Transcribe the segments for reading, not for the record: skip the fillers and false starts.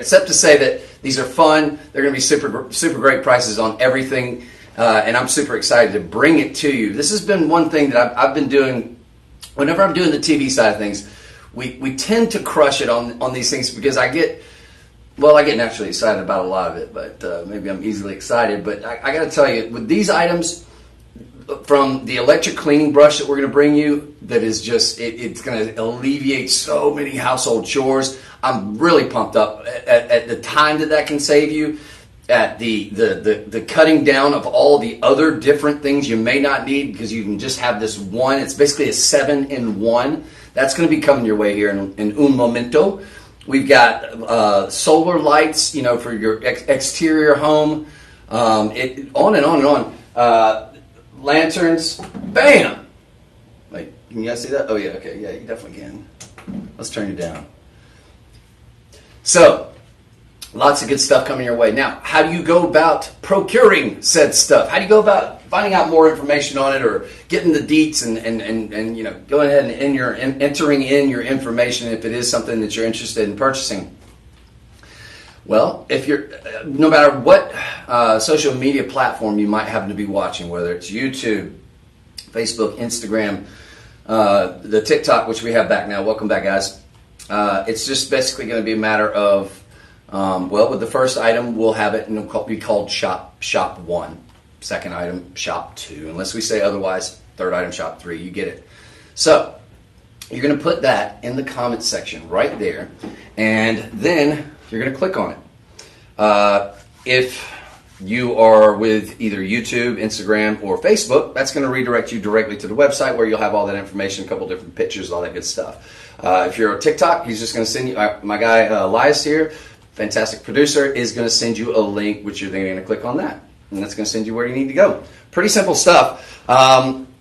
Except to say that these are fun. They're going to be super great prices on everything, and I'm super excited to bring it to you. This has been one thing that I've been doing. Whenever I'm doing the TV side of things, we tend to crush it on these things because I get naturally excited about a lot of it, but maybe I'm easily excited. But I got to tell you, with these items, from the electric cleaning brush that we're going to bring you, that is just, it's going to alleviate so many household chores. I'm really pumped up at the time that can save you, at the cutting down of all the other different things you may not need, because you can just have this one. It's basically a 7-in-1. That's going to be coming your way here in un momento. We've got solar lights, for your exterior home. On and on and on. Lanterns, bam! Like, can you guys see that? Oh yeah, okay, yeah, you definitely can. Let's turn you down. So, lots of good stuff coming your way. Now, how do you go about procuring said stuff? How do you go about finding out more information on it, or getting the deets and going ahead and entering in your information if it is something that you're interested in purchasing? Well, if you're, no matter what social media platform you might happen to be watching, whether it's YouTube, Facebook, Instagram, the TikTok, which we have back now. Welcome back, guys. It's just basically going to be a matter of, with the first item, we'll have it and it'll be called Shop 1. Second item, Shop 2. Unless we say otherwise, third item, Shop 3. You get it. So, you're going to put that in the comment section right there, and then you're going to click on it. If you are with either YouTube, Instagram, or Facebook, that's going to redirect you directly to the website where you'll have all that information, a couple different pictures, all that good stuff. If you're on TikTok, he's just going to send you, my guy Elias here, fantastic producer, is going to send you a link, which you're then going to click on that. And that's going to send you where you need to go. Pretty simple stuff.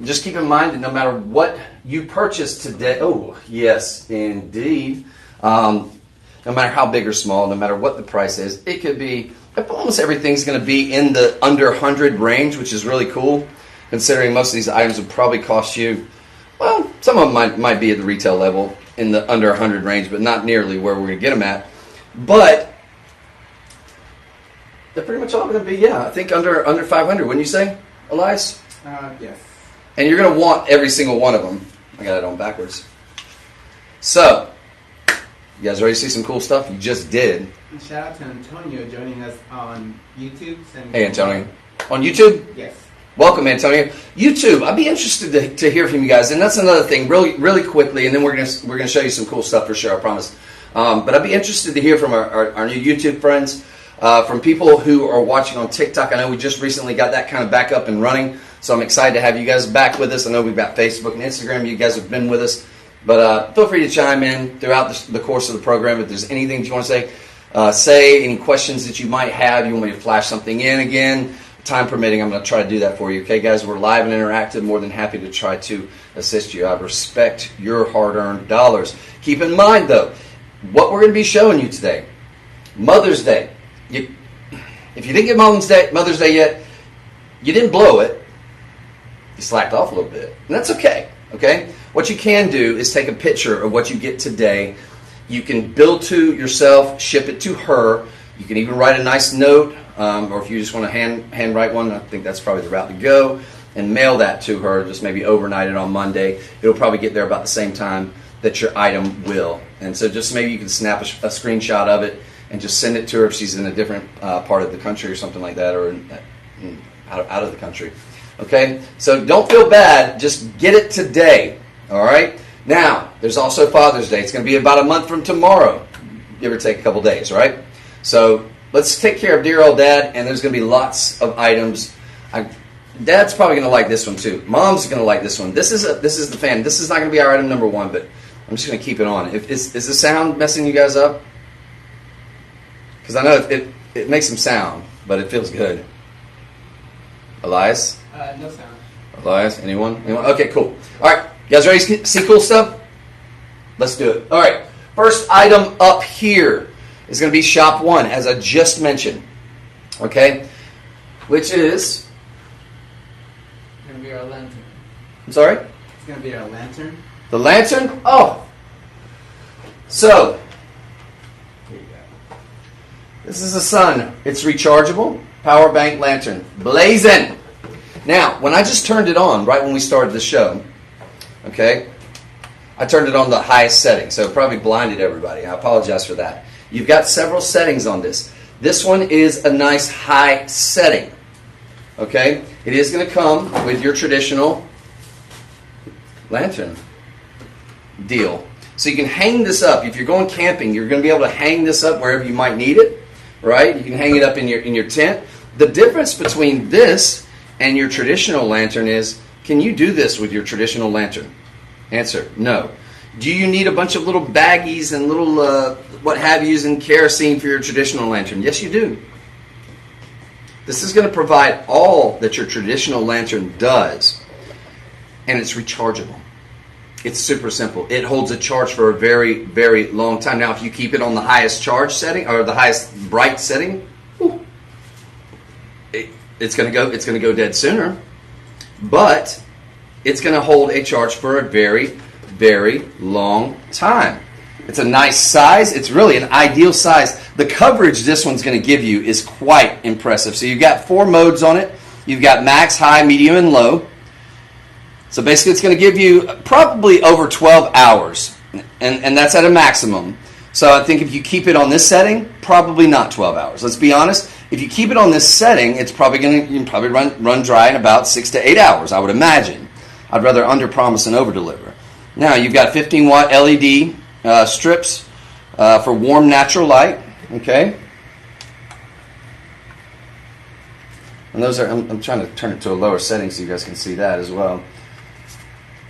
Just keep in mind that no matter what you purchase today, oh, yes, indeed, no matter how big or small, no matter what the price is, it could be, almost everything's going to be in the under 100 range, which is really cool, considering most of these items would probably cost you, well, some of them might be at the retail level in the under 100 range, but not nearly where we're going to get them at. But they're pretty much all going to be, I think under 500, wouldn't you say, Elias? Yes. And you're going to want every single one of them. I got it on backwards. So, you guys ready to see some cool stuff? You just did. Shout out to Antonio joining us on YouTube. Hey, Antonio. On YouTube? Yes. Welcome, Antonio. YouTube, I'd be interested to hear from you guys. And that's another thing, really quickly, and then we're gonna show you some cool stuff for sure, I promise. But I'd be interested to hear from our new YouTube friends, from people who are watching on TikTok. I know we just recently got that kind of back up and running, so I'm excited to have you guys back with us. I know we've got Facebook and Instagram. You guys have been with us. But feel free to chime in throughout the course of the program. If there's anything that you want to say, any questions that you might have, you want me to flash something in again, time permitting, I'm going to try to do that for you. Okay, guys, we're live and interactive. More than happy to try to assist you. I respect your hard-earned dollars. Keep in mind, though, what we're going to be showing you today, Mother's Day. If you didn't get Mother's Day yet, you didn't blow it. You slacked off a little bit. And that's okay. Okay? What you can do is take a picture of what you get today. You can build to yourself, ship it to her. You can even write a nice note, or if you just want to hand write one, I think that's probably the route to go, and mail that to her. Just maybe overnight it on Monday. It'll probably get there about the same time that your item will. And so just maybe you can snap a screenshot of it and just send it to her if she's in a different part of the country or something like that, or out of the country. Okay? So don't feel bad. Just get it today. All right? Now, there's also Father's Day. It's going to be about a month from tomorrow, give or take a couple days, right? So let's take care of dear old Dad, and there's going to be lots of items. Dad's probably going to like this one too. Mom's going to like this one. This is the fan. This is not going to be our item number one, but I'm just going to keep it on. Is the sound messing you guys up? Because I know it makes some sound, but it feels good. Elias? No sound. Elias? Anyone? Okay, cool. All right. You guys ready to see cool stuff? Let's do it. All right. First item up here is going to be Shop 1, as I just mentioned. Okay? Which is... It's going to be our lantern. I'm sorry? It's going to be our lantern. The lantern? Oh! So... Here you go. This is the sun. It's rechargeable, power bank lantern. Blazing! Now, when I just turned it on, right when we started the show, okay, I turned it on the highest setting, so it probably blinded everybody. I apologize for that. You've got several settings on this. This one is a nice high setting, okay? It is going to come with your traditional lantern deal. So you can hang this up. If you're going camping, you're going to be able to hang this up wherever you might need it, right? You can hang it up in your tent. The difference between this and your traditional lantern is, can you do this with your traditional lantern? Answer, no. Do you need a bunch of little baggies and little what have yous and kerosene for your traditional lantern? Yes, you do. This is going to provide all that your traditional lantern does, and it's rechargeable. It's super simple. It holds a charge for a very, very long time. Now, if you keep it on the highest charge setting or the highest bright setting, it's going to go dead sooner. But it's going to hold a charge for a very, very long time. It's a nice size. It's really an ideal size. The coverage this one's going to give you is quite impressive. So you've got 4 modes on it. You've got max, high, medium, and low. So basically it's going to give you probably over 12 hours. And that's at a maximum. So I think if you keep it on this setting, probably not 12 hours. Let's be honest. If you keep it on this setting, it's probably you can probably run dry in about 6 to 8 hours, I would imagine. I'd rather under-promise and over-deliver. Now, you've got 15-watt LED strips for warm natural light. Okay? And those are, I'm trying to turn it to a lower setting so you guys can see that as well.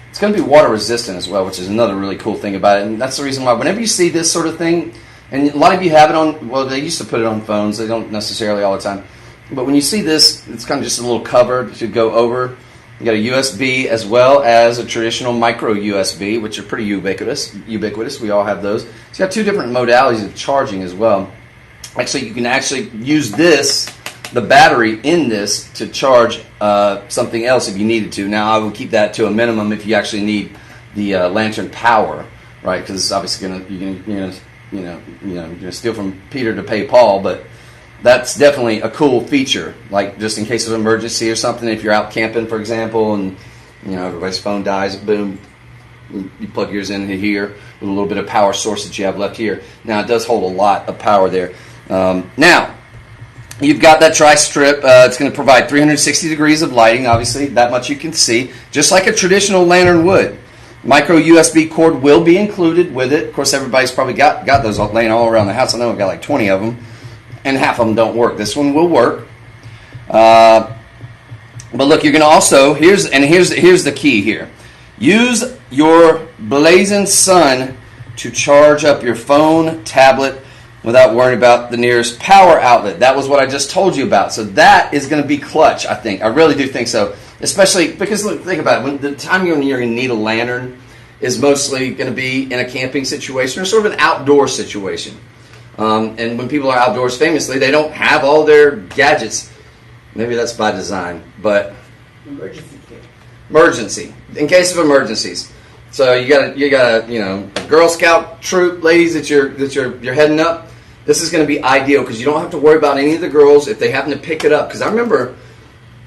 It's going to be water resistant as well, which is another really cool thing about it. And that's the reason why whenever you see this sort of thing, and a lot of you have it on, well, they used to put it on phones. They don't necessarily all the time. But when you see this, it's kind of just a little cover to go over. You got a USB as well as a traditional micro USB, which are pretty ubiquitous. We all have those. It's got 2 different modalities of charging as well. Actually, you can actually use this, the battery in this, to charge something else if you needed to. Now, I would keep that to a minimum if you actually need the lantern power, right? Because it's obviously you're gonna steal from Peter to pay Paul, but that's definitely a cool feature, like just in case of emergency or something. If you're out camping, for example, and everybody's phone dies, boom, you plug yours in here with a little bit of power source that you have left here. Now, it does hold a lot of power there. Now, you've got that tri-strip. It's going to provide 360 degrees of lighting, obviously, that much you can see, just like a traditional lantern would. Micro USB cord will be included with it. Of course, everybody's probably got those laying all around the house. I know I've got like 20 of them, and half of them don't work. This one will work. But look, you're going to also, here's the key here. Use your blazing sun to charge up your phone, tablet, without worrying about the nearest power outlet. That was what I just told you about. So that is going to be clutch, I think. I really do think so. Especially because, look, think about it. When the time you're going to need a lantern is mostly going to be in a camping situation or sort of an outdoor situation. And when people are outdoors, famously, they don't have all their gadgets. Maybe that's by design, but emergency, in case of emergencies. So you got a Girl Scout troop, ladies, that you're heading up. This is going to be ideal because you don't have to worry about any of the girls if they happen to pick it up. Because I remember,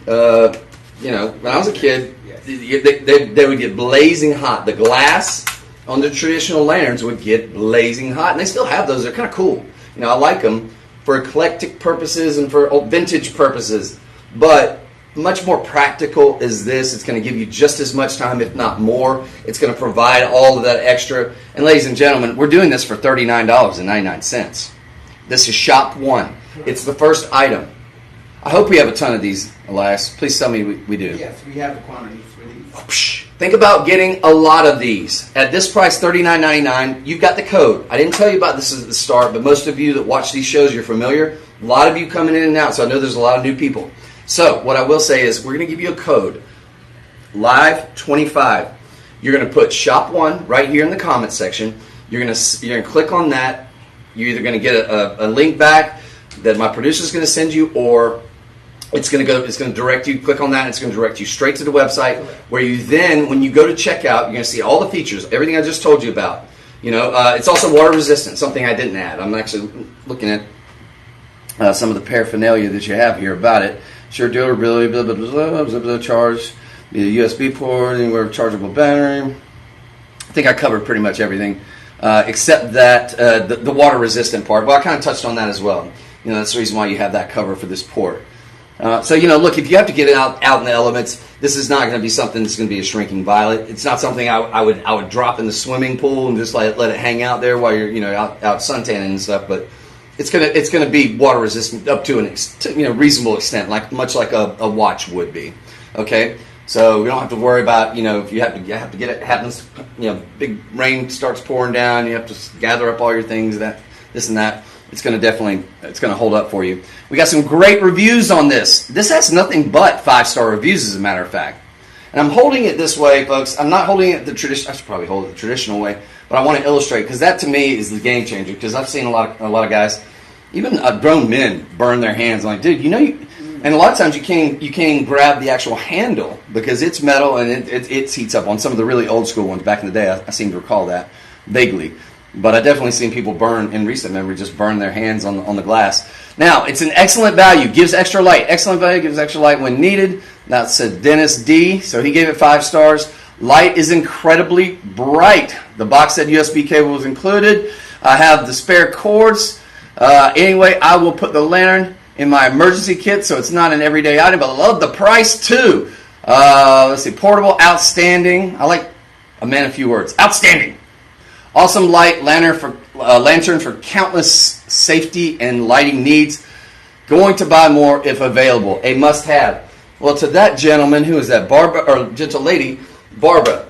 when I was a kid, they would get blazing hot. The glass on the traditional lanterns would get blazing hot, and they still have those. They're kind of cool. I like them for eclectic purposes and for vintage purposes. But much more practical is this. It's going to give you just as much time, if not more. It's going to provide all of that extra. And ladies and gentlemen, we're doing this for $39.99. This is Shop 1. It's the first item. I hope we have a ton of these, Elias. Please tell me we do. Yes, we have the quantities for these. Think about getting a lot of these. At this price, $39.99, you've got the code. I didn't tell you about this at the start, but most of you that watch these shows, you're familiar. A lot of you coming in and out, so I know there's a lot of new people. So what I will say is we're going to give you a code, Live25. You're going to put Shop 1 right here in the comment section. You're going to click on that. You're either going to get a link back that my producer is going to send you, or it's going to direct you. Click on that. It's going to direct you straight to the website, where you then, when you go to checkout, you're going to see all the features, everything I just told you about. It's also water resistant, something I didn't add. I'm actually looking at some of the paraphernalia that you have here about it. Sure durability, blah, blah, blah, blah, blah, charge, the USB port, anywhere chargeable battery. I think I covered pretty much everything except that the water resistant part. Well, I kind of touched on that as well. That's the reason why you have that cover for this port. So look, if you have to get it out in the elements, this is not going to be something that's going to be a shrinking violet. It's not something I would drop in the swimming pool and just let it hang out there while you're out suntanning and stuff. But it's gonna be water resistant up to an reasonable extent, much like a watch would be. Okay, so we don't have to worry about if you have to get it happens. Big rain starts pouring down, you have to gather up all your things, this and that. It's going to hold up for you. We got some great reviews on this. This has nothing but 5-star reviews, as a matter of fact. And I'm holding it this way, folks. I'm not holding it the traditional. I should probably hold it the traditional way, but I want to illustrate because that to me is the game changer. Because I've seen a lot of guys, even grown men, burn their hands. I'm like, dude, and a lot of times you can't grab the actual handle because it's metal and it heats up. On some of the really old school ones back in the day, I seem to recall that vaguely. But I've definitely seen people burn, in recent memory, just burn their hands on the glass. Now, it's an excellent value. Gives extra light. Excellent value. Gives extra light when needed. That said Dennis D. So he gave it 5 stars. Light is incredibly bright. The box said USB cable was included. I have the spare cords. Anyway, I will put the lantern in my emergency kit, so it's not an everyday item. But I love the price, too. Let's see. Portable, outstanding. I like a man of few words. Outstanding. Awesome light, lantern for countless safety and lighting needs. Going to buy more if available. A must-have. Well, to that gentleman, who is that? Barbara, or gentle lady, Barbara.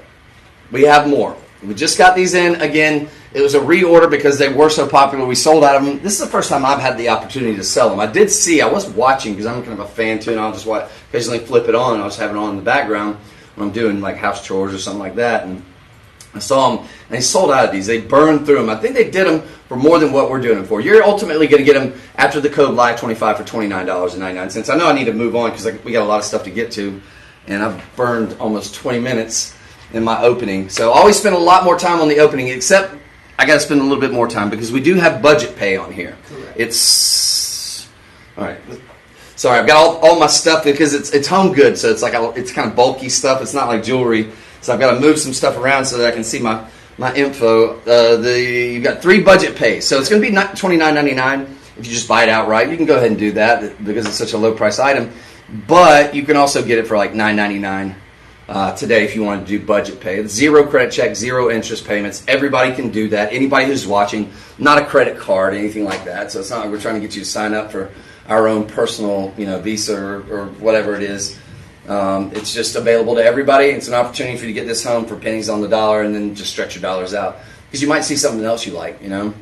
We have more. We just got these in. Again, it was a reorder because they were so popular. We sold out of them. This is the first time I've had the opportunity to sell them. I was watching because I'm kind of a fan too, and I'll just occasionally flip it on. I'll just have it on in the background when I'm doing like house chores or something like that. And I saw them, and they sold out of these. They burned through them. I think they did them for more than what we're doing them for. You're ultimately going to get them after the code LIVE25 for $29.99. I know I need to move on because we got a lot of stuff to get to, and I've burned almost 20 minutes in my opening. So I always spend a lot more time on the opening, except I got to spend a little bit more time because we do have budget pay on here. Correct. It's all right. Sorry, I've got all my stuff because it's home goods, so it's kind of bulky stuff. It's not like jewelry. So I've got to move some stuff around so that I can see my info. You've got 3 budget pays. So it's going to be $29.99 if you just buy it outright. You can go ahead and do that because it's such a low price item. But you can also get it for like $9.99 today if you want to do budget pay. It's 0 credit check, 0 interest payments. Everybody can do that. Anybody who's watching, not a credit card, anything like that. So it's not like we're trying to get you to sign up for our own personal Visa or whatever it is. It's just available to everybody. It's an opportunity for you to get this home for pennies on the dollar and then just stretch your dollars out. Because you might see something else you like, And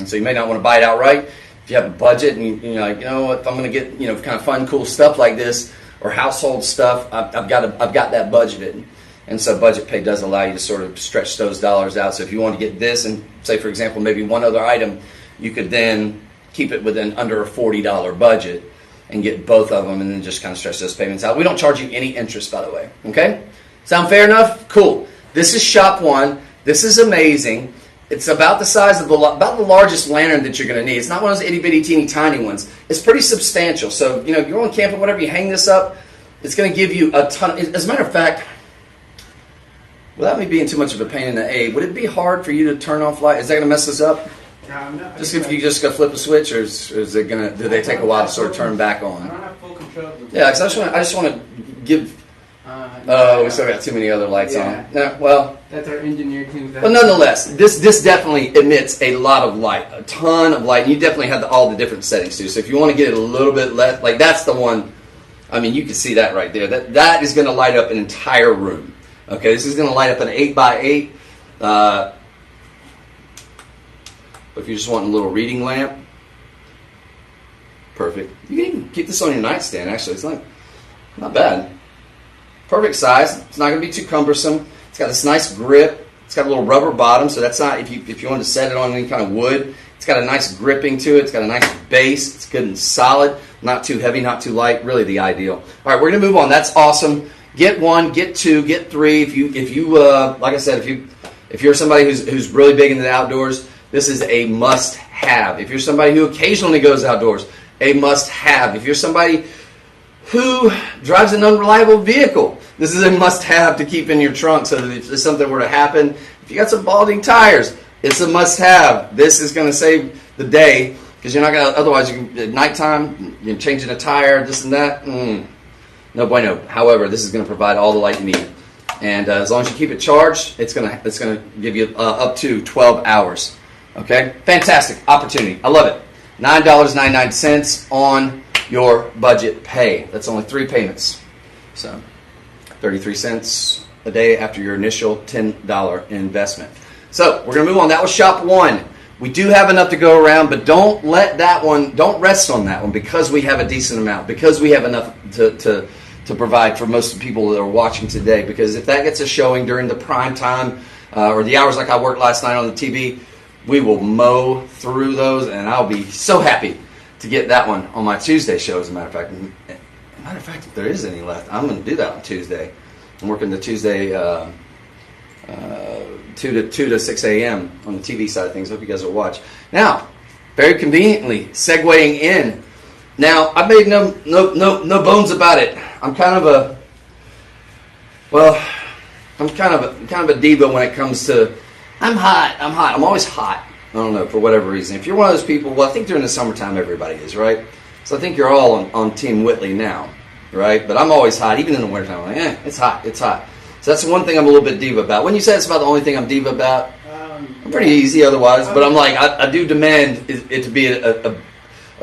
so you may not want to buy it outright. If you have a budget and you're like, if I'm going to get, kind of fun, cool stuff like this or household stuff, I've got that budgeted. And so budget pay does allow you to sort of stretch those dollars out. So if you want to get this and say, for example, maybe one other item, you could then keep it within under a $40 budget and get both of them and then just kind of stretch those payments out. We don't charge you any interest, by the way. Okay? Sound fair enough? Cool. This is shop 1. This is amazing. It's about the size of about the largest lantern that you're going to need. It's not one of those itty bitty teeny tiny ones. It's pretty substantial. So, you're on camping, whatever, you hang this up, it's going to give you a ton. As a matter of fact, without me being too much of a pain in the A, would it be hard for you to turn off light? Is that going to mess this up? No. Just if you just go flip a switch, or is it gonna? Do they take a while to sort of turn back on? I don't have full control. Yeah, because I just want to give. We still got too many other lights on. No, well, that's our engineer team. But nonetheless, this definitely emits a lot of light, a ton of light. And you definitely have all the different settings too. So if you want to get it a little bit less, like that's the one. I mean, you can see that right there. That is going to light up an entire room. Okay, this is going to light up an 8x8. If you're just wanting a little reading lamp, perfect. You can even keep this on your nightstand, actually. It's not bad. Perfect size. It's not going to be too cumbersome. It's got this nice grip. It's got a little rubber bottom, so that's not, if you want to set it on any kind of wood, it's got a nice gripping to it. It's got a nice base. It's good and solid. Not too heavy, not too light. Really the ideal. All right, we're going to move on. That's awesome. Get 1, get 2, get 3. If you like I said, if you're somebody who's really big into the outdoors, this is a must have. If you're somebody who occasionally goes outdoors, a must-have. If you're somebody who drives an unreliable vehicle, this is a must-have to keep in your trunk so that if something were to happen, if you got some balding tires, it's a must-have. This is going to save the day because you're not going to, otherwise you can, at nighttime, you're changing a tire, this and that, no bueno. However, this is going to provide all the light you need. And as long as you keep it charged, it's going to give you up to 12 hours. Okay? Fantastic opportunity. I love it. $9.99 on your budget pay. That's only 3 payments. So 33 cents a day after your initial $10 investment. So we're going to move on. That was shop 1. We do have enough to go around, but don't rest on that one because we have a decent amount, because we have enough to provide for most of the people that are watching today. Because if that gets a showing during the prime time or the hours like I worked last night on the TV, we will mow through those, and I'll be so happy to get that one on my Tuesday show. As a matter of fact, if there is any left, I'm going to do that on Tuesday. I'm working the Tuesday 2 to 6 a.m. on the TV side of things. Hope you guys will watch. Now, very conveniently segueing in. Now, I made no bones about it. I'm kind of a diva when it comes to. I'm hot. I'm always hot. I don't know, for whatever reason. If you're one of those people, well, I think during the summertime everybody is, right? So I think you're all on Team Whitley now, right? But I'm always hot, even in the wintertime. I'm like, it's hot. So that's the one thing I'm a little bit diva about. When you say it's about the only thing I'm diva about, I'm pretty easy otherwise. But I'm like, I do demand it to be a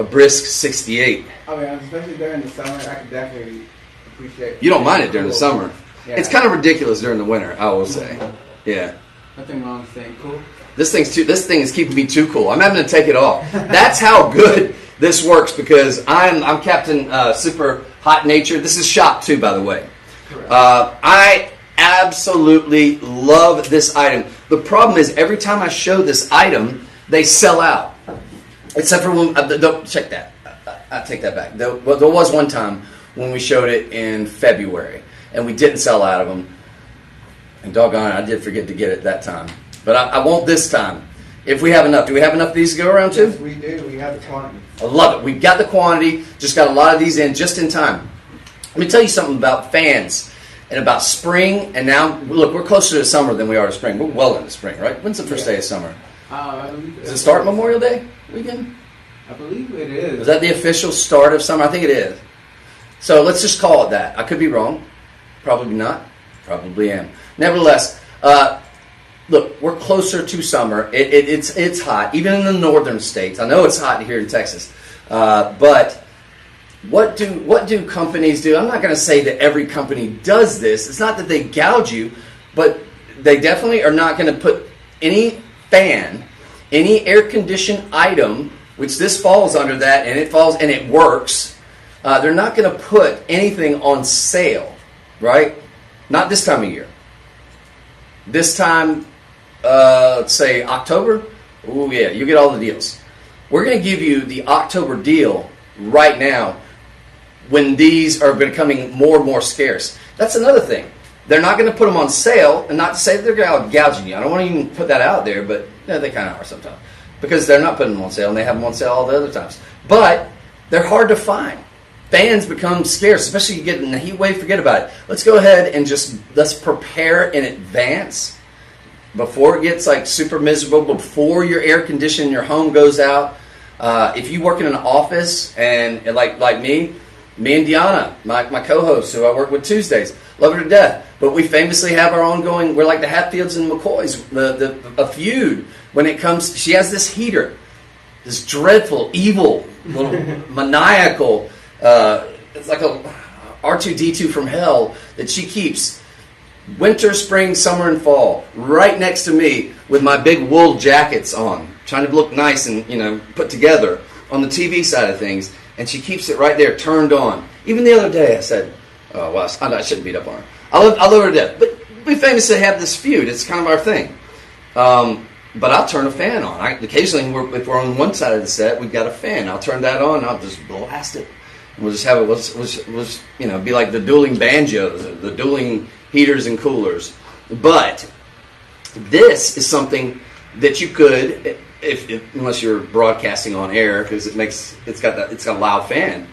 brisk 68. I mean, especially during the summer, I can definitely appreciate. You don't mind it during the summer. Yeah. It's kind of ridiculous during the winter, I will say. Yeah. Nothing wrong with saying cool. This thing is keeping me too cool. I'm having to take it off. That's how good this works because I'm Captain Super Hot Nature. This is shop 2, by the way. I absolutely love this item. The problem is every time I show this item, they sell out. Except for when don't check that. I take that back. There was one time when we showed it in February and we didn't sell out of them. And doggone it, I did forget to get it that time. But I won't this time. If we have enough. Do we have enough of these to go around too? Yes, we do. We have the quantity. I love it. We've got the quantity. Just got a lot of these in just in time. Let me tell you something about fans and about spring. And now, look, we're closer to summer than we are to spring. We're well into spring, right? When's the first day of summer? Does it start Memorial Day weekend? I believe it is. Is that the official start of summer? I think it is. So let's just call it that. I could be wrong. Probably not. Probably am. Nevertheless, look, we're closer to summer. It's hot, even in the northern states. I know it's hot here in Texas, but what do companies do? I'm not going to say that every company does this. It's not that they gouge you, but they definitely are not going to put any fan, any air-conditioned item, which this falls under that, and it works. They're not going to put anything on sale, right? Not this time of year. This time, let's say October. Oh yeah, you get all the deals. We're going to give you the October deal right now when these are becoming more and more scarce. That's another thing. They're not going to put them on sale, and not to say that they're gouging you. I don't want to even put that out there, but they kind of are sometimes. Because they're not putting them on sale, and they have them on sale all the other times. But they're hard to find. Fans become scarce, especially you get in the heat wave, forget about it. Let's go ahead and let's prepare in advance before it gets like super miserable, before your air conditioning in your home goes out. If you work in an office and like me and Deanna, my co-host who I work with Tuesdays, love her to death. But we famously have our ongoing, we're like the Hatfields and McCoys, a feud when it comes, she has this heater, this dreadful, evil, little maniacal, it's like a R2-D2 from hell that she keeps winter, spring, summer, and fall right next to me with my big wool jackets on, trying to look nice and put together on the TV side of things, and she keeps it right there turned on. Even the other day I said, oh well, I shouldn't beat up on her. I love her to death, but we famously have this feud. It's kind of our thing. But I'll turn a fan on. Occasionally, if we're on one side of the set, we've got a fan. I'll turn that on. And I'll just blast it. And we'll just have it. Be like the dueling banjos, the dueling heaters and coolers. But this is something that you could if unless you're broadcasting on air, because it's got a loud fan.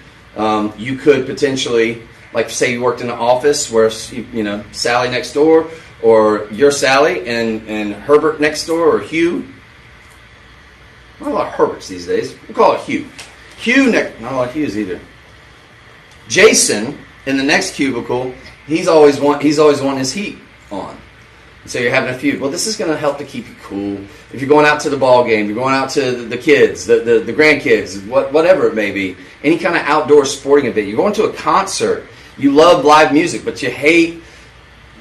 You could potentially, like, say you worked in an office where Sally next door, or you're Sally and Herbert next door, or Hugh. Not a lot of Herberts these days. We'll call it Hugh. Not a lot of Hughes either. Jason in the next cubicle, he's always wanting his heat on. So you're having a feud. Well, this is going to help to keep you cool. If you're going out to the ball game, you're going out to the kids, the grandkids, whatever it may be, any kind of outdoor sporting event. You're going to a concert. You love live music, but you hate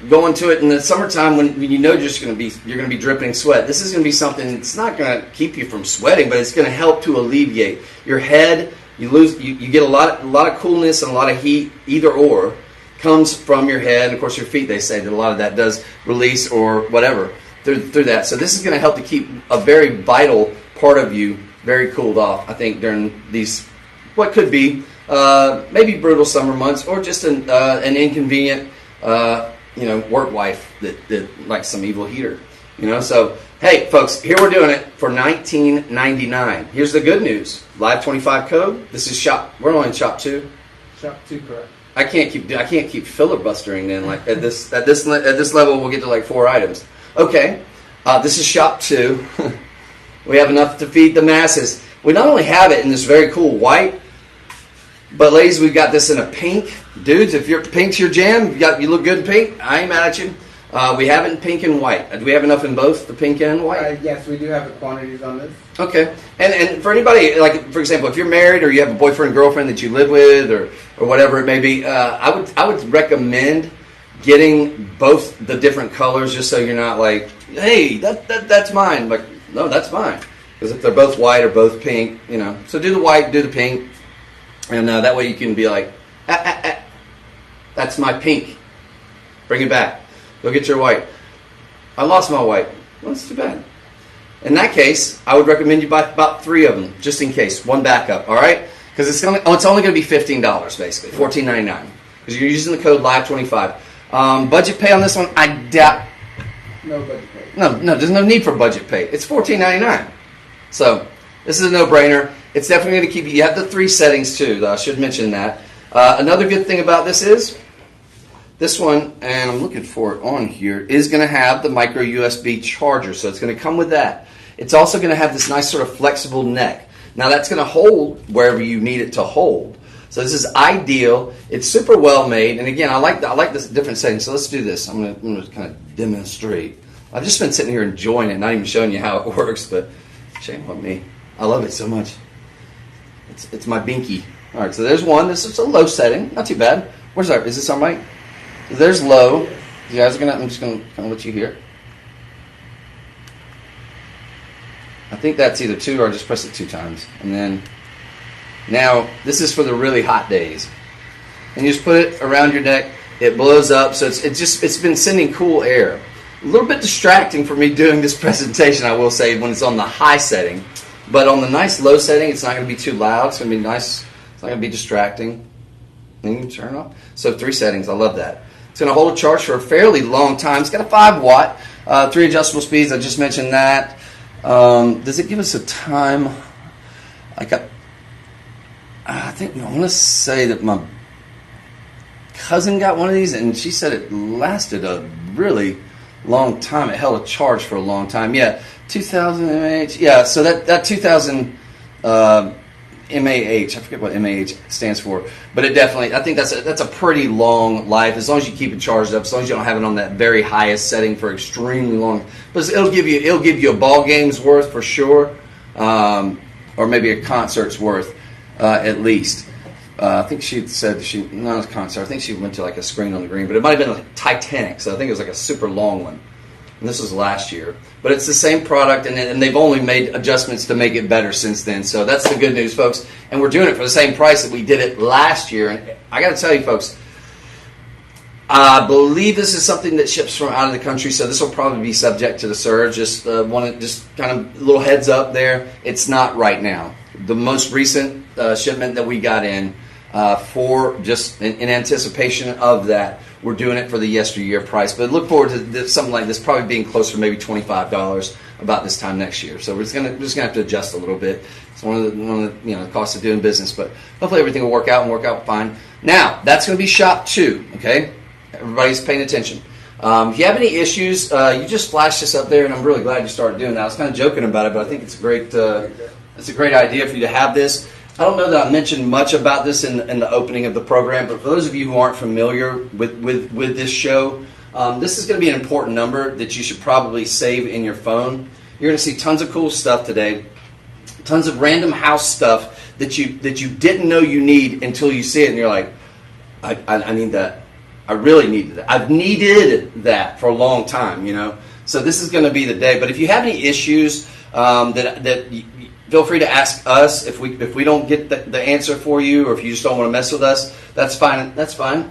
going to it in the summertime when you know you're going to be dripping sweat. This is going to be something that's not going to keep you from sweating, but it's going to help to alleviate your head. You get a lot of coolness and a lot of heat, either or. Comes from your head, and of course your feet. They say that a lot of that does release or whatever through that. So this is going to help to keep a very vital part of you very cooled off, I think, during these what could be maybe brutal summer months, or just an inconvenient work wife that likes some evil heater. So hey folks, here we're doing it for $19.99. Here's the good news: Live 25 code. This is shop. We're only in shop 2. Shop 2, correct. I can't keep filibustering then. Like at this level, we'll get to like 4 items. Okay, this is shop 2. We have enough to feed the masses. We not only have it in this very cool white, but ladies, we've got this in a pink. Dudes, if pink's your jam, you look good in pink. I ain't mad at you. We have it in pink and white. Do we have enough in both the pink and white? Yes, we do have the quantities on this. Okay, and for anybody, like for example, if you're married or you have a boyfriend, girlfriend that you live with, or whatever it may be, I would recommend getting both the different colors, just so you're not like, hey, that's mine. Like, no, that's mine, because if they're both white or both pink, so do the white, do the pink, and that way you can be like, that's my pink. Bring it back. Go get your white. I lost my white. Well, that's too bad. In that case, I would recommend you buy about 3 of them, just in case. One backup, all right? Because it's only going to be $15, basically, $14.99. Because you're using the code LIVE25. Budget pay on this one, I doubt. No budget pay. No, there's no need for budget pay. It's $14.99. So this is a no-brainer. It's definitely going to keep you. You have the 3 settings too, though. I should mention that. Another good thing about this is this one, and I'm looking for it on here, is going to have the micro USB charger. So it's going to come with that. It's also going to have this nice sort of flexible neck. Now that's going to hold wherever you need it to hold. So this is ideal. It's super well made. And again, I like this different settings. So let's do this. I'm going to kind of demonstrate. I've just been sitting here enjoying it, not even showing you how it works, but shame on me. I love it so much. It's my binky. All right, so there's one. This is a low setting. Not too bad. Where's our, is this on mic? There's low. You guys are I'm just gonna kind of let you hear. I think that's either 2 or just press it 2 times. And then now this is for the really hot days. And you just put it around your neck. It blows up, so it's been sending cool air. A little bit distracting for me doing this presentation, I will say, when it's on the high setting. But on the nice low setting, it's not going to be too loud. It's going to be nice. It's not going to be distracting. And you can turn it off. So 3 settings. I love that. It's going to hold a charge for a fairly long time. It's got a 5 watt, 3 adjustable speeds. I just mentioned that. Does it give us a time? I think I want to say that my cousin got one of these, and she said it lasted a really long time. It held a charge for a long time. Yeah, 2000 mAh. Yeah, so that 2000 mAh. I forget what mAh stands for, but it definitely. I think that's a pretty long life, as long as you keep it charged up. As long as you don't have it on that very highest setting for extremely long. But it'll give you a ball game's worth for sure, or maybe a concert's worth at least. I think she said not a concert. I think she went to like a Screen on the Green, but it might have been like Titanic. So I think it was like a super long one. And this was last year. But it's the same product, and they've only made adjustments to make it better since then. So that's the good news, folks. And we're doing it for the same price that we did it last year. And I got to tell you, folks, I believe this is something that ships from out of the country, so this will probably be subject to the surge. Just kind of a little heads up there. It's not right now. The most recent shipment that we got in for just in anticipation of that. We're doing it for the yesteryear price, but look forward to something like this probably being closer to maybe $25 about this time next year. So we're just gonna have to adjust a little bit. It's one of the costs of doing business, but hopefully everything will work out fine. Now that's going to be shop 2. Okay, everybody's paying attention. If you have any issues, you just flash this up there, and I'm really glad you started doing that. I was kind of joking about it, but I think it's a great idea for you to have this. I don't know that I mentioned much about this in the opening of the program, but for those of you who aren't familiar with this show, this is going to be an important number that you should probably save in your phone. You're going to see tons of cool stuff today, tons of random house stuff that you didn't know you need until you see it, and you're like, I need that. I really needed that. I've needed that for a long time, So this is going to be the day. But if you have any issues feel free to ask us if we don't get the answer for you, or if you just don't want to mess with us. That's fine. That's fine.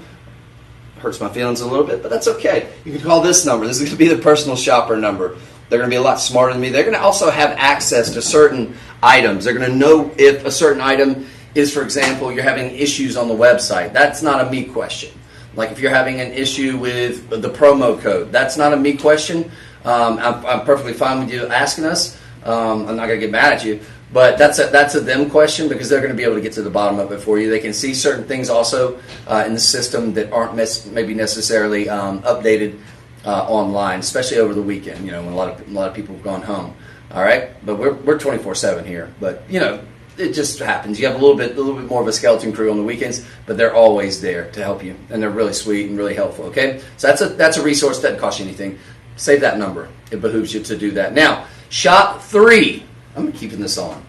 Hurts my feelings a little bit, but that's okay. You can call this number. This is going to be the personal shopper number. They're going to be a lot smarter than me. They're going to also have access to certain items. They're going to know if a certain item is, for example, you're having issues on the website. That's not a me question. Like if you're having an issue with the promo code, that's not a me question. I'm perfectly fine with you asking us. I'm not going to get mad at you, but that's a them question, because they're going to be able to get to the bottom of it for you. They can see certain things also in the system that aren't maybe necessarily updated online, especially over the weekend. When a lot of people have gone home. All right, but we're 24/7 here. But it just happens. You have a little bit more of a skeleton crew on the weekends, but they're always there to help you, and they're really sweet and really helpful. Okay, so that's a resource that doesn't cost you anything. Save that number. It behooves you to do that. Now, shop 3. I'm keeping this on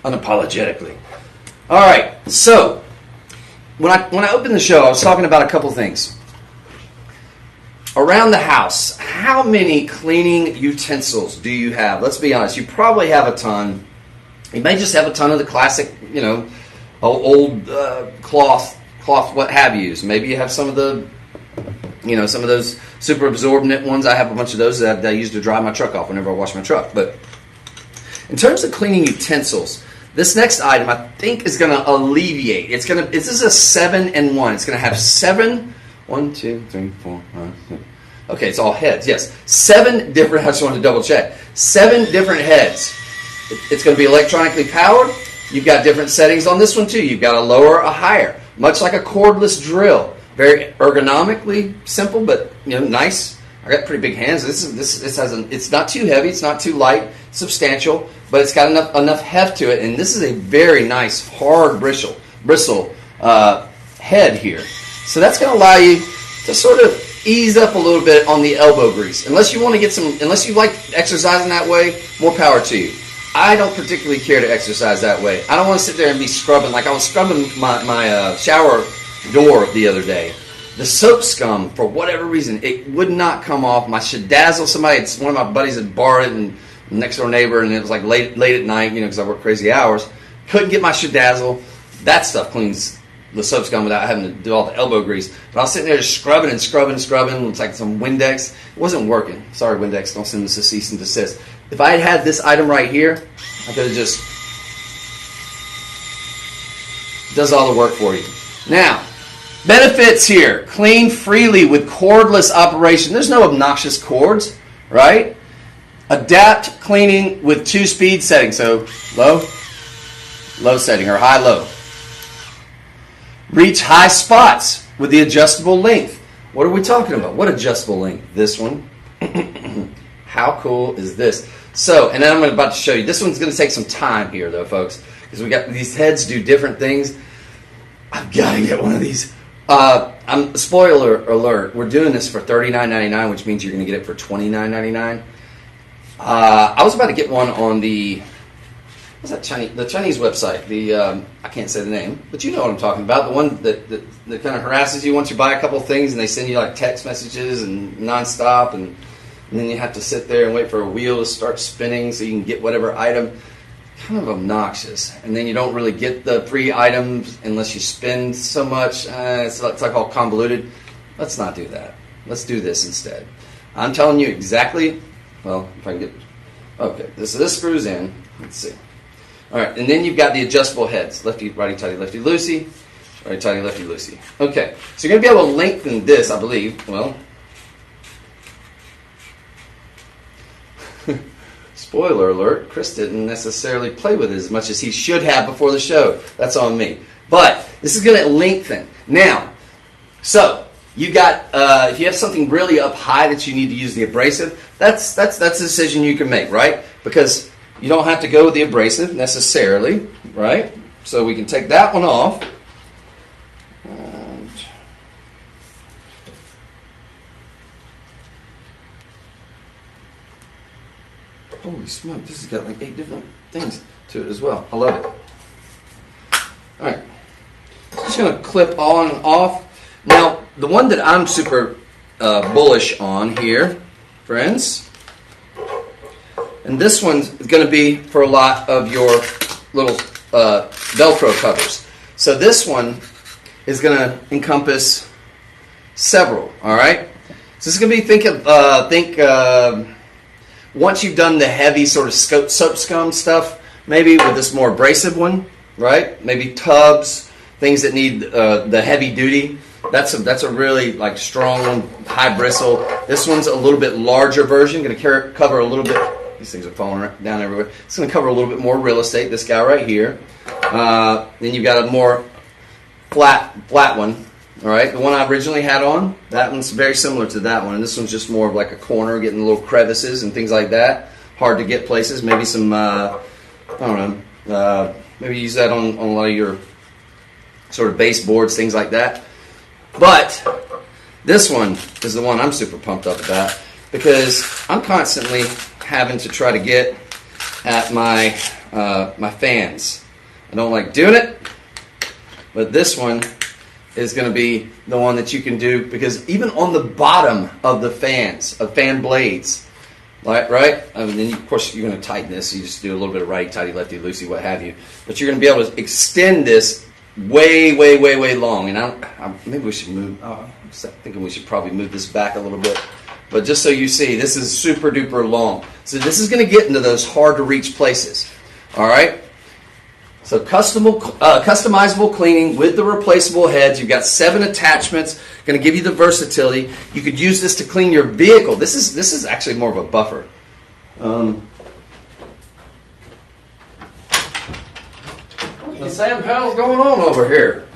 unapologetically. All right. So when I opened the show, I was talking about a couple things around the house. How many cleaning utensils do you have? Let's be honest. You probably have a ton. You may just have a ton of the classic, old cloth, what have yous. Maybe you have some of the, some of those super absorbent ones. I have a bunch of those that I use to dry my truck off whenever I wash my truck. But in terms of cleaning utensils, this next item I think is going to alleviate. This is a 7-in-1. It's going to have 7. 1, 2, 3, 4, 5, 6. Okay, it's all heads. Yes, 7 different. I just wanted to double check. 7 different heads. It's going to be electronically powered. You've got different settings on this one too. You've got a lower, a higher, much like a cordless drill. Very ergonomically simple, but nice. I got pretty big hands. It's not too heavy. It's not too light. It's substantial, but it's got enough heft to it. And this is a very nice hard bristle head here. So that's going to allow you to sort of ease up a little bit on the elbow grease. Unless you like exercising that way, more power to you. I don't particularly care to exercise that way. I don't want to sit there and be scrubbing. Like I was scrubbing my shower door the other day. The soap scum, for whatever reason, it would not come off. My Shadazzle, one of my buddies had borrowed it, and next door neighbor, and it was like late at night, because I work crazy hours. Couldn't get my Shadazzle. That stuff cleans the soap scum without having to do all the elbow grease. But I was sitting there just scrubbing and scrubbing. It's like some Windex. It wasn't working. Sorry, Windex, don't send us a cease and desist. If I had this item right here, I could have just does all the work for you. Now, benefits here. Clean freely with cordless operation. There's no obnoxious cords, right? Adapt cleaning with 2 speed settings. So low setting, or high-low. Reach high spots with the adjustable length. What are we talking about? What adjustable length? This one. How cool is this? So, and then I'm about to show you. This one's going to take some time here, though, folks, because we got these heads do different things. I've got to get one of these. Spoiler alert, we're doing this for $39.99, which means you're going to get it for $29.99. I was about to get one on the the Chinese website. I can't say the name, but you know what I'm talking about. The one that kind of harasses you once you buy a couple of things, and they send you like text messages and nonstop, and then you have to sit there and wait for a wheel to start spinning so you can get whatever item. Kind of obnoxious, and then you don't really get the free items unless you spend so much. It's like all convoluted. Let's not do that. Let's do this instead. I'm telling you exactly. Well, if I can get okay, this screws in. Let's see. All right, and then you've got the adjustable heads. Lefty, righty, tighty, lefty, loosey. Righty, tighty, lefty, loosey. Okay, so you're going to be able to lengthen this, I believe. Well, spoiler alert, Chris didn't necessarily play with it as much as he should have before the show. That's on me. But this is going to lengthen. Now, so you got, if you have something really up high that you need to use the abrasive, that's a decision you can make, right? Because you don't have to go with the abrasive necessarily, right? So we can take that one off. And holy smoke, this has got like 8 different things to it as well. I love it. All right. Just going to clip on and off. Now, the one that I'm super bullish on here, friends, and this one's going to be for a lot of your little Velcro covers. So this one is going to encompass several, all right? So this is going to be, once you've done the heavy sort of soap scum stuff, maybe with this more abrasive one, right? Maybe tubs, things that need the heavy duty. That's a really like strong one, high bristle. This one's a little bit larger version. Going to cover a little bit. These things are falling down everywhere. It's going to cover a little bit more real estate. This guy right here. Then you've got a more flat one. All right, the one I originally had on, that one's very similar to that one, and this one's just more of like a corner, getting little crevices and things like that. Hard to get places. Maybe some, I don't know, maybe use that on a lot of your sort of baseboards, things like that. But this one is the one I'm super pumped up about because I'm constantly having to try to get at my my fans. I don't like doing it, but this one is going to be the one that you can do because even on the bottom of the fans, of fan blades, right? I mean, then of course you're going to tighten this. You just do a little bit of righty, tighty, lefty, loosey, what have you. But you're going to be able to extend this way long. And maybe we should move. I'm thinking we should probably move this back a little bit. But just so you see, this is super duper long. So this is going to get into those hard to reach places. All right. So customizable cleaning with the replaceable heads. You've got 7 attachments. Going to give you the versatility. You could use this to clean your vehicle. This is actually more of a buffer. Sam, hell's going on over here?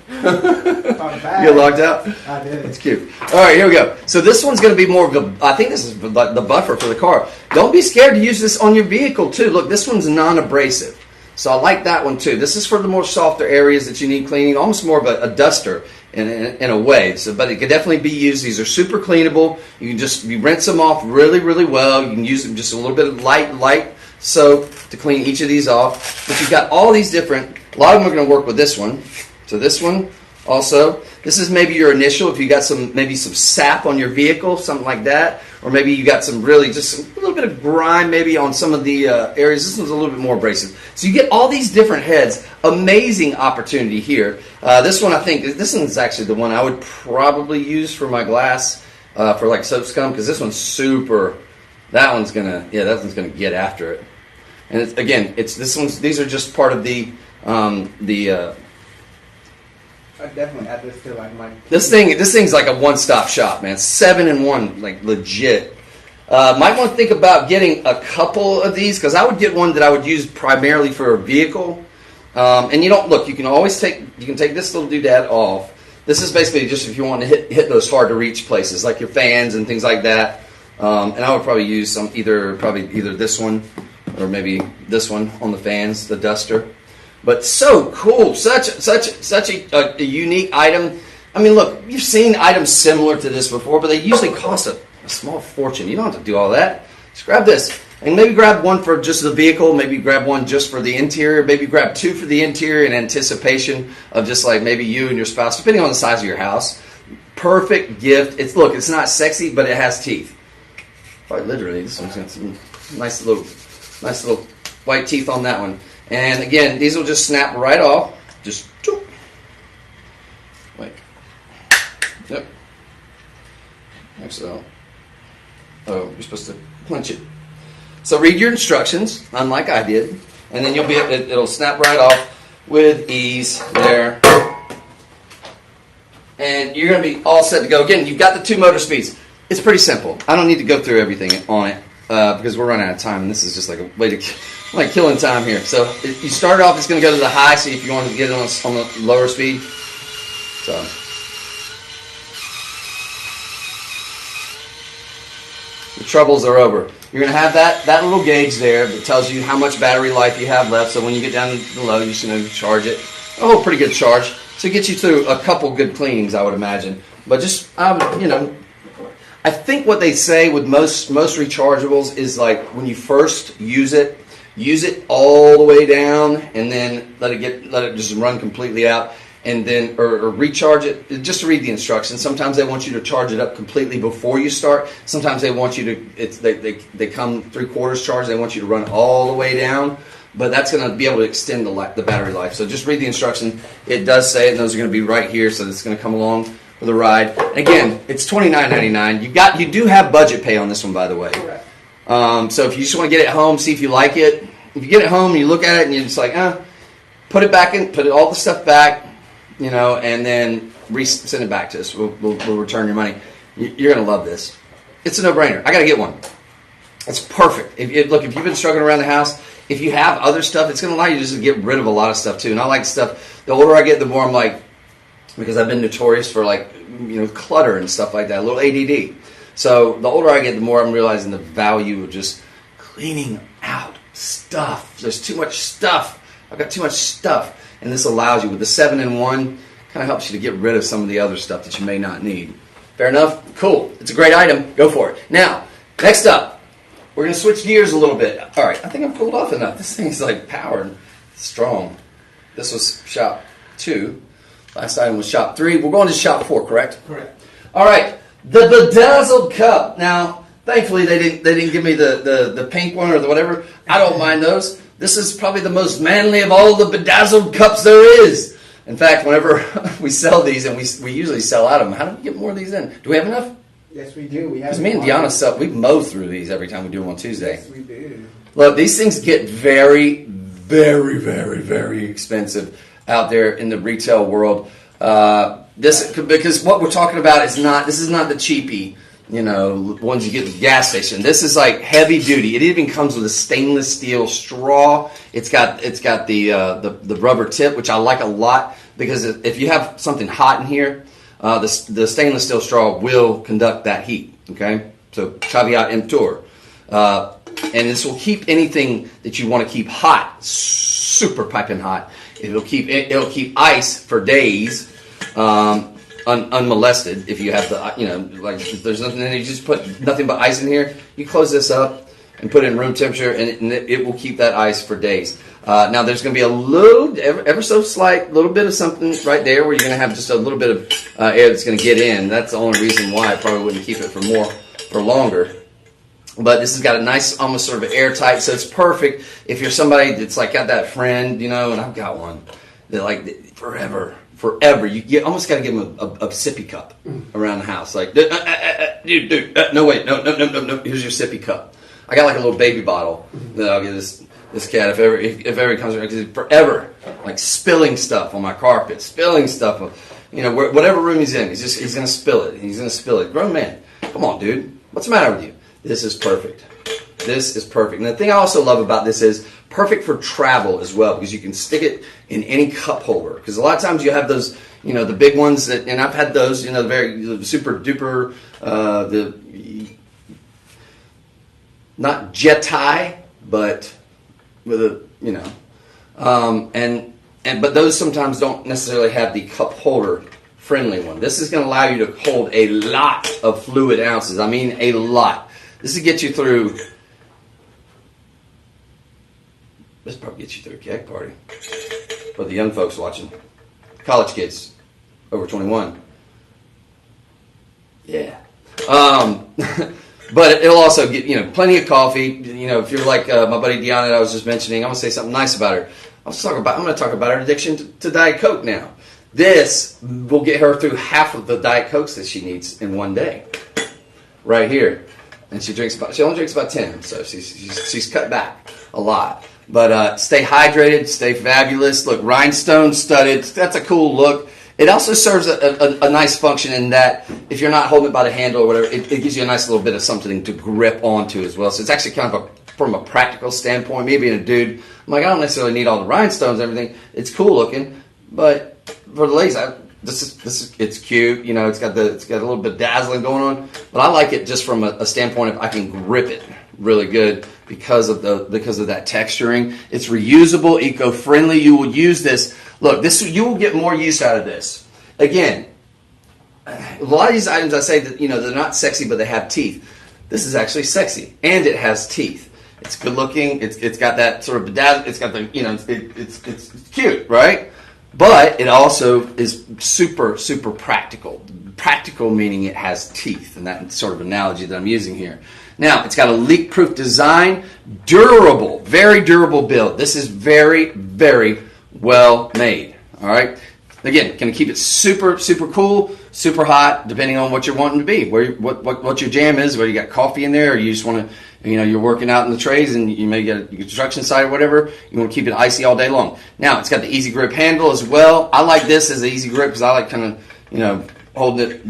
You logged out? I did. That's cute. All right, here we go. So this one's going to be more of a, I think this is the buffer for the car. Don't be scared to use this on your vehicle too. Look, this one's non-abrasive. So I like that one too. This is for the more softer areas that you need cleaning, almost more of a duster in a way. So, but it could definitely be used. These are super cleanable. You rinse them off really well. You can use them just a little bit of light soap to clean each of these off. But you've got all these different. A lot of them are going to work with this one. So this one also. This is maybe your initial if you got some sap on your vehicle, something like that. Or maybe you got some really just a little bit of grime maybe on some of the areas. This one's a little bit more abrasive. So you get all these different heads. Amazing opportunity here. This one, I think, this one's actually the one I would probably use for my glass for like soap scum because this one's super. That one's gonna get after it. And these are just part of the. I definitely add this to like my. This thing's like a one-stop shop, man. 7 in 1, like legit. Might want to think about getting a couple of these because I would get one that I would use primarily for a vehicle. And you can always take this little doodad off. This is basically just if you want to hit those hard to reach places like your fans and things like that. And I would probably use either this one or maybe this one on the fans, the duster. But so cool, such a unique item. I mean, look, you've seen items similar to this before, but they usually cost a small fortune. You don't have to do all that. Just grab this, and maybe grab one for just the vehicle. Maybe grab one just for the interior. Maybe grab 2 for the interior in anticipation of just like maybe you and your spouse, depending on the size of your house. Perfect gift. It's not sexy, but it has teeth. Quite literally, this one's got some nice little white teeth on that one. And again, these will just snap right off. Just wait. Yep. So, you're supposed to clench it. So read your instructions, unlike I did. and then it'll snap right off with ease there. And you're going to be all set to go. Again, you've got the 2 motor speeds. It's pretty simple. I don't need to go through everything on it because we're running out of time, and this is just like a way to like killing time here. So if you start off, it's going to go to the high. See if you want to get it on the lower speed. So the troubles are over. You're going to have that little gauge there that tells you how much battery life you have left. So when you get down to the low, you should charge it. Oh, pretty good charge. So it gets you through a couple good cleanings, I would imagine. But just, I think what they say with most rechargeables is like when you first use it all the way down and then let it just run completely out, and then or recharge it. Just to read the instructions. Sometimes they want you to charge it up completely before you start. Sometimes they want you to they come 3/4 charge. They want you to run all the way down. But that's going to be able to extend the battery life. So just read the instruction. It does say it, and those are going to be right here, so it's going to come along for the ride. And again, it's $29.99. You do have budget pay on this one, by the way. Correct. So if you just want to get it home, see if you like it. If you get it home and you look at it and you're just like, put it back in, put all the stuff back, and then send it back to us. We'll return your money. You're going to love this. It's a no-brainer. I got to get one. It's perfect. If you've been struggling around the house, if you have other stuff, it's going to allow you just to get rid of a lot of stuff too. And I like stuff. The older I get, the more I'm like, because I've been notorious for clutter and stuff like that, a little ADD. So the older I get, the more I'm realizing the value of just cleaning out stuff. There's too much stuff. I've got too much stuff, and this allows you with the 7-in-1. Kind of helps you to get rid of some of the other stuff that you may not need. Fair enough? Cool. It's a great item. Go for it. Now, next up. We're going to switch gears a little bit. All right, I think I'm cooled off enough. This thing's like powered, strong. This was shop 2. Last item was shop 3. We're going to shop 4, correct? Correct. All right, the bedazzled cup. Now, thankfully, they didn't give me the pink one or the whatever. I don't mind those. This is probably the most manly of all the bedazzled cups there is. In fact, whenever we sell these, and we usually sell out of them, how do we get more of these in? Do we have enough? Yes, we do. Because me and Deanna we mow through these every time we do them on Tuesday. Yes, we do. Look, these things get very, very, very, very expensive out there in the retail world. Because what we're talking about is not the cheapy, ones you get at the gas station. This is like heavy duty. It even comes with a stainless steel straw. It's got the rubber tip, which I like a lot, because if you have something hot in here, the stainless steel straw will conduct that heat. Okay, so caveat emptor, and this will keep anything that you want to keep hot, super piping hot. It'll keep ice for days, unmolested. If you have if there's nothing in it, you just put nothing but ice in here. You close this up and put it in room temperature, and it will keep that ice for days. Now there's going to be a little, ever so slight, little bit of something right there where you're going to have just a little bit of air that's going to get in. That's the only reason why I probably wouldn't keep it for longer. But this has got a nice, almost sort of airtight, so it's perfect if you're somebody that's like got that friend, and I've got one that like forever. You almost got to give them a sippy cup around the house. Like, dude, no, wait, no. Here's your sippy cup. I got like a little baby bottle that I'll give this cat if ever he comes around, because he's forever like spilling stuff on my carpet, spilling stuff, whatever room he's in, he's gonna spill it. He's gonna spill it. Grown man, come on, dude, what's the matter with you? This is perfect. This is perfect. And the thing I also love about this is perfect for travel as well, because you can stick it in any cup holder. Because a lot of times you have those, the big ones and I've had those, the very super duper, not Jeti, but with a, but those sometimes don't necessarily have the cup holder friendly one. This is going to allow you to hold a lot of fluid ounces. I mean, a lot. This will get you through. This probably gets you through a keg party for the young folks watching. College kids over 21. Yeah. But it'll also get, plenty of coffee. If you're like my buddy Deanna that I was just mentioning, I'm going to say something nice about her. I'm going to talk about her addiction to Diet Coke now. This will get her through half of the Diet Cokes that she needs in one day. Right here. And she only drinks about 10, so she's cut back a lot. But stay hydrated, stay fabulous. Look, rhinestone studded. That's a cool look. It also serves a nice function in that if you're not holding it by the handle or whatever, it gives you a nice little bit of something to grip onto as well. So it's actually kind of from a practical standpoint, me being a dude, I'm like, I don't necessarily need all the rhinestones and everything. It's cool looking, but for the ladies, it's cute. You know, it's got a little bit of dazzling going on, but I like it just from a standpoint of I can grip it really good because of that texturing. It's reusable, eco-friendly. You will use this. Look, you will get more use out of this. Again, a lot of these items I say that, you know, they're not sexy, but they have teeth. This is actually sexy, and it has teeth. It's good looking. It's got that sort of bedazzle. It's got the, you know, it's cute, right? But it also is super, super practical. Practical meaning it has teeth, and that sort of analogy that I'm using here. Now, it's got a leak-proof design, durable, very durable build. This is very, very well made. All right. Again, can keep it super, super cool, super hot, depending on what you're wanting to be. What your jam is, whether you got coffee in there, or you just want to, you know, you're working out in the trays and you may get a construction site or whatever. You want to keep it icy all day long. Now, it's got the easy grip handle as well. I like this as an easy grip because I like kind of, you know, holding it. I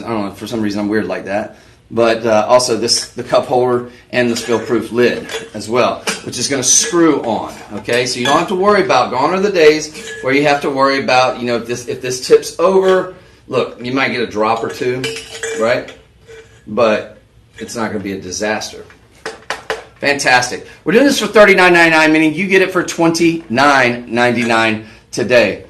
don't know, for some reason I'm weird like that. But also the cup holder and the spill-proof lid as well, which is going to screw on. Okay, so you don't have to worry about. Gone are the days where you have to worry about, you know, if this tips over. Look, you might get a drop or two, right? But it's not going to be a disaster. Fantastic. We're doing this for $39.99, meaning you get it for $29.99 today.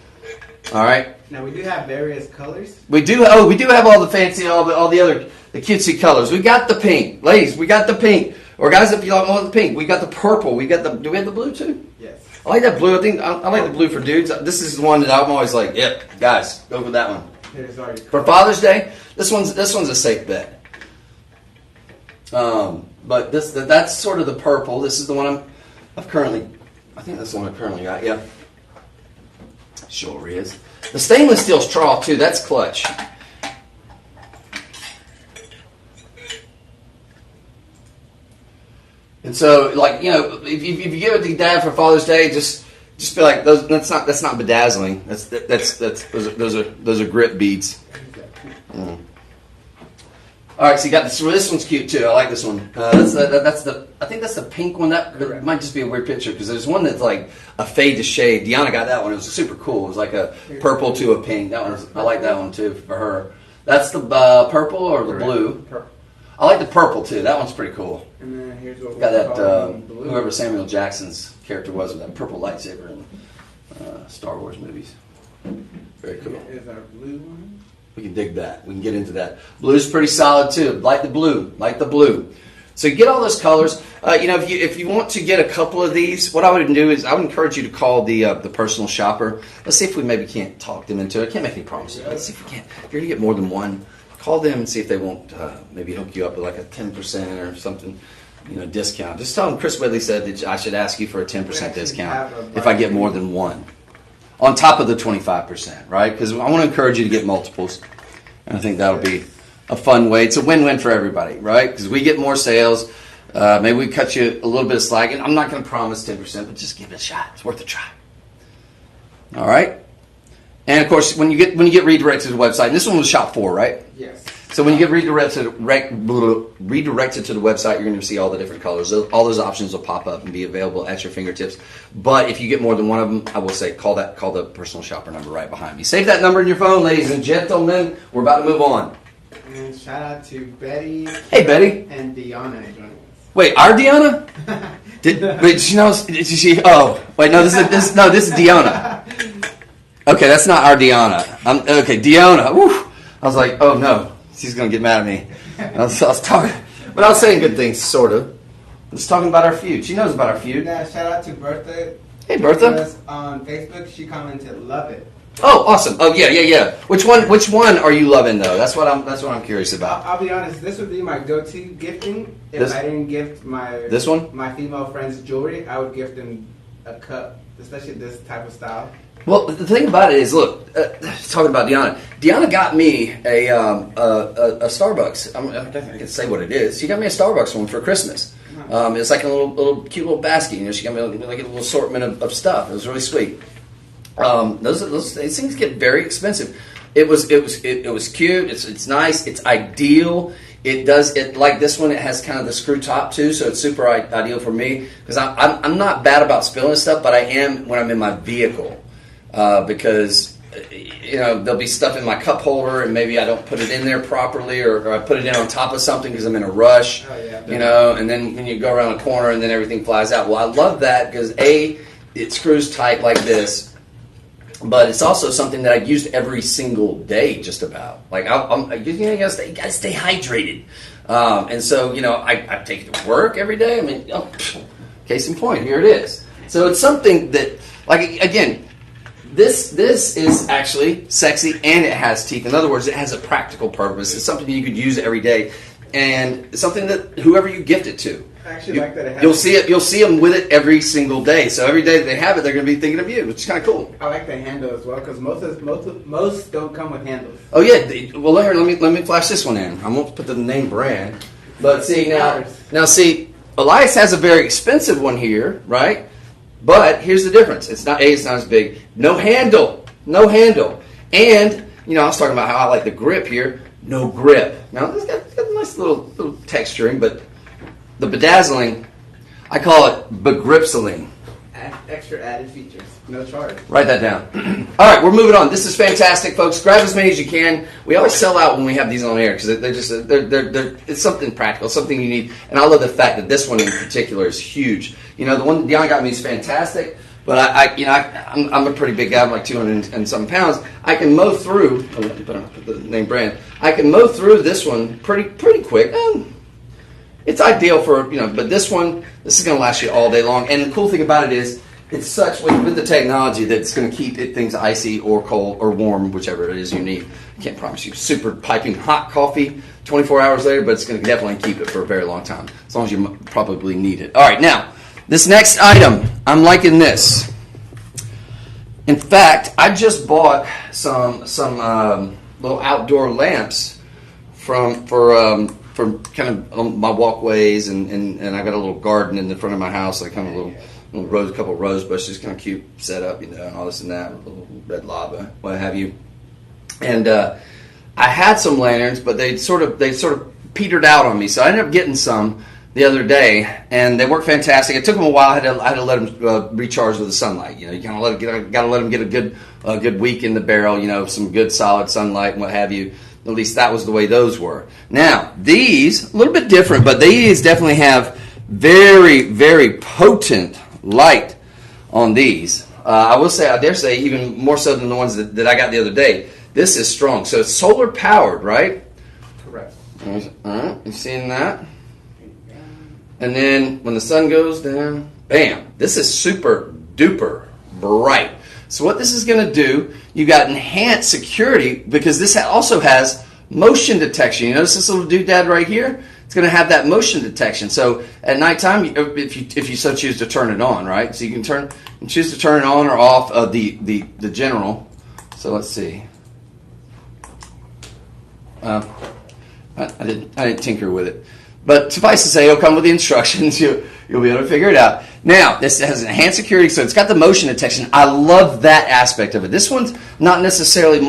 All right. Now we do have various colors. We do have all the fancy, all the other. The cutesy colors. We got the pink. Ladies, we got the pink. Or guys, if you don't want the pink, we got the purple. Do we have the blue too? Yes. I like that blue. I like the blue for dudes. This is the one that I'm always like, yep, guys, go with that one. For Father's Day, this one's a safe bet. But that's sort of the purple. This is the one I think that's the one I currently got, yeah. Sure is. The stainless steel straw too, that's clutch. And so, like, you know, if you give it to Dad for Father's Day, just be like, that's not bedazzling. Those are grip beads. Mm. All right, so you got this. Well, this one's cute too. I like this one. I think that's the pink one. That might just be a weird picture because there's one that's like a fade to shade. Deanna got that one. It was super cool. It was like a purple to a pink. I like that one too for her. That's the purple or the blue. Purple. I like the purple too. That one's pretty cool. And then here's what got that whoever Samuel Jackson's character was with that purple lightsaber in Star Wars movies. Very cool. Is our blue one? We can dig that. We can get into that. Blue's pretty solid too. Like the blue. So you get all those colors. You know, if you want to get a couple of these, what I would do is I would encourage you to call the personal shopper. Let's see if we maybe can't talk them into it. I can't make any promises. Let's see if we can. If you're gonna get more than one, call them and see if they won't maybe hook you up with like a 10% or something, you know, discount. Just tell them Chris Whitley said that I should ask you for a 10% discount if I get more than one. On top of the 25%, right? Because I want to encourage you to get multiples. And I think that'll be a fun way. It's a win-win for everybody, right? Because we get more sales. Maybe we cut you a little bit of slack. And I'm not going to promise 10%, but just give it a shot. It's worth a try. All right? And of course, when you get redirected to the website, and this one was shop 4, right? Yes. So when you get redirected to the website, you're going to see all the different colors. All those options will pop up and be available at your fingertips. But if you get more than one of them, I will say call the personal shopper number right behind me. Save that number in your phone, ladies and gentlemen. We're about to move on. And shout out to Betty. Hey, Betty. And Deanna joining us. Wait, our Deanna? Did she know? Did she? Oh, wait, no. This is Deanna. Okay, that's not our Deanna. Okay, Deanna. Woo. I was like, oh no. She's going to get mad at me. I was talking, but I was saying good things, sort of. I was talking about our feud. She knows about our feud. Yeah, shout out to Bertha. Hey, Bertha. On Facebook, she commented, "Love it." Oh, awesome. Oh, yeah. Which one are you loving though? That's what I'm curious about. I'll be honest. This would be my go-to gifting if I didn't gift my female friends jewelry. I would gift them a cup, especially this type of style. Well, the thing about it is, look, talking about Deanna. Deanna got me a Starbucks. I can say what it is. She got me a Starbucks one for Christmas. It's like a little cute little basket. You know, she got me like a little assortment of stuff. It was really sweet. These things get very expensive. It was cute. It's nice. It's ideal. It does it like this one. It has kind of the screw top too, so it's super ideal for me because I'm not bad about spilling stuff, but I am when I'm in my vehicle because you know there'll be stuff in my cup holder and maybe I don't put it in there properly or I put it in on top of something because I'm in a rush. Oh, yeah, you know, and then when you go around a corner and then everything flies out. Well, I love that because it screws tight like this. But it's also something that I used every single day, just about. Like you gotta stay hydrated, and so you know I take it to work every day. I mean, case in point, here it is. So it's something that, like again, this is actually sexy and it has teeth. In other words, it has a practical purpose. It's something you could use every day, and it's something that whoever you gift it to. I actually like that it has. You'll see them with it every single day. So every day that they have it, they're going to be thinking of you, which is kind of cool. I like the handle as well because most don't come with handles. Oh yeah. Well, let me flash this one in. I won't put the name brand, but see now see, Elias has a very expensive one here, right? But here's the difference. It's not as big. No handle, and you know I was talking about how I like the grip here. No grip. Now it's got a nice little texturing, but the bedazzling, I call it begripseling. Extra added features, no charge. Write that down. All right, we're moving on. This is fantastic, folks. Grab as many as you can. We always sell out when we have these on air because they're it's something practical, something you need. And I love the fact that this one in particular is huge. You know, the one Dion got me is fantastic, but I'm a pretty big guy. I'm like 200 and some pounds. I can mow through. Oh, let me put the name brand. I can mow through this one pretty quick. It's ideal for, you know, but this is going to last you all day long. And the cool thing about it is, it's such, with the technology, that it's going to keep things icy or cold or warm, whichever it is you need. I can't promise you super piping hot coffee 24 hours later, but it's going to definitely keep it for a very long time, as long as you probably need it. All right, now, this next item, I'm liking this. In fact, I just bought some little outdoor lamps for kind of on my walkways, and I got a little garden in the front of my house, like kind of a couple rose bushes, kind of cute setup, you know, and all this and that, a little red lava, what have you. And I had some lanterns, but they sort of petered out on me, so I ended up getting some the other day, and they work fantastic. It took them a while. I had to let them recharge with the sunlight. You know, you kind of got to let them get a good week in the barrel. You know, some good solid sunlight and what have you. At least that was the way those were. Now, these, a little bit different, but these definitely have very, very potent light on these. I dare say, even more so than the ones that I got the other day. This is strong. So it's solar powered, right? Correct. All right, you seeing that? And then when the sun goes down, bam, this is super duper bright. So what this is going to do, you got enhanced security because this also has motion detection. You notice this little doodad right here? It's going to have that motion detection. So at nighttime, if you so choose to turn it on, right? So you can choose to turn it on or off of the general. So let's see. I didn't tinker with it. But suffice to say, it'll come with the instructions. You'll be able to figure it out. Now, this has enhanced security, so it's got the motion detection. I love that aspect of it. This one's not necessarily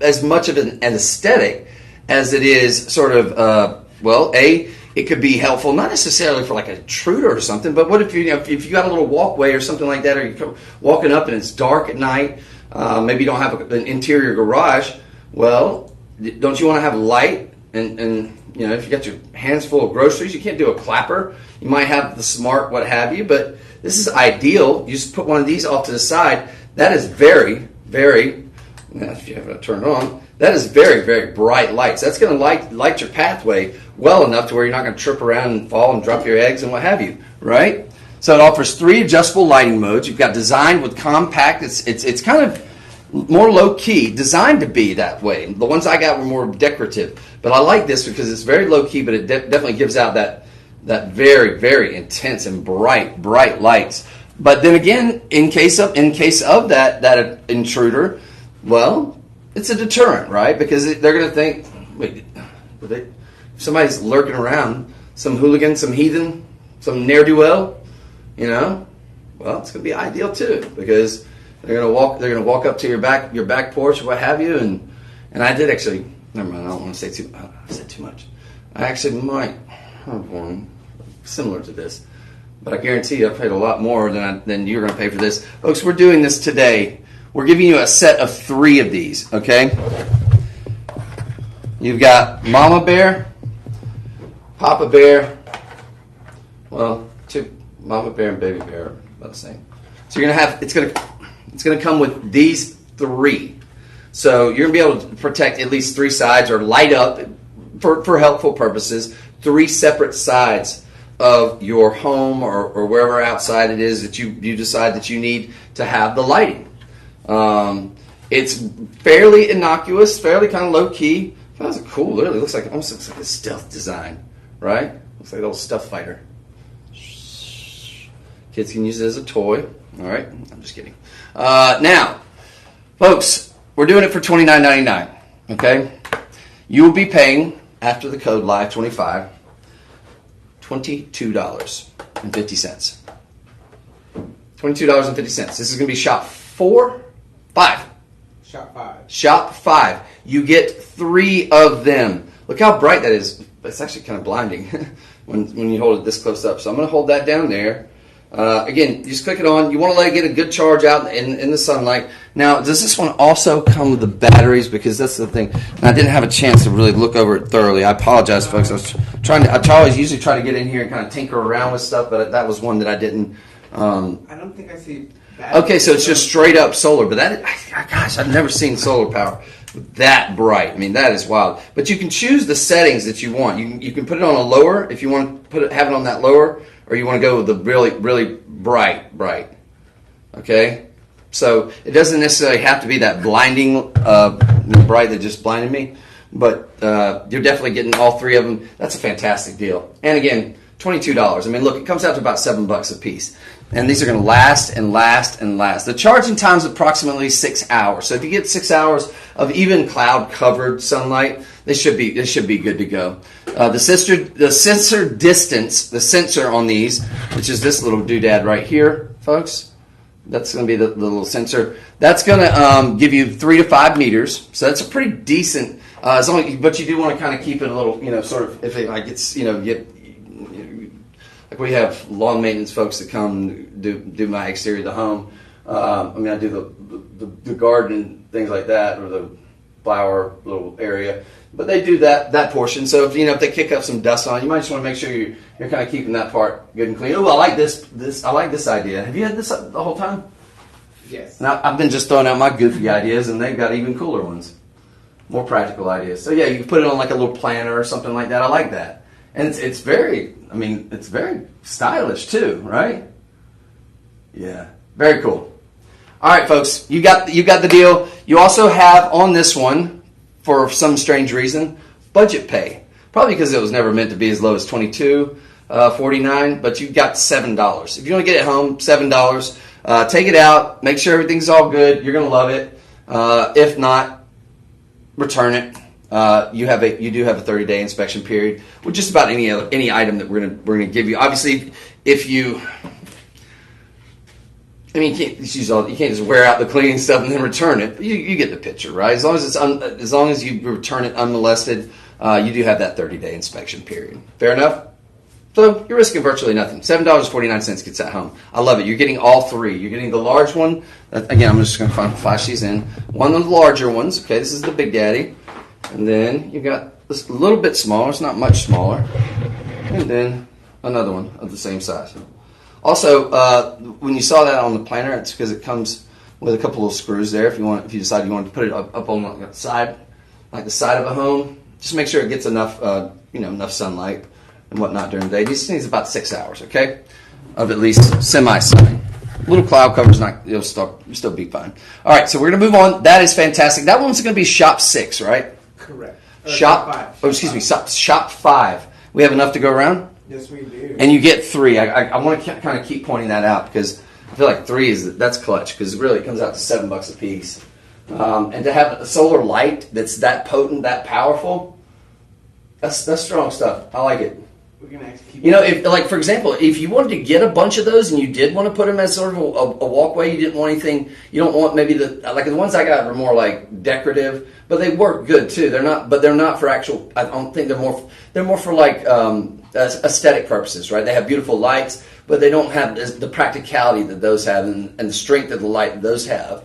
as much of an aesthetic as it is sort of, it could be helpful, not necessarily for like an intruder or something, but what if if you got a little walkway or something like that, or you're walking up and it's dark at night, maybe you don't have an interior garage, well, don't you want to have light and you know, if you got your hands full of groceries, you can't do a clapper. You might have the smart, what have you, but this is ideal. You just put one of these off to the side. That is very, very, if you have it turned on, that is very, very bright lights. That's going to light your pathway well enough to where you're not going to trip around and fall and drop your eggs and what have you, right? So it offers 3 adjustable lighting modes. You've got designed with compact. It's kind of more low-key, designed to be that way. The ones I got were more decorative. But I like this because it's very low-key, but it definitely gives out that very, very intense and bright lights. But then again, in case of that intruder, well, it's a deterrent, right? Because they're going to think, wait, somebody's lurking around, some hooligan, some heathen, some ne'er-do-well, you know, well, it's going to be ideal too, because they're going to walk up to your back porch or what have you, and I did actually, never mind, I don't want to say I said too much. I actually might have one similar to this, but I guarantee you I paid a lot more than you're going to pay for this. Folks, we're doing this today. We're giving you a set of 3 of these, okay? You've got Mama Bear, Papa Bear, well, 2, Mama Bear and Baby Bear are about the same. So you're going to have, it's going to come with these 3. So you're going to be able to protect at least 3 sides or light up, for helpful purposes, 3 separate sides of your home or wherever outside it is that you decide that you need to have the lighting. It's fairly innocuous, fairly kind of low key. That's cool. Literally almost looks like a stealth design, right? Looks like a little stealth fighter. Kids can use it as a toy. All right, I'm just kidding. Now, folks, we're doing it for $29.99. Okay, you will be paying after the code Live25, $22.50. $22.50. This is going to be shop 5. Shop 5. Shop 5. You get 3 of them. Look how bright that is. It's actually kind of blinding when you hold it this close up. So I'm going to hold that down there. Again, you just click it on. You want to let it get a good charge out in the sunlight. Now, does this one also come with the batteries? Because that's the thing. And I didn't have a chance to really look over it thoroughly. I apologize, folks. I always usually try to get in here and kind of tinker around with stuff, but that was one that I didn't. I don't think I see batteries. Okay, so it's just straight up solar. But gosh, I've never seen solar power that bright. I mean, that is wild. But you can choose the settings that you want. You can put it on a lower if you want to have it on that lower, or you want to go with the really, really bright. Okay? So it doesn't necessarily have to be that blinding bright that just blinded me, but you're definitely getting all 3 of them. That's a fantastic deal. And again, $22. I mean, look, it comes out to about $7 a piece. And these are going to last and last and last. The charging time is approximately 6 hours. So if you get 6 hours of even cloud-covered sunlight, they should be good to go. The sensor distance, the sensor on these, which is this little doodad right here, folks. That's going to be the little sensor. That's going to give you 3 to 5 meters. So that's a pretty decent. But you do want to kind of keep it a little, sort of. If it like it's, like we have lawn maintenance folks that come do my exterior of the home. I do the garden, things like that, or the flower little area. But they do that portion. So if they kick up some dust on, you might just want to make sure you're kind of keeping that part good and clean. Oh, I like this. I like this idea. Have you had this the whole time? Yes. Now I've been just throwing out my goofy ideas, and they've got even cooler ones, more practical ideas. So yeah, you can put it on like a little planter or something like that. I like that. And it's very stylish too, right? Yeah, very cool. All right, folks, you got the deal. You also have on this one, for some strange reason, budget pay. Probably because it was never meant to be as low as $22.49, but you got $7. If you want to get it home, $7. Take it out, make sure everything's all good. You're gonna love it. If not, return it. You do have a 30-day inspection period with just about any item that we're gonna give you. Obviously, if you can't just wear out the cleaning stuff and then return it. You get the picture, right? As long as you return it unmolested, you do have that 30-day inspection period. Fair enough. So you're risking virtually nothing. $7.49 gets that home. I love it. You're getting all 3. You're getting the large one. Again, I'm just going to flash these in. One of the larger ones. Okay, this is the Big Daddy. And then you've got this a little bit smaller. It's not much smaller. And then another one of the same size. Also, when you saw that on the planter, it's because it comes with a couple of screws there. If you decide you want to put it up on the side, like the side of a home, just make sure it gets enough sunlight and whatnot during the day. This needs about 6 hours, okay, of at least semi-sun. Little cloud cover's you'll still be fine. All right, so we're gonna move on. That is fantastic. That one's gonna be shop 6, right? Correct. Shop 5. Oh, excuse me. Shop 5. We have enough to go around. Yes, we do. And you get 3. I want to kind of keep pointing that out because I feel like 3 that's clutch because really it comes out to $7 a piece. And to have a solar light that's that potent, that powerful, that's strong stuff. I like it. We're gonna actually keep. You know, if like for example, if you wanted to get a bunch of those and you did want to put them as sort of a walkway, you didn't want anything. You don't want maybe the ones I got were more like decorative, but they work good too. They're not for actual. I don't think they're more for like aesthetic purposes, right? They have beautiful lights, but they don't have the practicality that those have and the strength of the light that those have.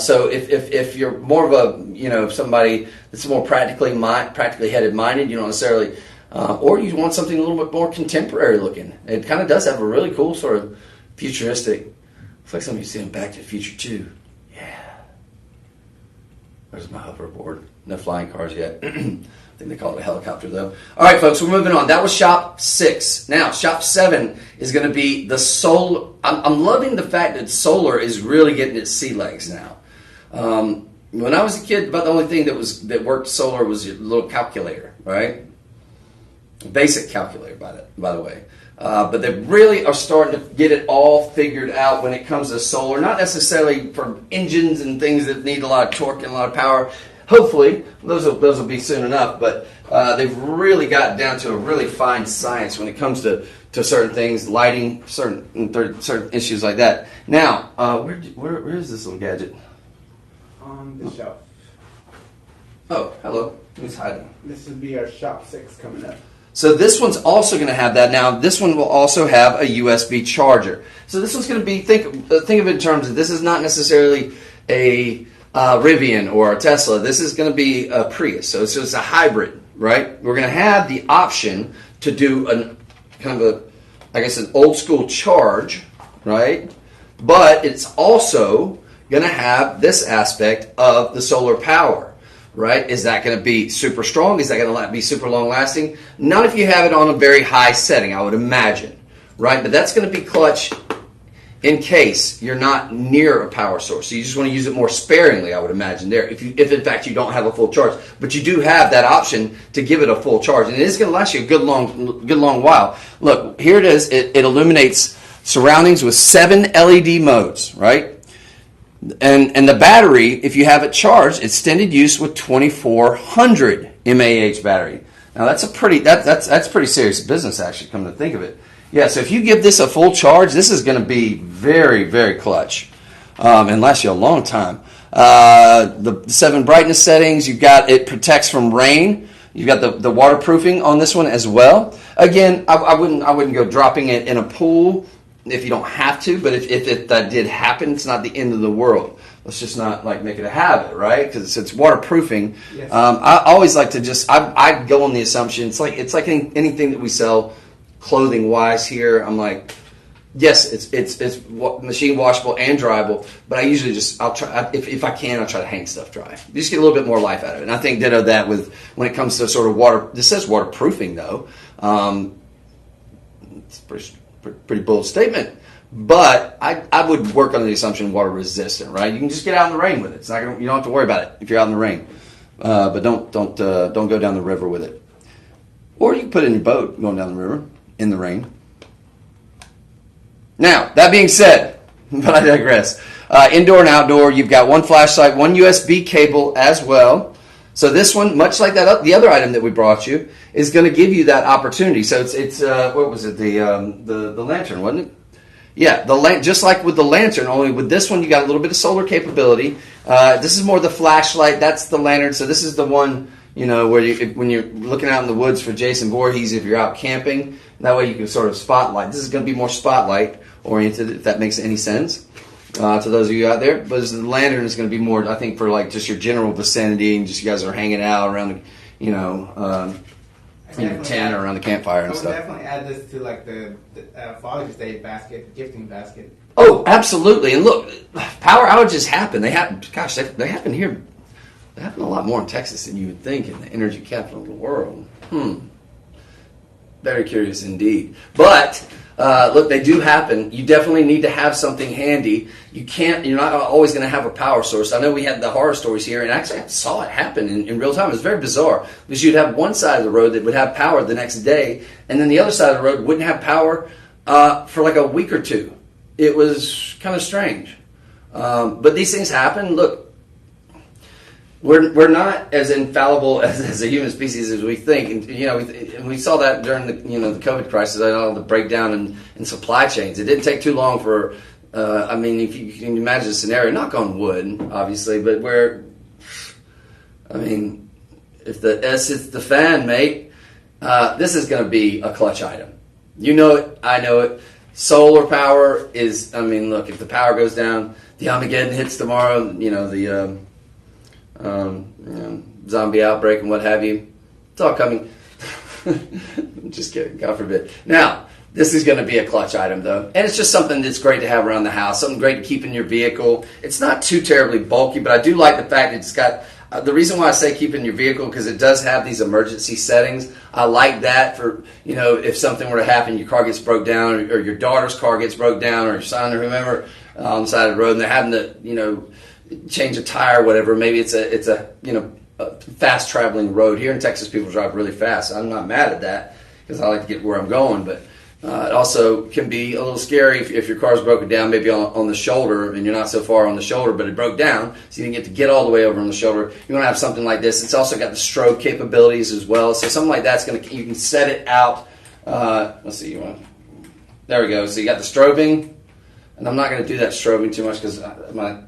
So if you're more of a somebody that's more practically headed minded, you don't necessarily. Or you want something a little bit more contemporary looking. It kind of does have a really cool sort of futuristic. Looks like somebody's seeing Back to the Future too. Yeah. There's my hoverboard. No flying cars yet. I think they call it a helicopter though. All right, folks, we're moving on. That was shop 6. Now, shop 7 is going to be the solar. I'm loving the fact that solar is really getting its sea legs now. When I was a kid, about the only thing that worked solar was your little calculator, right? Basic calculator, by the way. But they really are starting to get it all figured out when it comes to solar. Not necessarily for engines and things that need a lot of torque and a lot of power. Hopefully, those will be soon enough. But they've really gotten down to a really fine science when it comes to certain things, lighting, certain issues like that. Now, where is this little gadget? On the shelf. Oh, hello. Who's hiding? This would be our shop 6 coming up. So this one's also going to have that. Now, this one will also have a USB charger. So this one's going to be, think of it in terms of, this is not necessarily a Rivian or a Tesla. This is going to be a Prius. So it's just a hybrid, right? We're going to have the option to do an old school charge, right? But it's also going to have this aspect of the solar power. Right? Is that going to be super strong? Is that going to be super long lasting? Not if you have it on a very high setting, I would imagine. Right? But that's going to be clutch in case you're not near a power source. So you just want to use it more sparingly, I would imagine there. If in fact you don't have a full charge. But you do have that option to give it a full charge. And it is going to last you a good long while. Look, here it is. It illuminates surroundings with 7 LED modes, right? And the battery, if you have it charged, extended use with 2400 mAh battery. Now that's pretty serious business, actually, come to think of it. Yeah, so if you give this a full charge, this is going to be very, very clutch and last you a long time. The 7 brightness settings, you've got it protects from rain. You've got the waterproofing on this one as well. Again, I wouldn't go dropping it in a pool if you don't have to, but if that did happen, it's not the end of the world. Let's just not make it a habit, right? Because it's waterproofing. Yes. I always like to I go on the assumption it's like anything that we sell clothing wise here. I'm like, yes, it's machine washable and dryable, but I usually I'll try if I can, I'll try to hang stuff dry. You just get a little bit more life out of it. And I think ditto that with when it comes to sort of water. This says waterproofing though. It's pretty bold statement, but I would work on the assumption water resistant, right? You can just get out in the rain with it. You don't have to worry about it if you're out in the rain, but don't go down the river with it, or you can put it in your boat going down the river in the rain. Now that being said, but I digress. Indoor and outdoor, you've got 1 flashlight, 1 USB cable as well. So this one, much like the other item that we brought you, is going to give you that opportunity. So it's what was it, the lantern, wasn't it? Yeah, just like with the lantern, only with this one you got a little bit of solar capability. This is more the flashlight. That's the lantern. So this is the one where when you're looking out in the woods for Jason Voorhees, if you're out camping, that way you can sort of spotlight. This is going to be more spotlight oriented, if that makes any sense. To those of you out there, but the lantern is going to be more, I think, for just your general vicinity and just you guys are hanging out around the, in your tent or around the campfire and stuff. I would definitely add this to the Father's Day basket, gifting basket. Oh, absolutely! And look, power outages happen. They happen. Gosh, they happen here. They happen a lot more in Texas than you would think, in the energy capital of the world. Very curious indeed, but. Look, they do happen. You definitely need to have something handy. You're not always going to have a power source. I know we had the horror stories here, and actually I saw it happen in real time. It was very bizarre because you'd have one side of the road that would have power the next day, and then the other side of the road wouldn't have power for like a week or two. It was kind of strange. But these things happen. Look, we're not as infallible as a human species as we think, and and we saw that during the the COVID crisis, all the breakdown in supply chains. It didn't take too long for, if you can imagine a scenario, knock on wood, obviously, but where, if the S hits the fan, mate, this is going to be a clutch item. You know it, I know it. Solar power is, look, if the power goes down, the Armageddon hits tomorrow, the zombie outbreak and what have you, it's all coming. Just kidding, God forbid. Now, this is going to be a clutch item, though, and it's just something that's great to have around the house, something great to keep in your vehicle. It's not too terribly bulky, but I do like the fact that it's got, the reason why I say keep in your vehicle, because it does have these emergency settings. I like that for, if something were to happen, your car gets broke down, or your daughter's car gets broke down, or your son, or whomever, on the side of the road, and they're having to, change a tire or whatever. Maybe it's a fast traveling road. Here in Texas, people drive really fast. I'm not mad at that, because I like to get where I'm going, but it also can be a little scary if your car's broken down, maybe on the shoulder, and you're not so far on the shoulder, but it broke down, so you didn't get all the way over on the shoulder. You want to have something like this. It's also got the strobe capabilities as well, so something like that's you can set it out. Let's see, there we go. So you got the strobing, and I'm not going to do that strobing too much because my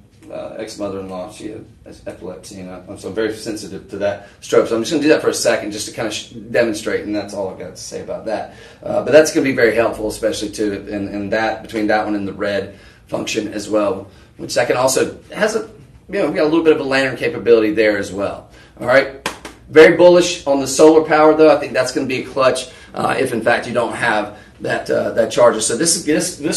ex-mother-in-law, she has epilepsy, and so I'm very sensitive to that strobe. So I'm just going to do that for a second just to kind of demonstrate, and that's all I've got to say about that. But that's going to be very helpful, especially too, in that, between that one and the red function as well, which that can also, has we got a little bit of a lantern capability there as well. All right. Very bullish on the solar power, though. I think that's going to be a clutch if, in fact, you don't have that charger. So this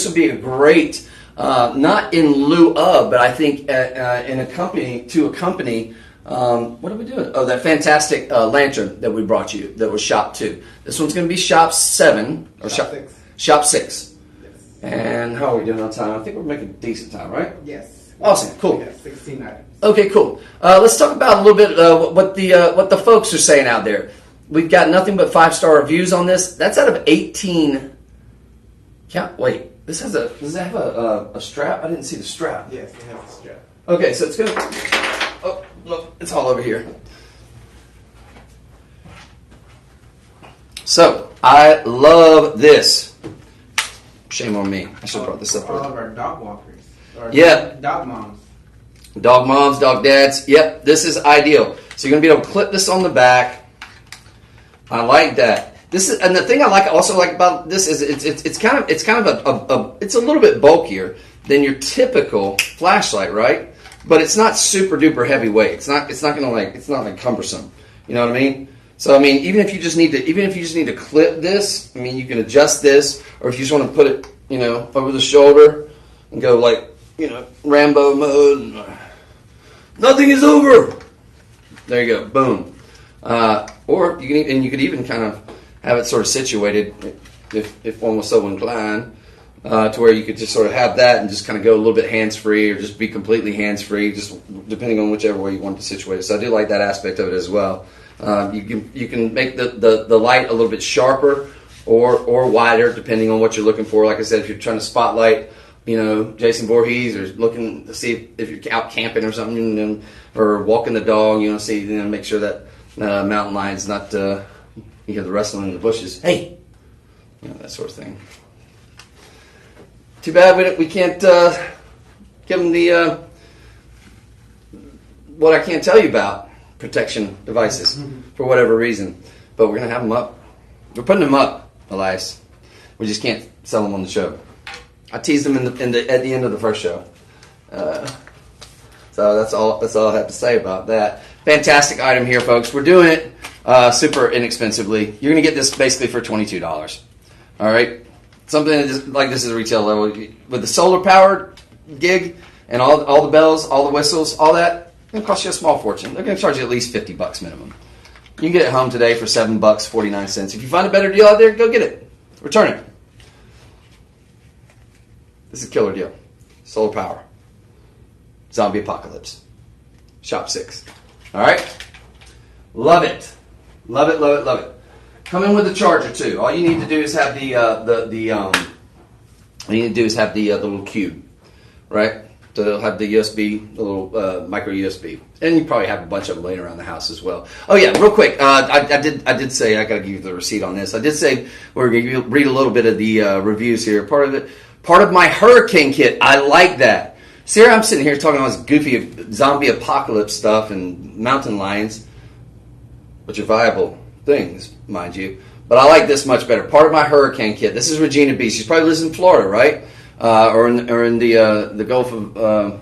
would be a great, not in lieu of, but I think in a company, what are we doing? Oh, that fantastic lantern that we brought you, that was Shop 2. This one's going to be Shop 7, or Shop 6. Shop 6. Yes. And how are we doing on time? I think we're making decent time, right? Yes. Awesome, cool. Yes, 16 items. Okay, cool. Let's talk about a little bit what the folks are saying out there. We've got nothing but 5-star reviews on this. That's out of 18. Wait. Does it have a strap? I didn't see the strap. Yes, it has a strap. Okay, so it's gonna. Oh, look, it's all over here. So I love this. Shame on me. I should have brought this up. All of our dog walkers. Yeah. Dog moms. Dog moms, dog dads. Yep, this is ideal. So you're gonna be able to clip this on the back. I like that. And the thing I also like about this is it's kind of it's a little bit bulkier than your typical flashlight, right? But it's not super duper heavyweight. It's not like cumbersome. You know what I mean? So even if you just need to clip this, you can adjust this, or if you just want to put it over the shoulder and go like Rambo mode. Nothing is over. There you go. Boom. Or you could even kind of have it sort of situated, if one was so inclined, to where you could just sort of have that and just kind of go a little bit hands-free, or just be completely hands-free, just depending on whichever way you want to situate it. So I do like that aspect of it as well. You can make the light a little bit sharper or wider, depending on what you're looking for. Like I said, if you're trying to spotlight, Jason Voorhees, or looking to see if you're out camping or something, or walking the dog, make sure that mountain lion's not... you hear the rustling in the bushes. Hey, that sort of thing. Too bad we can't give them the what I can't tell you about protection devices for whatever reason. But we're gonna have them up. We're putting them up, Elias. We just can't sell them on the show. I teased them at the end of the first show. So that's all I have to say about that. Fantastic item here, folks. We're doing it super inexpensively. You're going to get this basically for $22. All right? Something like this is a retail level. With the solar powered gig and all the bells, all the whistles, all that, it's going to cost you a small fortune. They're going to charge you at least $50 minimum. You can get it home today for $7.49. If you find a better deal out there, go get it. Return it. This is a killer deal. Solar power. Zombie apocalypse. Shop 6. All right? Love it. Love it, love it, love it. Come in with the charger too. All you need to do is have the little cube, right? to have the USB, the little micro USB, and you probably have a bunch of them laying around the house as well. Oh yeah, real quick, I did say I got to give you the receipt on this. I did say we're going to read a little bit of the reviews here. Part of my hurricane kit. I like that. See, I'm sitting here talking all this goofy zombie apocalypse stuff and mountain lions, which are viable things, mind you. But I like this much better. Part of my hurricane kit. This is Regina B. She probably lives in Florida, right? Or in the Gulf of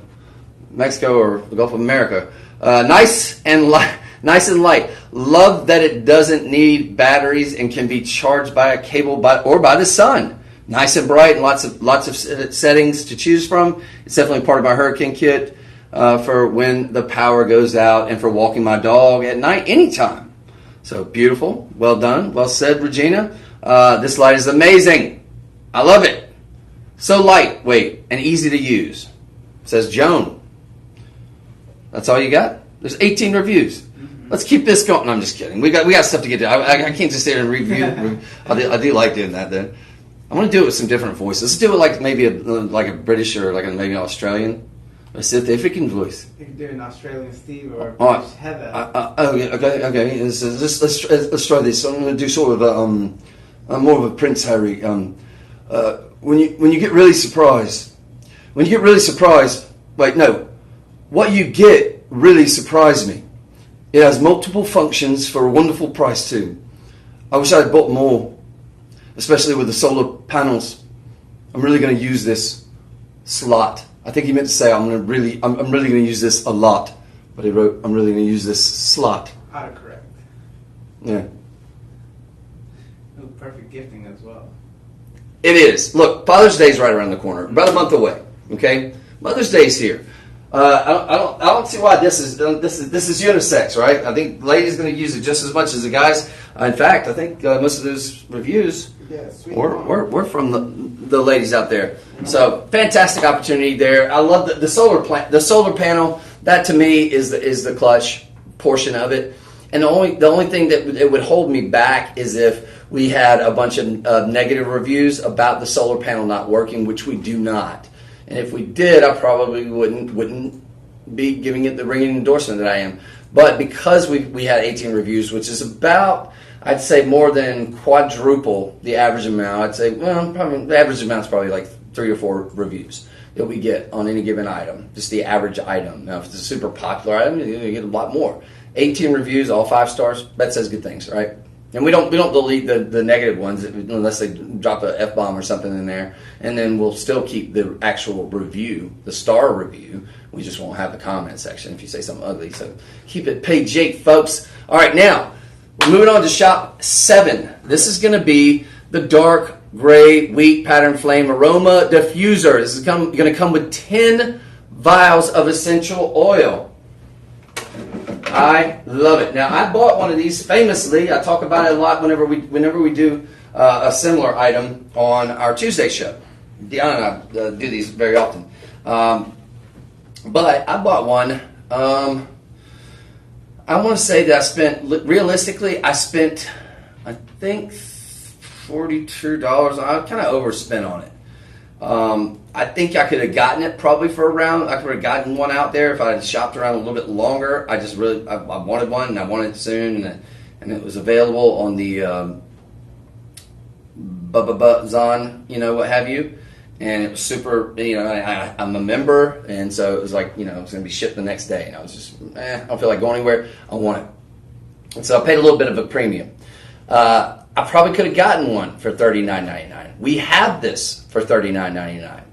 Mexico or the Gulf of America. Nice and light. Love that it doesn't need batteries and can be charged by a cable or by the sun. Nice and bright and lots of settings to choose from. It's definitely part of my hurricane kit for when the power goes out and for walking my dog at night anytime. So beautiful. Well done. Well said, Regina. This light is amazing. I love it. So lightweight and easy to use. Says Joan. That's all you got? There's 18 reviews. Let's keep this going. No, I'm just kidding. We got stuff to get to. I can't just sit here and review. I do like doing that then. I want to do it with some different voices. Let's do it like maybe like a British or like maybe an Australian. A South African voice. You can do an Australian Steve or a British Heather. Okay. Let's try this. I'm going to do sort of a more of a Prince Harry. When you get really surprised. Wait, no. What you get really surprised me. It has multiple functions for a wonderful price too. I wish I had bought more, especially with the solar panels. I'm really going to use this slot. I think he meant to say I'm really going to use this a lot, but he wrote I'm really going to use this slot. Autocorrect. Yeah. Ooh, perfect gifting as well. It is. Look, Father's Day is right around the corner, about a month away. Okay, Mother's Day is here. I don't see why this is unisex, right? I think the ladies going to use it just as much as the guys. In fact, I think most of those reviews were from the ladies out there. So fantastic opportunity there. I love the solar panel. That to me is the clutch portion of it. And the only thing that it would hold me back is if we had a bunch of negative reviews about the solar panel not working, which we do not. And if we did, I probably wouldn't be giving it the ringing endorsement that I am. But because we had 18 reviews, which is about, I'd say, more than quadruple the average amount. I'd say, well, probably the average amount is probably like 3 or 4 reviews that we get on any given item. Just the average item. Now, if it's a super popular item, you get a lot more. 18 reviews, all 5 stars. That says good things, right? And we don't delete the negative ones unless they drop a F-bomb or something in there. And then we'll still keep the actual review, the star review. We just won't have the comment section if you say something ugly. So keep it page 8, folks. All right, now we're moving on to shop 7. This is going to be the dark gray wheat pattern flame aroma diffuser. This is going to come with 10 vials of essential oil. I love it. Now, I bought one of these famously. I talk about it a lot whenever we do a similar item on our Tuesday show. Deanna and I do these very often. But I bought one. I want to say that I spent I think $42. I kind of overspent on it. I think I could have gotten it probably for around. I could have gotten one out there if I had shopped around a little bit longer. I wanted one and I wanted it soon, and it was available on the Zon, what have you. And it was super. I'm a member, and so it was like it was going to be shipped the next day, and I was just I don't feel like going anywhere. I want it, and so I paid a little bit of a premium. I probably could have gotten one for $39.99. We have this for $39.99.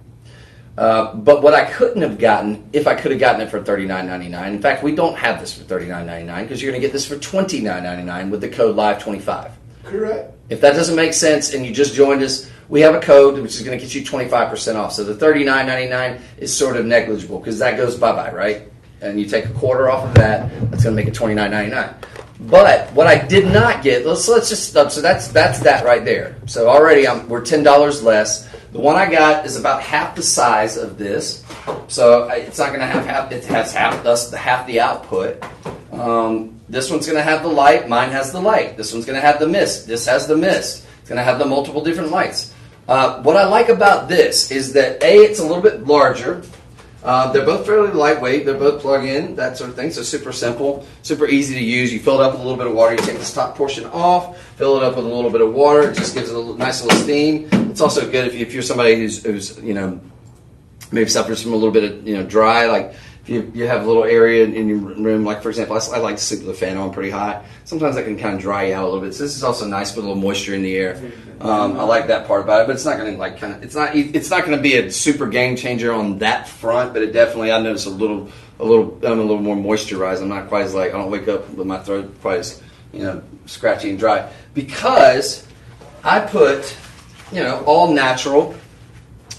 But what I couldn't have gotten, if I could have gotten it for $39.99, in fact, we don't have this for $39.99 because you're going to get this for $29.99 with the code LIVE25. Correct. If that doesn't make sense and you just joined us, we have a code which is going to get you 25% off. So the $39.99 is sort of negligible because that goes bye-bye, right? And you take a quarter off of that, that's going to make it $29.99. But what I did not get, let's just so that's that right there. So already we're $10 less. The one I got is about half the size of this, so it's not going to have half. It has half the output. This one's going to have the light. Mine has the light. This one's going to have the mist. This has the mist. It's going to have the multiple different lights. What I like about this is that it's a little bit larger. They're both fairly lightweight. They're both plug-in, that sort of thing. So super simple, super easy to use. You fill it up with a little bit of water. You take this top portion off, fill it up with a little bit of water. It just gives it a nice little steam. It's also good if you're somebody who's maybe suffers from a little bit of dry, like if you have a little area in your room, like for example, I like to sleep with the fan on pretty high. Sometimes that can kind of dry you out a little bit. So this is also nice with a little moisture in the air. I like that part about it, but it's not going to it's not going to be a super game changer on that front. But it definitely, I notice I'm a little more moisturized. I'm not quite as I don't wake up with my throat quite as scratchy and dry because I put all natural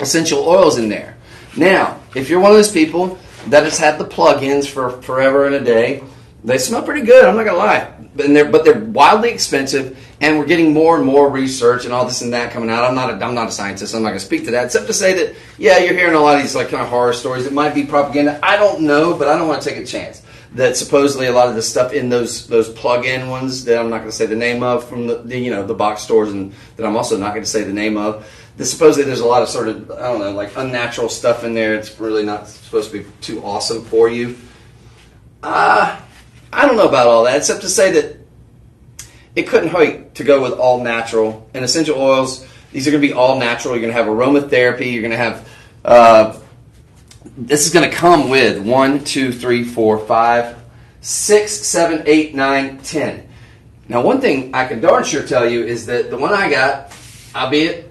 essential oils in there. Now, if you're one of those people that has had the plug-ins for forever and a day, they smell pretty good. I'm not gonna lie, but they're wildly expensive, and we're getting more and more research and all this and that coming out. I'm not a scientist. So I'm not gonna speak to that, except to say that you're hearing a lot of these kind of horror stories. It might be propaganda. I don't know, but I don't want to take a chance that supposedly a lot of the stuff in those plug-in ones that I'm not going to say the name of from the box stores, and that I'm also not going to say the name of. Supposedly there's a lot of sort of, I don't know, like unnatural stuff in there. It's really not supposed to be too awesome for you. I don't know about all that, except to say that it couldn't hurt to go with all natural. And essential oils, these are going to be all natural. You're going to have aromatherapy. You're going to have, this is going to come with 1, 2, 3, 4, 5, 6, 7, 8, 9, 10. Now, one thing I can darn sure tell you is that the one I got, albeit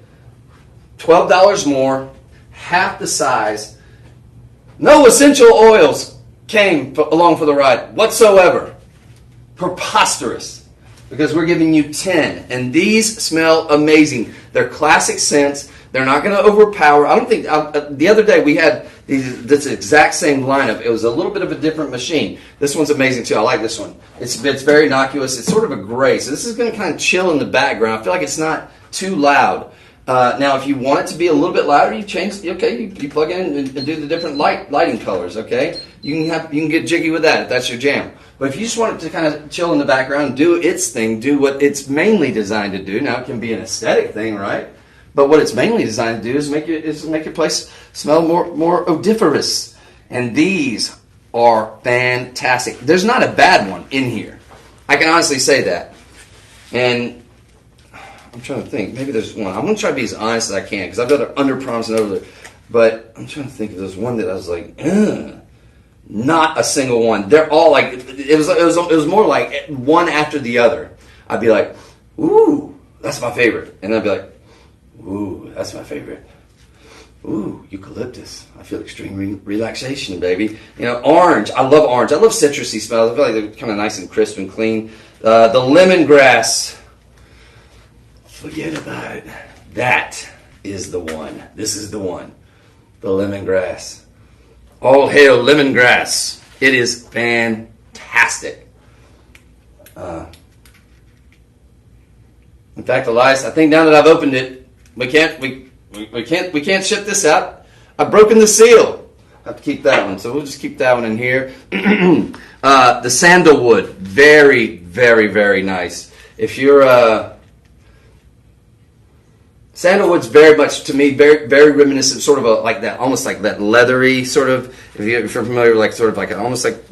$12 more, half the size, no essential oils came along for the ride whatsoever. Preposterous. Because we're giving you 10. And these smell amazing. They're classic scents. They're not going to overpower. I don't think, the other day we had this exact same lineup. It was a little bit of a different machine. This one's amazing too. I like this one. It's very innocuous. It's sort of a gray. So this is going to kind of chill in the background. I feel like it's not too loud. Now, if you want it to be a little bit louder, you change. Okay, you plug in and do the different lighting colors. Okay, you can get jiggy with that if that's your jam. But if you just want it to kind of chill in the background, do its thing, do what it's mainly designed to do. Now, it can be an aesthetic thing, right? But what it's mainly designed to do is make your place smell more odoriferous. And these are fantastic. There's not a bad one in here. I can honestly say that. And I'm trying to think. Maybe there's one. I'm going to try to be as honest as I can because I've got to under-promise and over there. But I'm trying to think if there's one that I was like, not a single one. They're all like, it was more like one after the other. I'd be like, ooh, that's my favorite. And I'd be like, ooh, that's my favorite. Ooh, eucalyptus. I feel extreme relaxation, baby. Orange. I love orange. I love citrusy smells. I feel like they're kind of nice and crisp and clean. The lemongrass. Forget about it. That is the one. This is the one. The lemongrass. All hail lemongrass. It is fantastic. In fact, Elias, I think now that I've opened it, we can't ship this out. I've broken the seal. I have to keep that one, so we'll just keep that one in here. The sandalwood, very, very, very nice. If you're sandalwood's very much, to me, very, very reminiscent, sort of like that, almost like that leathery sort of. If you're familiar with almost like,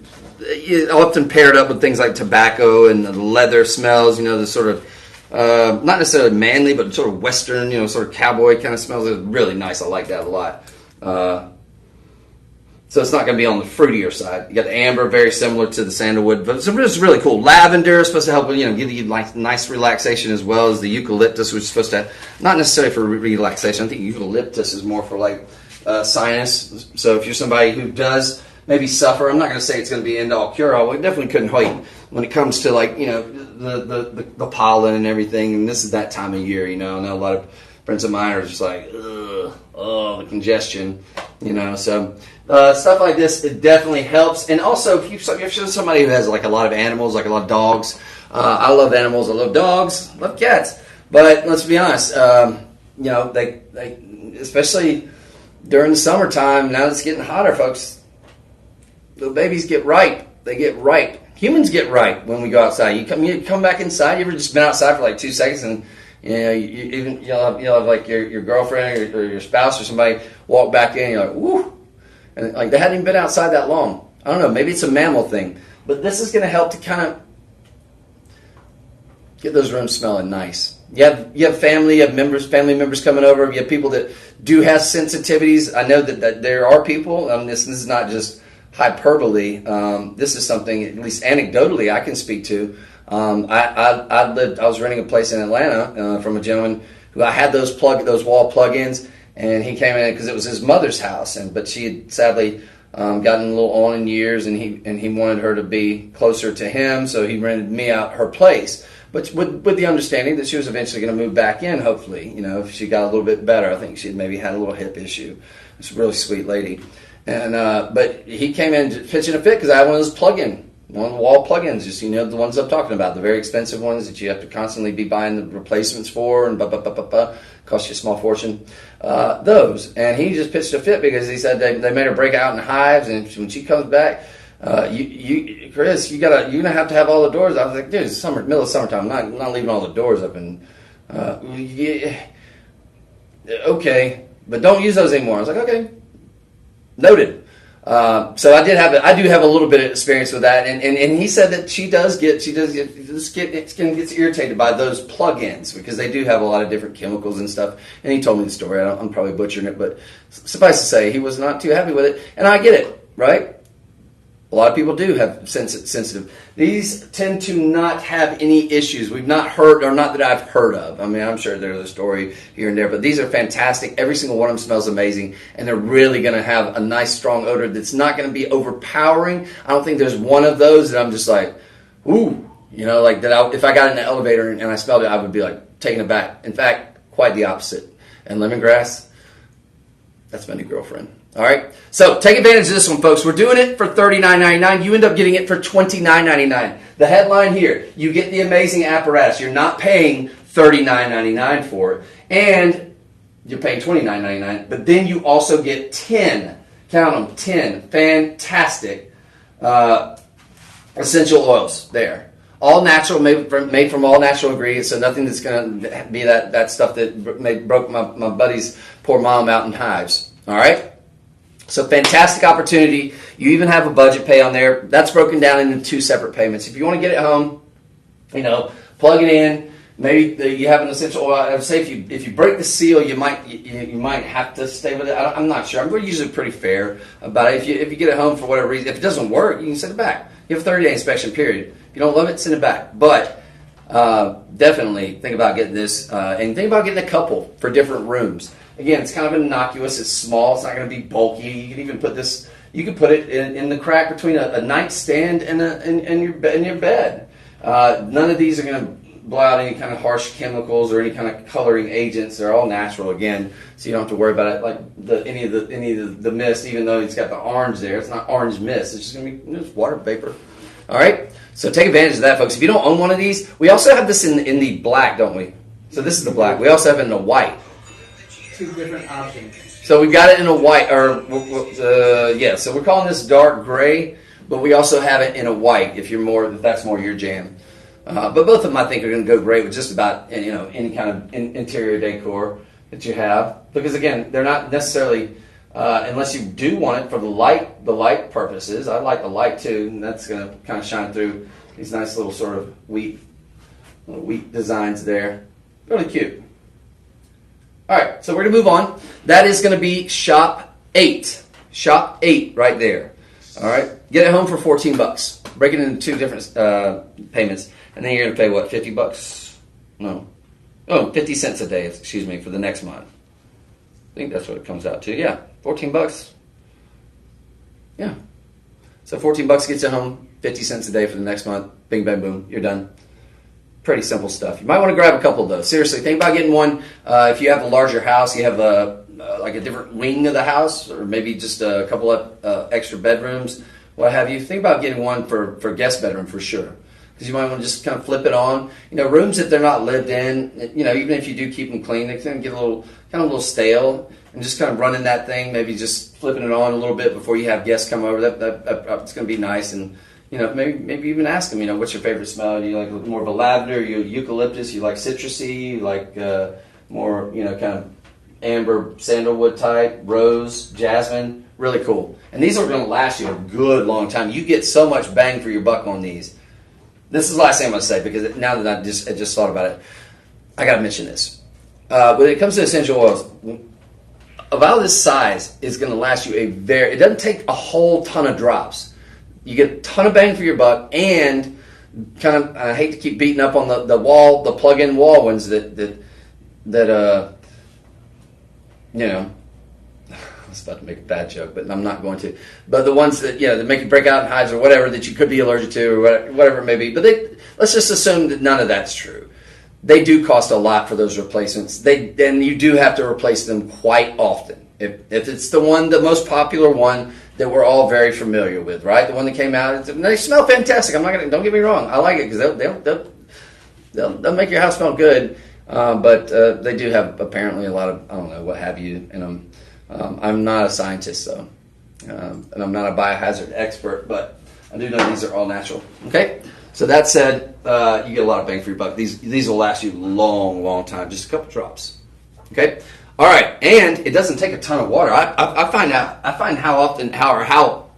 often paired up with things like tobacco and the leather smells. The sort of not necessarily manly, but sort of Western, sort of cowboy kind of smells. It's really nice. I like that a lot. So it's not going to be on the fruitier side. You got the amber, very similar to the sandalwood, but it's really cool. Lavender is supposed to help, give you nice relaxation, as well as the eucalyptus, which is supposed to, not necessarily for relaxation. I think eucalyptus is more for like sinus. So if you're somebody who does maybe suffer, I'm not going to say it's going to be end-all cure-all. It definitely couldn't wait when it comes to the pollen and everything. And this is that time of year. I know a lot of friends of mine are just like, the congestion. So stuff like this, it definitely helps. And also, if you're somebody who has like a lot of animals, like a lot of dogs, I love animals, I love dogs, I love cats. But let's be honest, they especially during the summertime, now that it's getting hotter, folks, the babies get ripe. They get ripe. Humans get ripe when we go outside. You come back inside. You ever just been outside for like 2 seconds and you'll have like your girlfriend or your spouse or somebody walk back in. And you're like, woo. And like they hadn't even been outside that long. I don't know, maybe it's a mammal thing. But this is going to help to kind of get those rooms smelling nice. You have family members coming over. You have people that do have sensitivities. I know that there are people. This is not just hyperbole. This is something, at least anecdotally, I can speak to. I was renting a place in Atlanta from a gentleman who I had those wall plug-ins, and he came in because it was his mother's house, but she had sadly gotten a little on in years, and he wanted her to be closer to him, so he rented me out her place. But with the understanding that she was eventually going to move back in, hopefully, if she got a little bit better. I think she had maybe had a little hip issue. It's a really sweet lady. And but he came in pitching a fit because I had one of those plug-in, one of the wall plug-ins, just the ones I'm talking about, the very expensive ones that you have to constantly be buying the replacements for, and cost you a small fortune. Those, and he just pitched a fit because he said they made her break out in hives, and when she comes back, Chris, you're gonna have to have all the doors. I was like, dude, it's middle of summertime. I'm not leaving all the doors open. Yeah, okay, but don't use those anymore. I was like, okay, noted. So I do have a little bit of experience with that, and he said that she gets irritated by those plug-ins because they do have a lot of different chemicals and stuff. And he told me the story. I'm probably butchering it, but suffice to say, he was not too happy with it, and I get it, right? A lot of people do have sensitive. These tend to not have any issues. We've not heard, or not that I've heard of. I mean, I'm sure there's a story here and there, but these are fantastic. Every single one of them smells amazing, and they're really going to have a nice, strong odor that's not going to be overpowering. I don't think there's one of those that I'm just like, ooh, like that. If I got in the elevator and I smelled it, I would be like taken aback. In fact, quite the opposite. And lemongrass, that's my new girlfriend. All right, so take advantage of this one, folks. We're doing it for $39.99. You end up getting it for $29.99. The headline here, you get the amazing apparatus. You're not paying $39.99 for it, and you're paying $29.99, but then you also get 10, count them, 10 fantastic essential oils there. All natural, made from all natural ingredients, so nothing that's going to be that stuff that broke my buddy's poor mom out in hives. All right? So fantastic opportunity. You even have a budget pay on there. That's broken down into 2 separate payments. If you want to get it home, plug it in. Maybe you have an essential oil. I would say if you break the seal, you might have to stay with it. I'm not sure. I'm usually pretty fair about it. If you get it home for whatever reason, if it doesn't work, you can send it back. You have a 30-day inspection period. If you don't love it, send it back. But definitely think about getting this, and think about getting a couple for different rooms. Again, it's kind of innocuous. It's small. It's not going to be bulky. You can even put this. You can put it in the crack between a nightstand and your bed. None of these are going to blow out any kind of harsh chemicals or any kind of coloring agents. They're all natural again, so you don't have to worry about it like any of the mist. Even though it's got the orange there, it's not orange mist. It's just going to be just water vapor. All right. So take advantage of that, folks. If you don't own one of these, we also have this in the black, don't we? So this is the black. We also have it in the white. 2 different options. So we got it in a white, so we're calling this dark gray, but we also have it in a white if that's more your jam. But both of them I think are going to go great with just about any kind of interior decor that you have, because again, they're not necessarily unless you do want it for the light purposes. I like the light too, and that's going to kind of shine through these nice little sort of wheat designs there. Really cute. All right, so we're going to move on. That is going to be shop 8. Shop 8 right there. All right, get it home for $14. Break it into 2 different payments, and then you're going to pay what, $50? No, 50 cents a day. Excuse me, for the next month. I think that's what it comes out to. Yeah, $14. Yeah, so $14 gets you home. 50 cents a day for the next month. Bing, bang, boom. You're done. Pretty simple stuff. You might want to grab a couple of those. Seriously, think about getting one. If you have a larger house, you have like a different wing of the house, or maybe just a couple of extra bedrooms, what have you. Think about getting one for guest bedroom for sure, because you might want to just kind of flip it on. Rooms that they're not lived in, even if you do keep them clean, they can get a little stale. And just kind of running that thing, maybe just flipping it on a little bit before you have guests come over. That's going to be nice. And maybe even ask them, what's your favorite smell? Do you like more of a lavender? You eucalyptus? You like citrusy? You like more, kind of amber, sandalwood type, rose, jasmine? Really cool. And these are going to last you a good long time. You get so much bang for your buck on these. This is the last thing I'm going to say, because now that I just thought about it, I got to mention this. When it comes to essential oils, about this size is going to last you it doesn't take a whole ton of drops. You get a ton of bang for your buck, and kind of, I hate to keep beating up on the plug-in wall ones that you know, I was about to make a bad joke, but I'm not going to. But the ones that, that make you break out in hives or whatever that you could be allergic to, or whatever it may be. But let's just assume that none of that's true. They do cost a lot for those replacements. Then you do have to replace them quite often. If it's the most popular one that we're all very familiar with, right? The one that came out, they smell fantastic. Don't get me wrong. I like it because they'll make your house smell good. But they do have apparently a lot of, I don't know, what have you in them. I'm not a scientist, though, and I'm not a biohazard expert, but I do know these are all natural. Okay, so that said, you get a lot of bang for your buck. These will last you a long time, just a couple drops. Okay, all right, and it doesn't take a ton of water. I find how often, how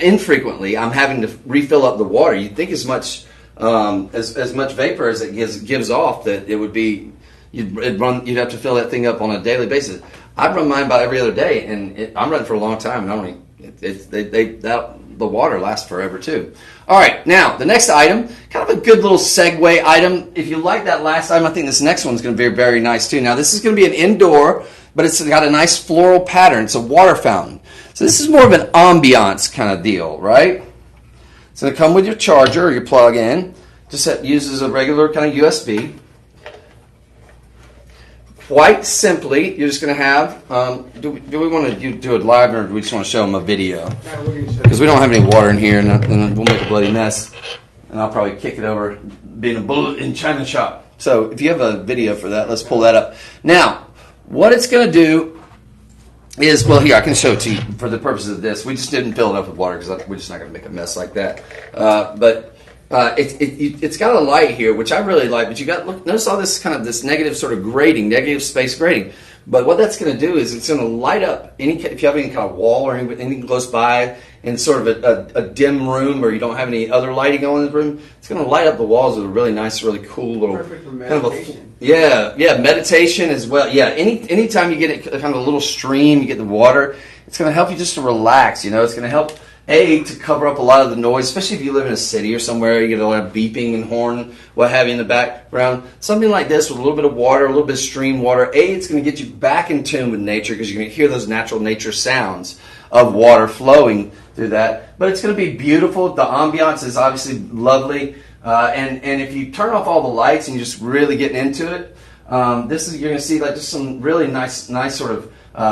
infrequently I'm having to refill up the water. You'd think as much vapor as it gives off that it would be, you'd have to fill that thing up on a daily basis. I run mine about every other day, and I'm running for a long time. And the water lasts forever too. All right, now the next item, kind of a good little segue item. If you like that last item, I think this next one's going to be very nice too. Now this is going to be an indoor, but it's got a nice floral pattern. It's a water fountain, so this is more of an ambiance kind of deal, right? It's going to come with your charger or your plug-in. Just uses a regular kind of USB. Quite simply, you're just going to have, do we want to do it live, or do we just want to show them a video? Because we don't have any water in here, and we'll make a bloody mess. And I'll probably kick it over being a bullet in China shop. So if you have a video for that, let's pull that up. Now, what it's going to do is, well, here, I can show it to you for the purposes of this. We just didn't fill it up with water because we're just not going to make a mess like that. It's got a light here, which I really like, but notice all this kind of this negative sort of grating, negative space grating. But what that's going to do is it's going to light up if you have any kind of wall or anything close by in sort of a dim room, or you don't have any other lighting on in the room. It's going to light up the walls with a really nice, really cool little perfect for meditation. Meditation as well. Yeah, anytime you get kind of a little stream, you get the water, it's going to help you just to relax. It's going to help to cover up a lot of the noise, especially if you live in a city or somewhere. You get a lot of beeping and horn, what have you, in the background. Something like this with a little bit of water, a little bit of stream water. It's going to get you back in tune with nature, because you're going to hear those natural nature sounds of water flowing through that. But it's going to be beautiful. The ambiance is obviously lovely. And if you turn off all the lights and you're just really getting into it, you're going to see like just some really nice sort of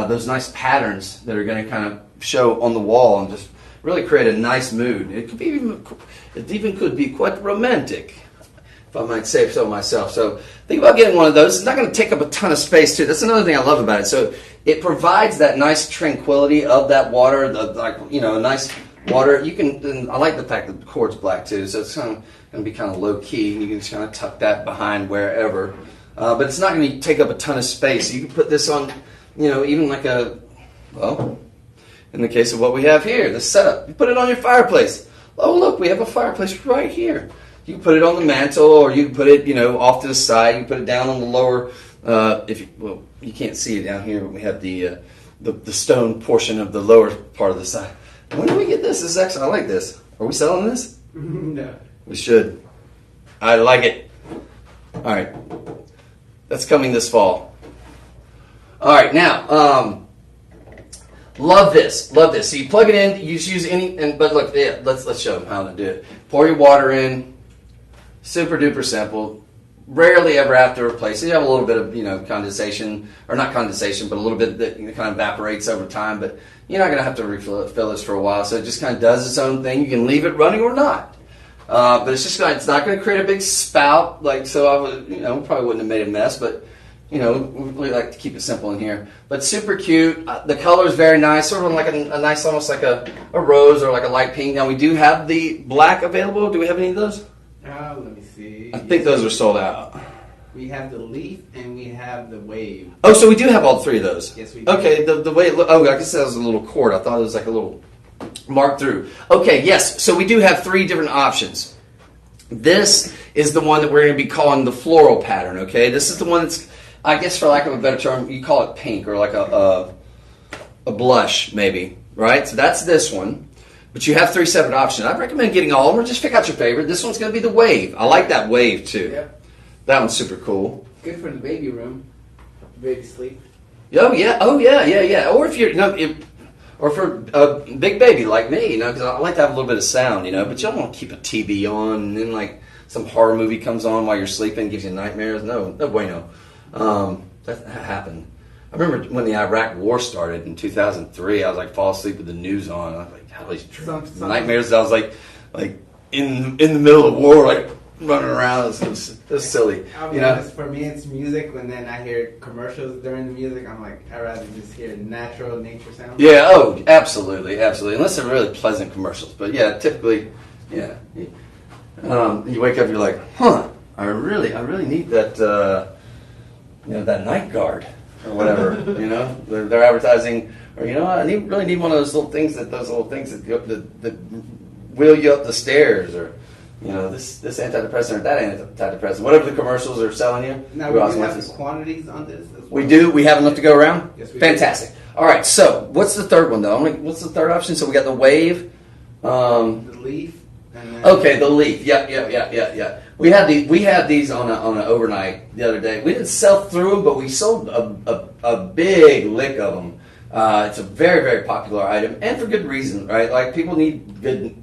those nice patterns that are going to kind of show on the wall and just really create a nice mood. It even could be quite romantic, if I might say so myself. So think about getting one of those. It's not going to take up a ton of space too. That's another thing I love about it. So it provides that nice tranquility of that water, a nice water. And I like the fact that the cord's black too, so it's going to be kind of low key. You can just kind of tuck that behind wherever, but it's not going to take up a ton of space. You can put this on, even like in the case of what we have here, the setup, you put it on your fireplace. Oh, look, we have a fireplace right here. You can put it on the mantle, or you can put it, off to the side. You can put it down on the lower. You can't see it down here, but we have the stone portion of the lower part of the side. When do we get this? I like this. Are we selling this? No. We should. I like it. All right. That's coming this fall. All right, now. Love this. So you plug it in. You just use but look, let's show them how to do it. Pour your water in. Super duper simple. Rarely ever have to replace it. You have a little bit of condensation, or not condensation, but a little bit that kind of evaporates over time. But you're not going to have to fill this for a while. So it just kind of does its own thing. You can leave it running or not. But it's not going to create a big spout. So I would probably wouldn't have made a mess, but. We really like to keep it simple in here. But super cute. The color is very nice. Sort of like a nice, almost like a rose or like a light pink. Now we do have the black available. Do we have any of those? Let me see. I think those are sold out. We have the leaf and we have the wave. Oh, so we do have all three of those. Yes, we do. Okay, the way it I guess that was a little cord. I thought it was like a little mark through. Okay, yes. So we do have three different options. This is the one that we're going to be calling the floral pattern. Okay, this is the one that's, I guess, for lack of a better term, you call it pink or like a blush, maybe. Right. So that's this one. But you have three separate options. I'd recommend getting all of them, or just pick out your favorite. This one's going to be the wave. I like that wave too. Yep. That one's super cool. Good for the baby room, baby sleep. Oh yeah. Or if you're or for a big baby like me, because I like to have a little bit of sound, but you don't want to keep a TV on and then like some horror movie comes on while you're sleeping, gives you nightmares. No bueno. That happened. I remember when the Iraq War started in 2003. I was like fall asleep with the news on. I was like, how these nightmares? I was like in the middle of the war, like running around. It was silly. I'll be honest, for me it's music. When then I hear commercials during the music, I'm like, I'd rather just hear natural nature sounds. Yeah, absolutely. Unless they're really pleasant commercials. But yeah, typically, yeah. You wake up, you're like, I really need that, that night guard or whatever. They're advertising, or I really need one of those little things that that wheel you up the stairs, or this antidepressant or that antidepressant, whatever the commercials are selling you. Now, we do have the quantities on this as well. We do. We have enough to go around? Yes, we Fantastic. do. All right, so what's the third one, though? What's the third option? So we got the wave. The leaf. Okay, the leaf. Yeah. We had these on an overnight the other day. We didn't sell through them, but we sold a big lick of them. It's a very, very popular item, and for good reason, right? Like, people need good...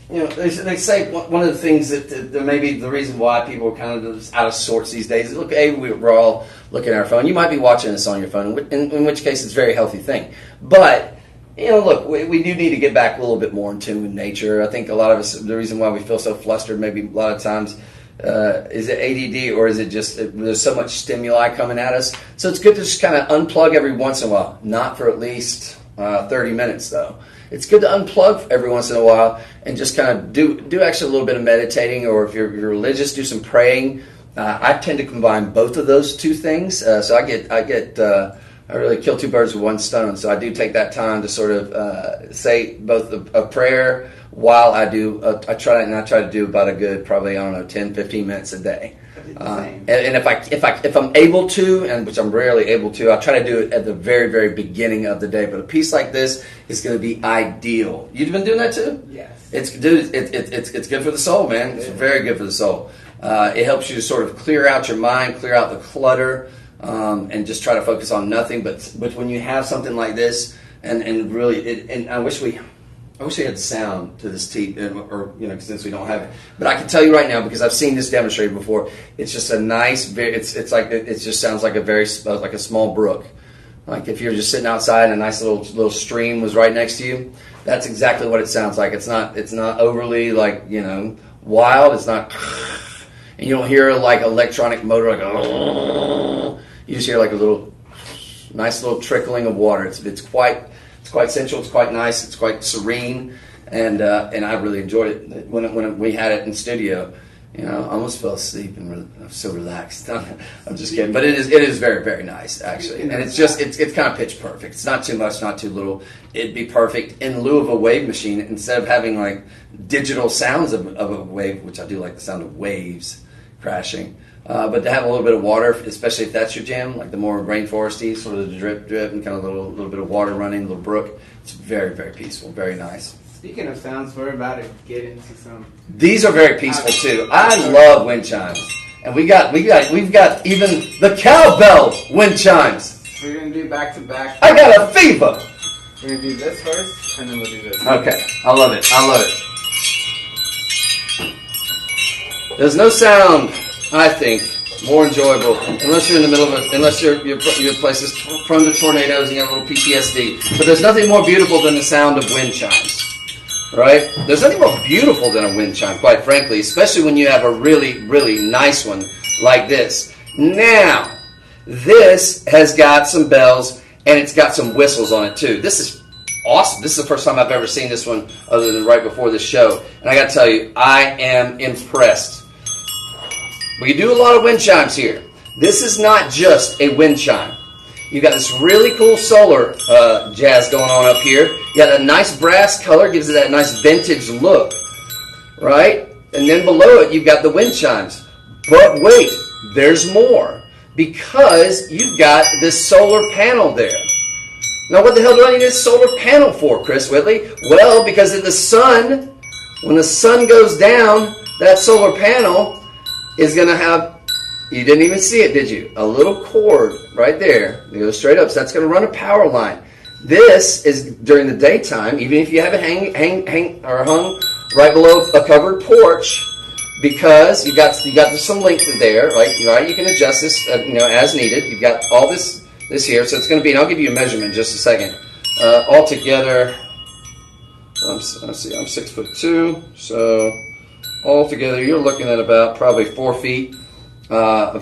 they say one of the things that maybe the reason why people are kind of out of sorts these days is, look, we're all looking at our phone. You might be watching this on your phone, in which case it's a very healthy thing. But, look, we do need to get back a little bit more in tune with nature. I think a lot of us, the reason why we feel so flustered maybe a lot of times, is it ADD, or is it just there's so much stimuli coming at us? So it's good to just kind of unplug every once in a while. Not for at least 30 minutes, though. It's good to unplug every once in a while and just kind of do actually a little bit of meditating, or if you're religious, do some praying. I tend to combine both of those two things. So I really kill two birds with one stone. So I do take that time to sort of say both a prayer while I do. I try to do about a good, probably, 10, 15 minutes a day. And if I'm able to, and which I'm rarely able to, I try to do it at the very, very beginning of the day. But a piece like this is going to be ideal. You've been doing that too? Yes. It's good for the soul, man. It's very good for the soul. It helps you to sort of clear out your mind, clear out the clutter, and just try to focus on nothing. But when you have something like this, and really, and I wish we had sound to this tea, or since we don't have it. But I can tell you right now, because I've seen this demonstrated before. It's just a nice. It just sounds like a small brook. Like if you're just sitting outside and a nice little stream was right next to you. That's exactly what it sounds like. It's not overly wild. It's not, and you don't hear like electronic motor like. You just hear like a nice little trickling of water. It's quite sensual. It's quite nice. It's quite serene, and I really enjoyed it when we had it in studio. I almost fell asleep and I'm so relaxed. I'm just kidding, but it is very, very nice actually, and it's kind of pitch perfect. It's not too much, not too little. It'd be perfect in lieu of a wave machine instead of having like digital sounds of a wave, which I do like the sound of waves crashing. But to have a little bit of water, especially if that's your jam, like the more rainforesty, sort of the drip, and kind of a little bit of water running, a little brook. It's very, very peaceful, very nice. Speaking of sounds, we're about to get into some. These are very peaceful too. I love wind chimes, and we've got even the cowbell wind chimes. We're gonna do back to back. I got a fever. We're gonna do this first, and then we'll do this. Okay, I love it. There's no sound, I think, more enjoyable unless you're in the middle of it, unless your place is prone to tornadoes and you have a little PTSD. But there's nothing more beautiful than the sound of wind chimes. Right? There's nothing more beautiful than a wind chime, quite frankly, especially when you have a really, really nice one like this. Now, this has got some bells and it's got some whistles on it too. This is awesome. This is the first time I've ever seen this one other than right before this show. And I got to tell you, I am impressed. We can do a lot of wind chimes here. This is not just a wind chime. You got this really cool solar jazz going on up here. You got a nice brass color, gives it that nice vintage look, right? And then below it, you've got the wind chimes. But wait, there's more, because you've got this solar panel there. Now, what the hell do I need this solar panel for, Chris Whitley? Well, because in the sun, when the sun goes down, that solar panel is going to have, you didn't even see it, did you? A little cord right there. It goes straight up. So that's going to run a power line. This is during the daytime, even if you have it hung right below a covered porch, because you got some length there, right? You can adjust this, as needed. You've got all this here, so it's going to be. And I'll give you a measurement in just a second. Altogether, let's see, I'm 6'2", so altogether you're looking at about probably 4 feet. About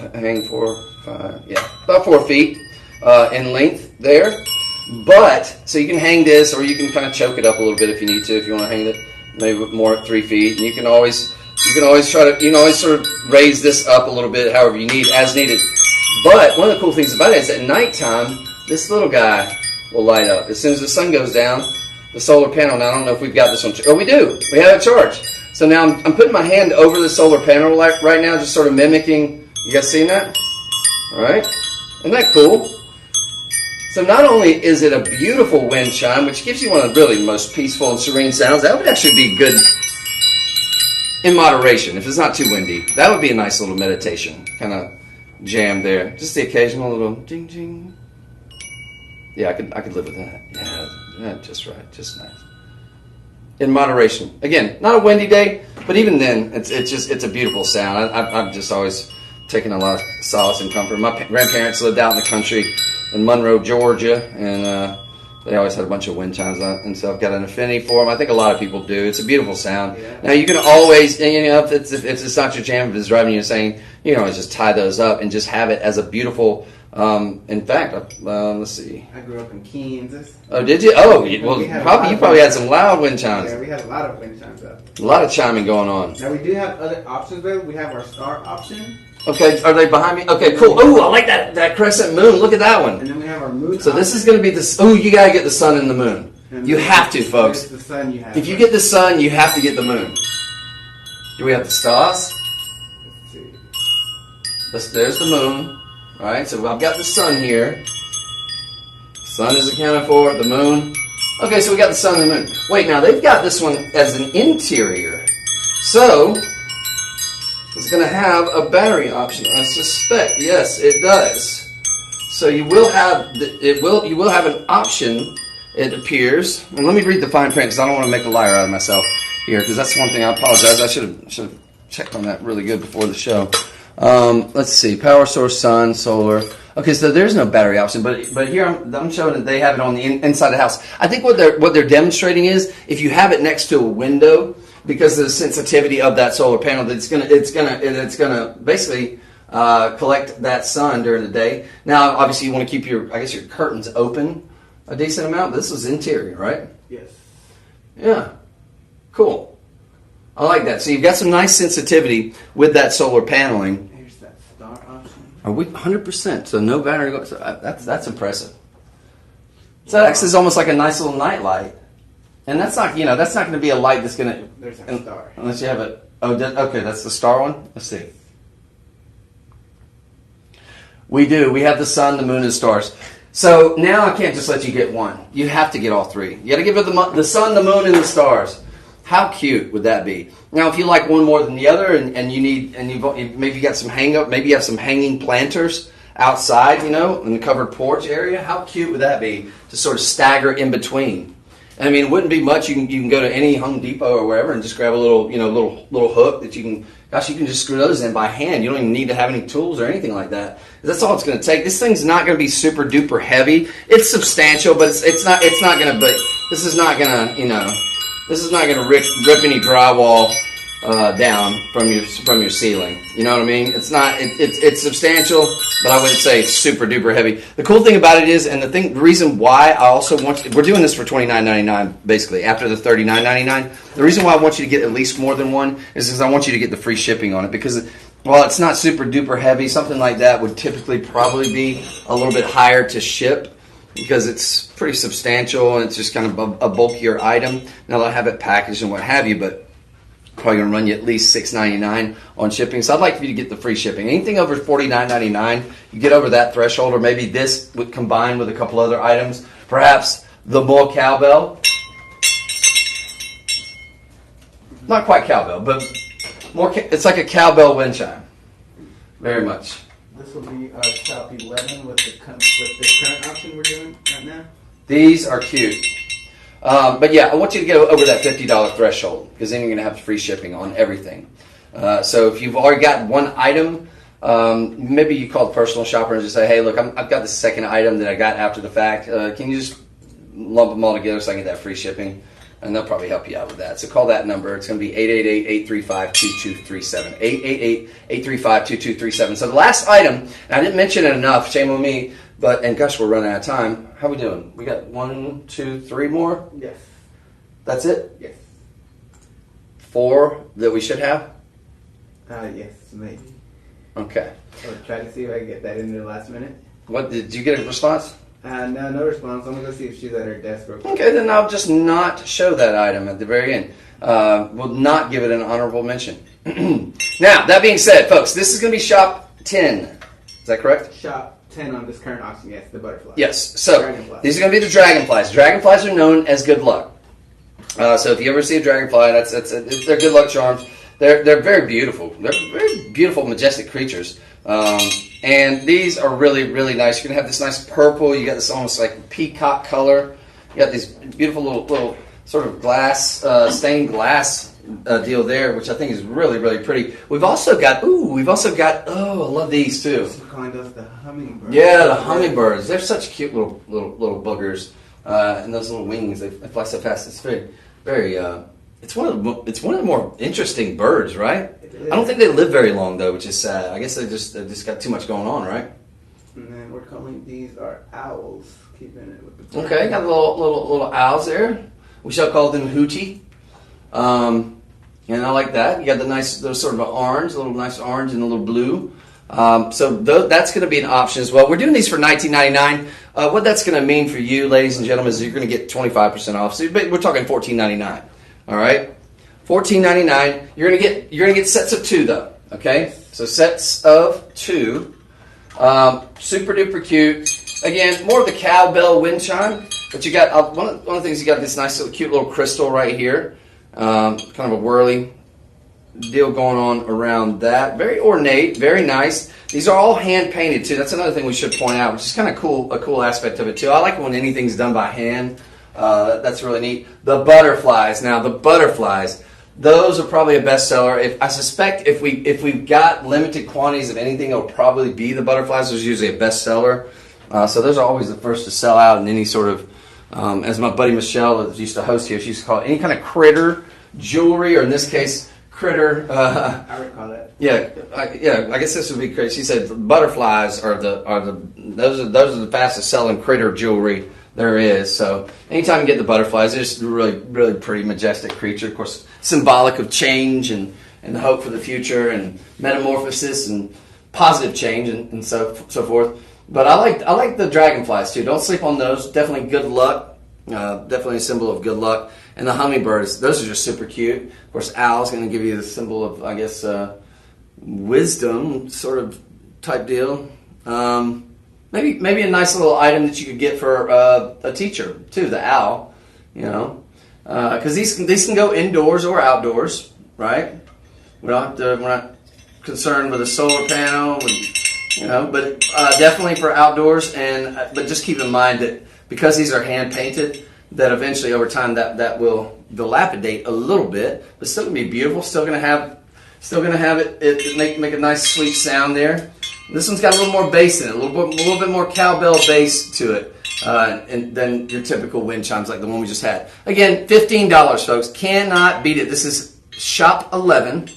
4 feet in length there. But so you can hang this, or you can kind of choke it up a little bit if you need to. If you want to hang it maybe more at 3 feet, and you can always sort of raise this up a little bit, however you need, as needed. But one of the cool things about it is at nighttime, this little guy will light up as soon as the sun goes down. The solar panel. Now I don't know if we've got this one. Oh, we do. We have it charged. So now I'm putting my hand over the solar panel right now, just sort of mimicking. You guys seen that? All right. Isn't that cool? So not only is it a beautiful wind chime, which gives you one of the really most peaceful and serene sounds, that would actually be good in moderation if it's not too windy. That would be a nice little meditation kind of jam there. Just the occasional little ding ding. Yeah, I could live with that. Yeah, just right, just nice. In moderation. Again, not a windy day, but even then, it's a beautiful sound. I've just always taken a lot of solace and comfort. My grandparents lived out in the country in Monroe, Georgia, and they always had a bunch of wind chimes on it, and so I've got an affinity for them. I think a lot of people do. It's a beautiful sound. Yeah. Now you can always, if it's not your jam, if it's driving you insane, you can always just tie those up and just have it as a beautiful. In fact, let's see. I grew up in Kansas. Oh, did you? Oh, well, you probably had some loud wind chimes. Yeah, we had a lot of wind chimes up. A lot of chiming going on. Now we do have other options though. We have our star option. Okay, are they behind me? Okay, cool. Oh, I like that crescent moon. Look at that one. And then we have our moon. So this is going to be this. Oh, you gotta get the sun and the moon. And you have to, folks. The sun you have. If you get the sun, you have to get the moon. Do we have the stars? Let's see. There's the moon. All right, so I've got the sun here. Sun is accounted for. The moon. Okay, so we got the sun and the moon. Wait, now they've got this one as an interior. So it's going to have a battery option. I suspect, yes, it does. So you will have you will have an option. It appears, and let me read the fine print because I don't want to make a liar out of myself here. Because that's one thing. I apologize. I should have checked on that really good before the show. Let's see. Power source, sun, solar. Okay, so there's no battery option, but here I'm showing that they have it on the inside the house. I think what they're demonstrating is if you have it next to a window, because of the sensitivity of that solar panel, that it's gonna basically collect that sun during the day. Now, obviously, you want to keep your curtains open a decent amount. But this is interior, right? Yes. Yeah. Cool. I like that. So you've got some nice sensitivity with that solar paneling. Here's that star option. Are we 100%? So no battery. So that's impressive. So that acts as almost like a nice little night light. And that's not going to be a light that's going to. There's a star. Unless you have it. Oh, okay, that's the star one. Let's see. We do. We have the sun, the moon, and stars. So now I can't just let you get one. You have to get all three. You got to give it the sun, the moon, and the stars. How cute would that be? Now, if you like one more than the other, and maybe you got some maybe you have some hanging planters outside, in the covered porch area. How cute would that be to sort of stagger in between? I mean, it wouldn't be much. You can go to any Home Depot or wherever and just grab a little hook that you can. Gosh, you can just screw those in by hand. You don't even need to have any tools or anything like that. That's all it's going to take. This thing's not going to be super duper heavy. It's substantial, but it's not going to. But this is not going to. This is not going to rip any drywall down from your ceiling. You know what I mean? It's not. It's substantial, but I wouldn't say it's super duper heavy. The cool thing about it is, and the reason why I also we're doing this for $29.99 basically after the $39.99. The reason why I want you to get at least more than one is because I want you to get the free shipping on it, because while it's not super duper heavy, something like that would typically probably be a little bit higher to ship because it's pretty substantial and it's just kind of a bulkier item. Now they'll have it packaged and what have you, but probably going to run you at least $6.99 on shipping. So I'd like for you to get the free shipping. Anything over $49.99, you get over that threshold, or maybe this would combine with a couple other items. Perhaps the more cowbell. Not quite cowbell, but more. It's like a cowbell wind chime. Very much. This will be top 11 with the current option we're doing right now. These are cute. But yeah, I want you to get over that $50 threshold because then you're going to have free shipping on everything. So if you've already got one item, maybe you call the personal shopper and just say, hey, look, I've got the second item that I got after the fact. Can you just lump them all together so I can get that free shipping? And they'll probably help you out with that. So call that number. It's going to be 888-835-2237. 888-835-2237. So the last item, and I didn't mention it enough, shame on me, and gosh, we're running out of time. How we doing? We got 1, 2, 3 more? Yes. That's it? Yes. 4 that we should have? Yes, maybe. Okay. I'll try to see if I can get that in the last minute. What, did you get a response? No response. I'm going to go see if she's at her desk real quick. Okay, then I'll just not show that item at the very end. We'll not give it an honorable mention. Now, that being said, folks, this is going to be shop 10. Is that correct? Shop 10 on this current auction, yes, the butterflies. Yes, so these are going to be the dragonflies. Dragonflies are known as good luck. So if you ever see a dragonfly, they're good luck charms. They're very beautiful. They're very beautiful, majestic creatures. And these are really, really nice. You're going to have this nice purple. You got this almost like peacock color. You got these beautiful little sort of stained glass deal there, which I think is really, really pretty. We've also got, oh, I love these too. We're calling those the hummingbirds. Yeah, the hummingbirds. They're such cute little boogers. And those little wings, they fly so fast. It's very, it's one of the more interesting birds, right? I don't think they live very long though, which is sad. I guess they just got too much going on, right? And then we're calling these our owls. Keeping it with the bird. Okay, got little owls there. We shall call them hootie. And I like that. You got those sort of a nice orange and a little blue. So that's going to be an option as well. We're doing these for $19.99. What that's going to mean for you, ladies and gentlemen, is you're going to get 25% off. So we're talking $14.99. All right, $14.99. You're going to get sets of 2 though. Okay, so sets of 2. Super duper cute. Again, more of the cowbell wind chime, but you got one of the things, you got this nice little cute little crystal right here, kind of a whirly deal going on around that. Very ornate, very nice. These are all hand painted too. That's another thing we should point out, which is kind of cool, a cool aspect of it too. I like when anything's done by hand. That's really neat. The butterflies. Now the butterflies, those are probably a bestseller. I suspect if we've got limited quantities of anything, it'll probably be the butterflies. There's usually a bestseller. So those are always the first to sell out in any sort of, as my buddy Michelle used to host here, she used to call it any kind of critter jewelry, or in this case, critter. I would call it. Yeah, I guess this would be crazy. She said butterflies those are the fastest selling critter jewelry there is. So anytime you get the butterflies, they're just really, really pretty, majestic creature. Of course, symbolic of change and the hope for the future and metamorphosis and positive change and so forth. But I like the dragonflies too. Don't sleep on those. Definitely good luck. Definitely a symbol of good luck. And the hummingbirds, those are just super cute. Of course, owl's going to give you the symbol of, I guess, wisdom sort of type deal. Maybe a nice little item that you could get for a teacher too. The owl, because these can go indoors or outdoors, right? We're not concerned with a solar panel. But definitely for outdoors, but just keep in mind that because these are hand painted, that eventually over time that will dilapidate a little bit, but still gonna be beautiful. Still gonna have it make a nice sweet sound there. This one's got a little more bass in it, a little bit more cowbell bass to it, than your typical wind chimes like the one we just had. Again, $15, folks. Cannot beat it. This is shop 10.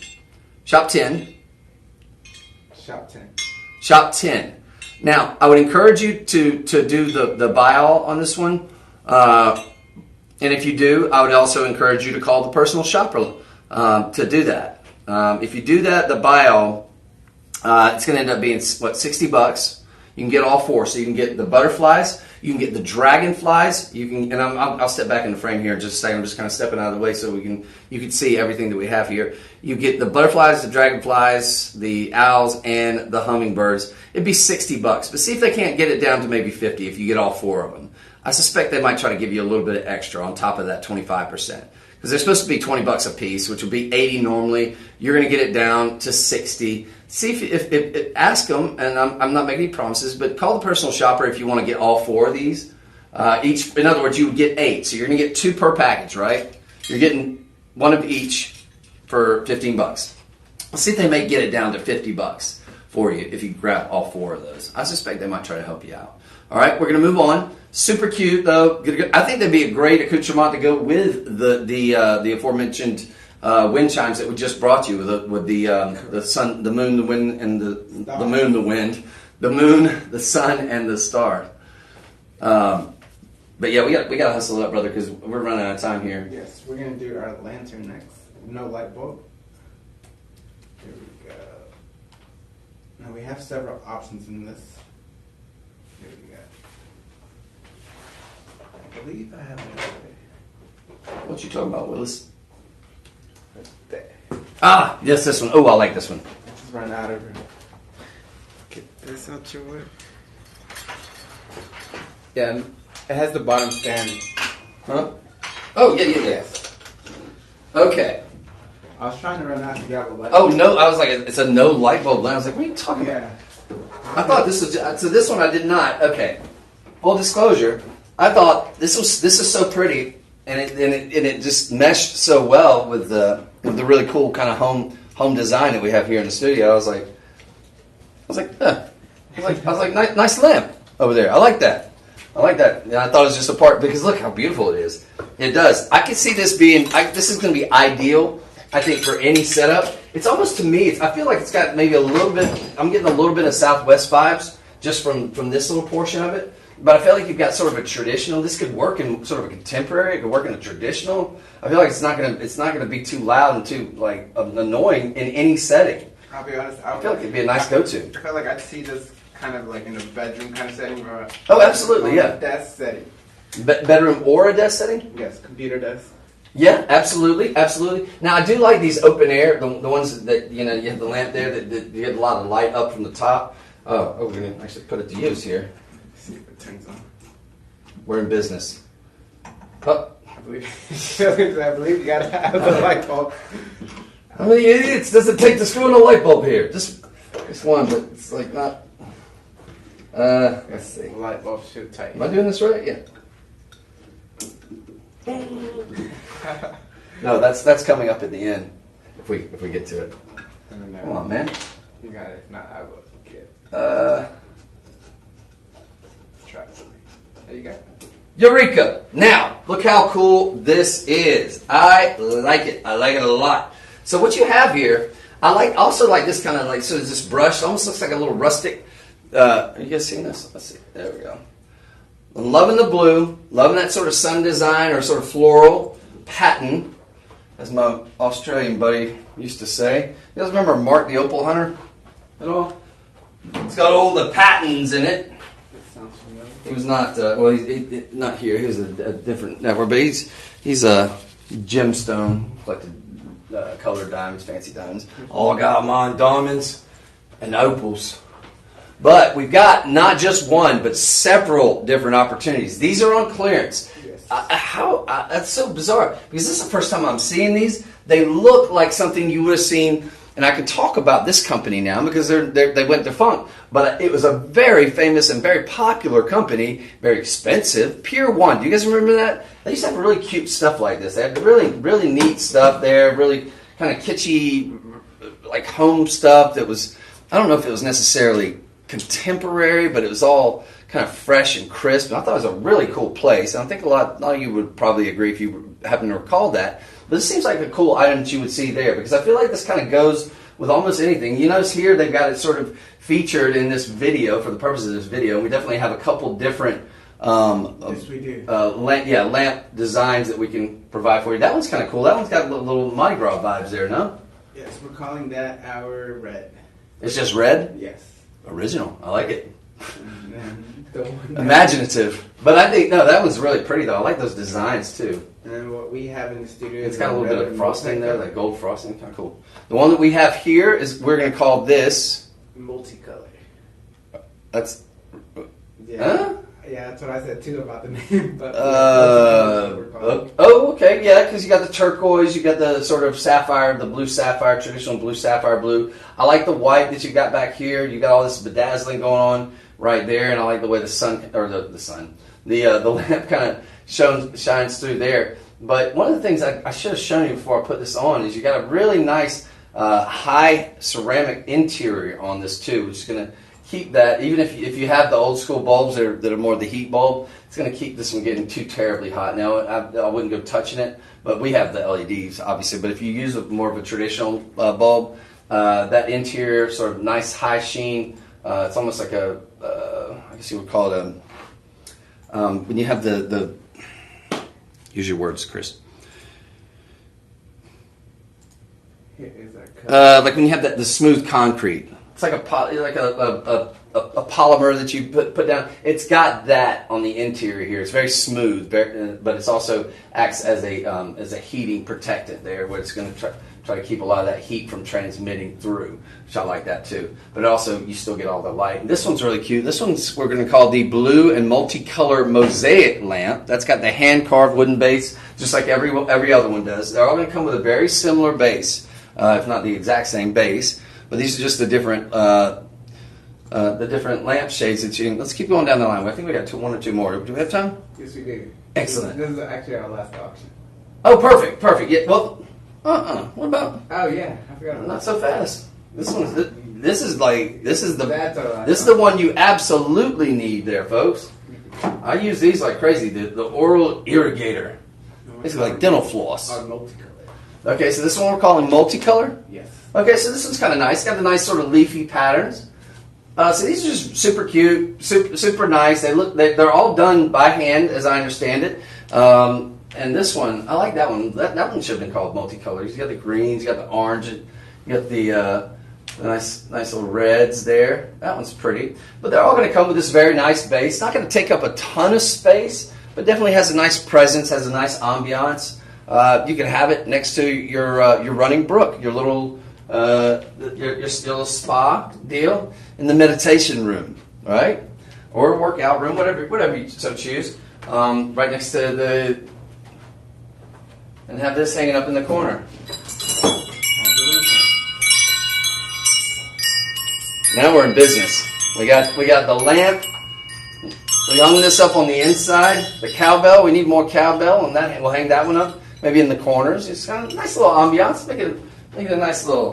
Shop 10. Now, I would encourage you to do the buy all on this one. And if you do, I would also encourage you to call the personal shopper to do that. If you do that, the buy all, It's going to end up being, what, $60. You can get all four. So you can get the butterflies, you can get the dragonflies, you can, and I'll step back in the frame here in just a second. I'm just kind of stepping out of the way so you can see everything that we have here. You get the butterflies, the dragonflies, the owls, and the hummingbirds. It'd be $60, but see if they can't get it down to maybe 50 if you get all four of them. I suspect they might try to give you a little bit of extra on top of that 25%. Because they're supposed to be $20 a piece, which would be $80 normally. You're going to get it down to $60. See if ask them, and I'm not making any promises, but call the personal shopper if you want to get all four of these. Each, in other words, you would get 8, so you're going to get 2 per package, right? You're getting one of each for $15. Let's see if they may get it down to $50 for you if you grab all 4 of those. I suspect they might try to help you out. All right, we're going to move on. Super cute though. I think they'd be a great accoutrement to go with the aforementioned wind chimes that we just brought you with the sun, the moon, the wind, and the moon, the wind, the moon, the sun, and the star. But yeah, we got to hustle up, brother, because we're running out of time here. Yes, we're gonna do our lantern next. No light bulb. Here we go. Now we have several options in this. Here we go. I believe I have it. What you talking about, Willis? Right there. Ah, yes, this one. Oh, I like this one. Just run out of it. Get this out your way. Yeah, it has the bottom stand. Huh? Oh, yeah. Okay. I was trying to run out to grab a light. Oh, no, I was like, it's a no light bulb lamp. I was like, what are you talking about? I thought this was, so this one I did not. Okay. Full disclosure, I thought this is so pretty, and it just meshed so well with the really cool kind of home design that we have here in the studio. I was like, nice lamp over there. I like that. And I thought it was just a part, because look how beautiful it is. It does. I can see this being, this is going to be ideal, I think, for any setup. It's almost, to me, I feel like it's got maybe a little bit, I'm getting a little bit of Southwest vibes just from this little portion of it. But I feel like you've got sort of a traditional, this could work in sort of a contemporary, it could work in a traditional. I feel like it's not gonna be too loud and too like annoying in any setting. I'll be honest, I feel like it'd be a nice go-to. I feel like I'd see this kind of like in a bedroom kind of setting, or oh, absolutely, yeah. Desk setting. Bedroom or a desk setting? Yes, computer desk. Yeah, absolutely. Now I do like these open air, the ones that you have the lamp there that you get a lot of light up from the top. Oh, we're gonna actually put it to use here. Let's see if it turns on. We're in business. Oh. I believe you gotta have the light bulb. How many idiots does it take to screw in a light bulb here? Just one, but it's like not. Let's see. The light bulb should tighten. Am I doing this right? Yeah. No, that's coming up at the end if we get to it. Come on, man. You got it. No, I will. Kid. Try it. There you go. Eureka! Now, look how cool this is. I like it. I like it a lot. So what you have here, I also like this kind of like, so this brush, almost looks like a little rustic. Are you guys seeing this? Let's see. There we go. I'm loving the blue, loving that sort of sun design or sort of floral pattern, as my Australian buddy used to say. You guys remember Mark the Opal Hunter at all? It's got all the patterns in it. He was not, he's not here. He was a different network, but he's a gemstone, collected colored diamonds, fancy diamonds. All got mine diamonds and opals. But we've got not just one, but several different opportunities. These are on clearance. Yes. That's so bizarre, because this is the first time I'm seeing these. They look like something you would have seen, and I can talk about this company now because they went defunct. But it was a very famous and very popular company, very expensive, Pier 1. Do you guys remember that? They used to have really cute stuff like this. They had really, really neat stuff there, really kind of kitschy, like home stuff that was, I don't know if it was necessarily contemporary, but it was all kind of fresh and crisp. And I thought it was a really cool place. And I think a lot of you would probably agree if you happen to recall that. But this seems like a cool item that you would see there, because I feel like this kind of goes with almost anything. You notice here they've got it sort of featured in this video for the purpose of this video. We definitely have a couple different yes, we do. Lamp designs that we can provide for you. That one's kind of cool. That one's got little Mardi Gras vibes there, no? Yes, we're calling that our red. It's just red? Yes. Original. I like it. And then the one Imaginative. But I think, no, that one's really pretty, though. I like those designs, too. And then what we have in the studio It's is got a little bit of frosting there, multicolor. like gold frosting. Kind of cool. The one that we have here is, we're going to call this, Multicolor. that's, Yeah. huh? Yeah, that's what I said too about the name. But Oh, okay, yeah, because you got the turquoise, you got the sort of sapphire, the blue sapphire, traditional blue sapphire blue. I like the white that you got back here. You got all this bedazzling going on right there, and I like the way the sun, or the lamp kind of shines through there. But one of the things I should have shown you before I put this on is you got a really nice high ceramic interior on this too, which is going to keep that, even if you have the old school bulbs that are more the heat bulb, it's going to keep this from getting too terribly hot. Now, I wouldn't go touching it, but we have the LEDs, obviously. But if you use more of a traditional bulb, that interior sort of nice high sheen, it's almost like I guess you would call it when you have the use your words, Chris. Here is our color. Like when you have the smooth concrete. It's like a polymer that you put down. It's got that on the interior here. It's very smooth, but it's also acts as a heating protectant there, where it's going to try to keep a lot of that heat from transmitting through, which I like that too. But also, you still get all the light. And this one's really cute. This one's we're going to call the blue and multicolor mosaic lamp. That's got the hand carved wooden base, just like every other one does. They're all going to come with a very similar base, if not the exact same base. But these are just the different lamp shades that you. Let's keep going down the line. I think we got one or two more. Do we have time? Yes, we do. Excellent. This is actually our last auction. Oh, perfect. Yeah. Well, what about? Oh yeah, I forgot. Not so fast. This one's. This is the. That's all right. This is the one you absolutely need, there, folks. I use these like crazy. The oral irrigator. Basically like dental floss. Our multicolor. Okay, so this one we're calling multicolor. Yes. Okay, so this one's kind of nice. Got the nice sort of leafy patterns. So these are just super cute, super nice. They're all done by hand, as I understand it. And this one, I like that one. That one should have been called multicolors. You got the greens, you got the orange, you got the nice little reds there. That one's pretty. But they're all going to come with this very nice base. Not going to take up a ton of space, but definitely has a nice presence, has a nice ambiance. You can have it next to your running brook, your little your little spa deal in the meditation room, right? Or workout room, whatever you so choose. Right next to and have this hanging up in the corner. Now we're in business. We got the lamp. We hung this up on the inside. The cowbell. We need more cowbell, and we'll hang that one up. Maybe in the corners. It's kind of a nice little ambiance. Make it a nice little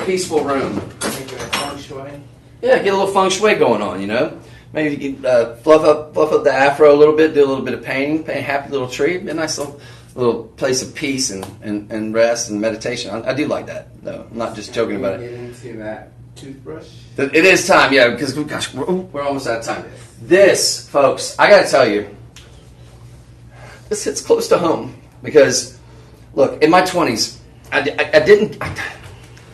peaceful room. Make it a feng shui. Yeah, get a little feng shui going on. Maybe you can fluff up the afro a little bit. Do a little bit of painting. Paint a happy little tree. Be a nice little place of peace and rest and meditation. I do like that, though. I'm not just joking about it. Get into that toothbrush. It is time, yeah, because gosh, we're almost out of time. This, folks, I got to tell you, this hits close to home because, look, in my 20s, I didn't.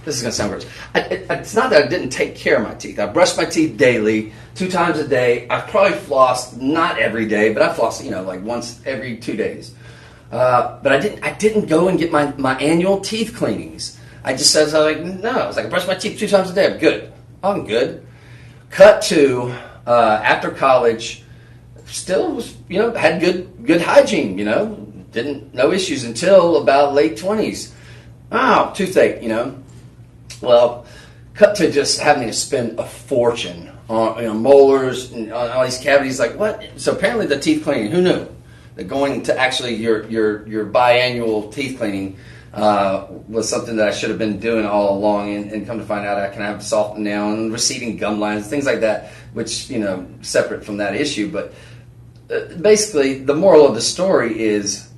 This is going to sound gross. It's not that I didn't take care of my teeth. I brushed my teeth daily, 2 times a day. I probably flossed not every day, but I flossed, like once every 2 days. But I didn't go and get my annual teeth cleanings. I just said, I was like, I brush my teeth 2 times a day. I'm good. I'm good. Cut to after college, still was, had good hygiene, no issues until about late 20s. Toothache, Well, cut to just having to spend a fortune on molars and on all these cavities. Like what? So apparently the teeth cleaning. Who knew that going to actually your biannual teeth cleaning was something that I should have been doing all along, and come to find out I can have soft nail and receding gum lines, things like that, which separate from that issue. But basically, the moral of the story is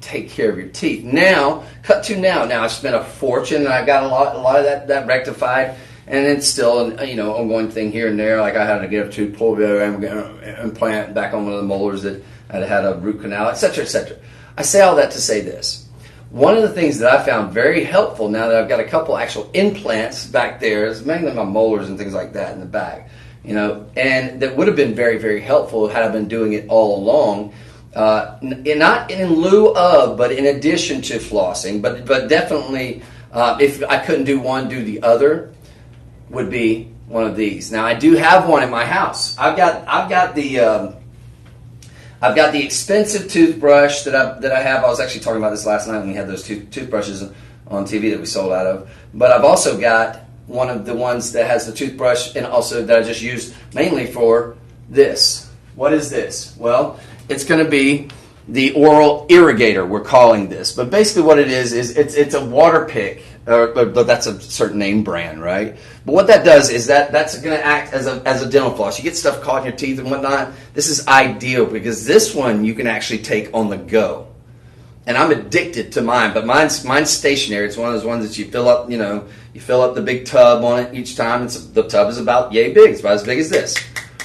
take care of your teeth. Now, cut to now. Now I've spent a fortune, and I got a lot of that rectified, and it's still an ongoing thing here and there. Like I had to get a tooth pulled, implant back on one of the molars that had a root canal, etc., etc. I say all that to say this: one of the things that I found very helpful now that I've got a couple actual implants back there is mainly my molars and things like that in the back, and that would have been very, very helpful had I been doing it all along. Not in lieu of, but in addition to flossing, but definitely if I couldn't do one, do the other, would be one of these. Now I do have one in my house. I've got the expensive toothbrush that I have. I was actually talking about this last night when we had those two toothbrushes on TV that we sold out of. But I've also got one of the ones that has the toothbrush and also that I just use mainly for this. What is this? Well, it's going to be the oral irrigator, we're calling this. But basically what it is it's a water pick. But that's a certain name brand, right? But what that does is that's going to act as a dental floss. You get stuff caught in your teeth and whatnot. This is ideal because this one you can actually take on the go. And I'm addicted to mine, but mine's stationary. It's one of those ones that you fill up. You fill up the big tub on it each time. The tub is about yay big. It's about as big as this,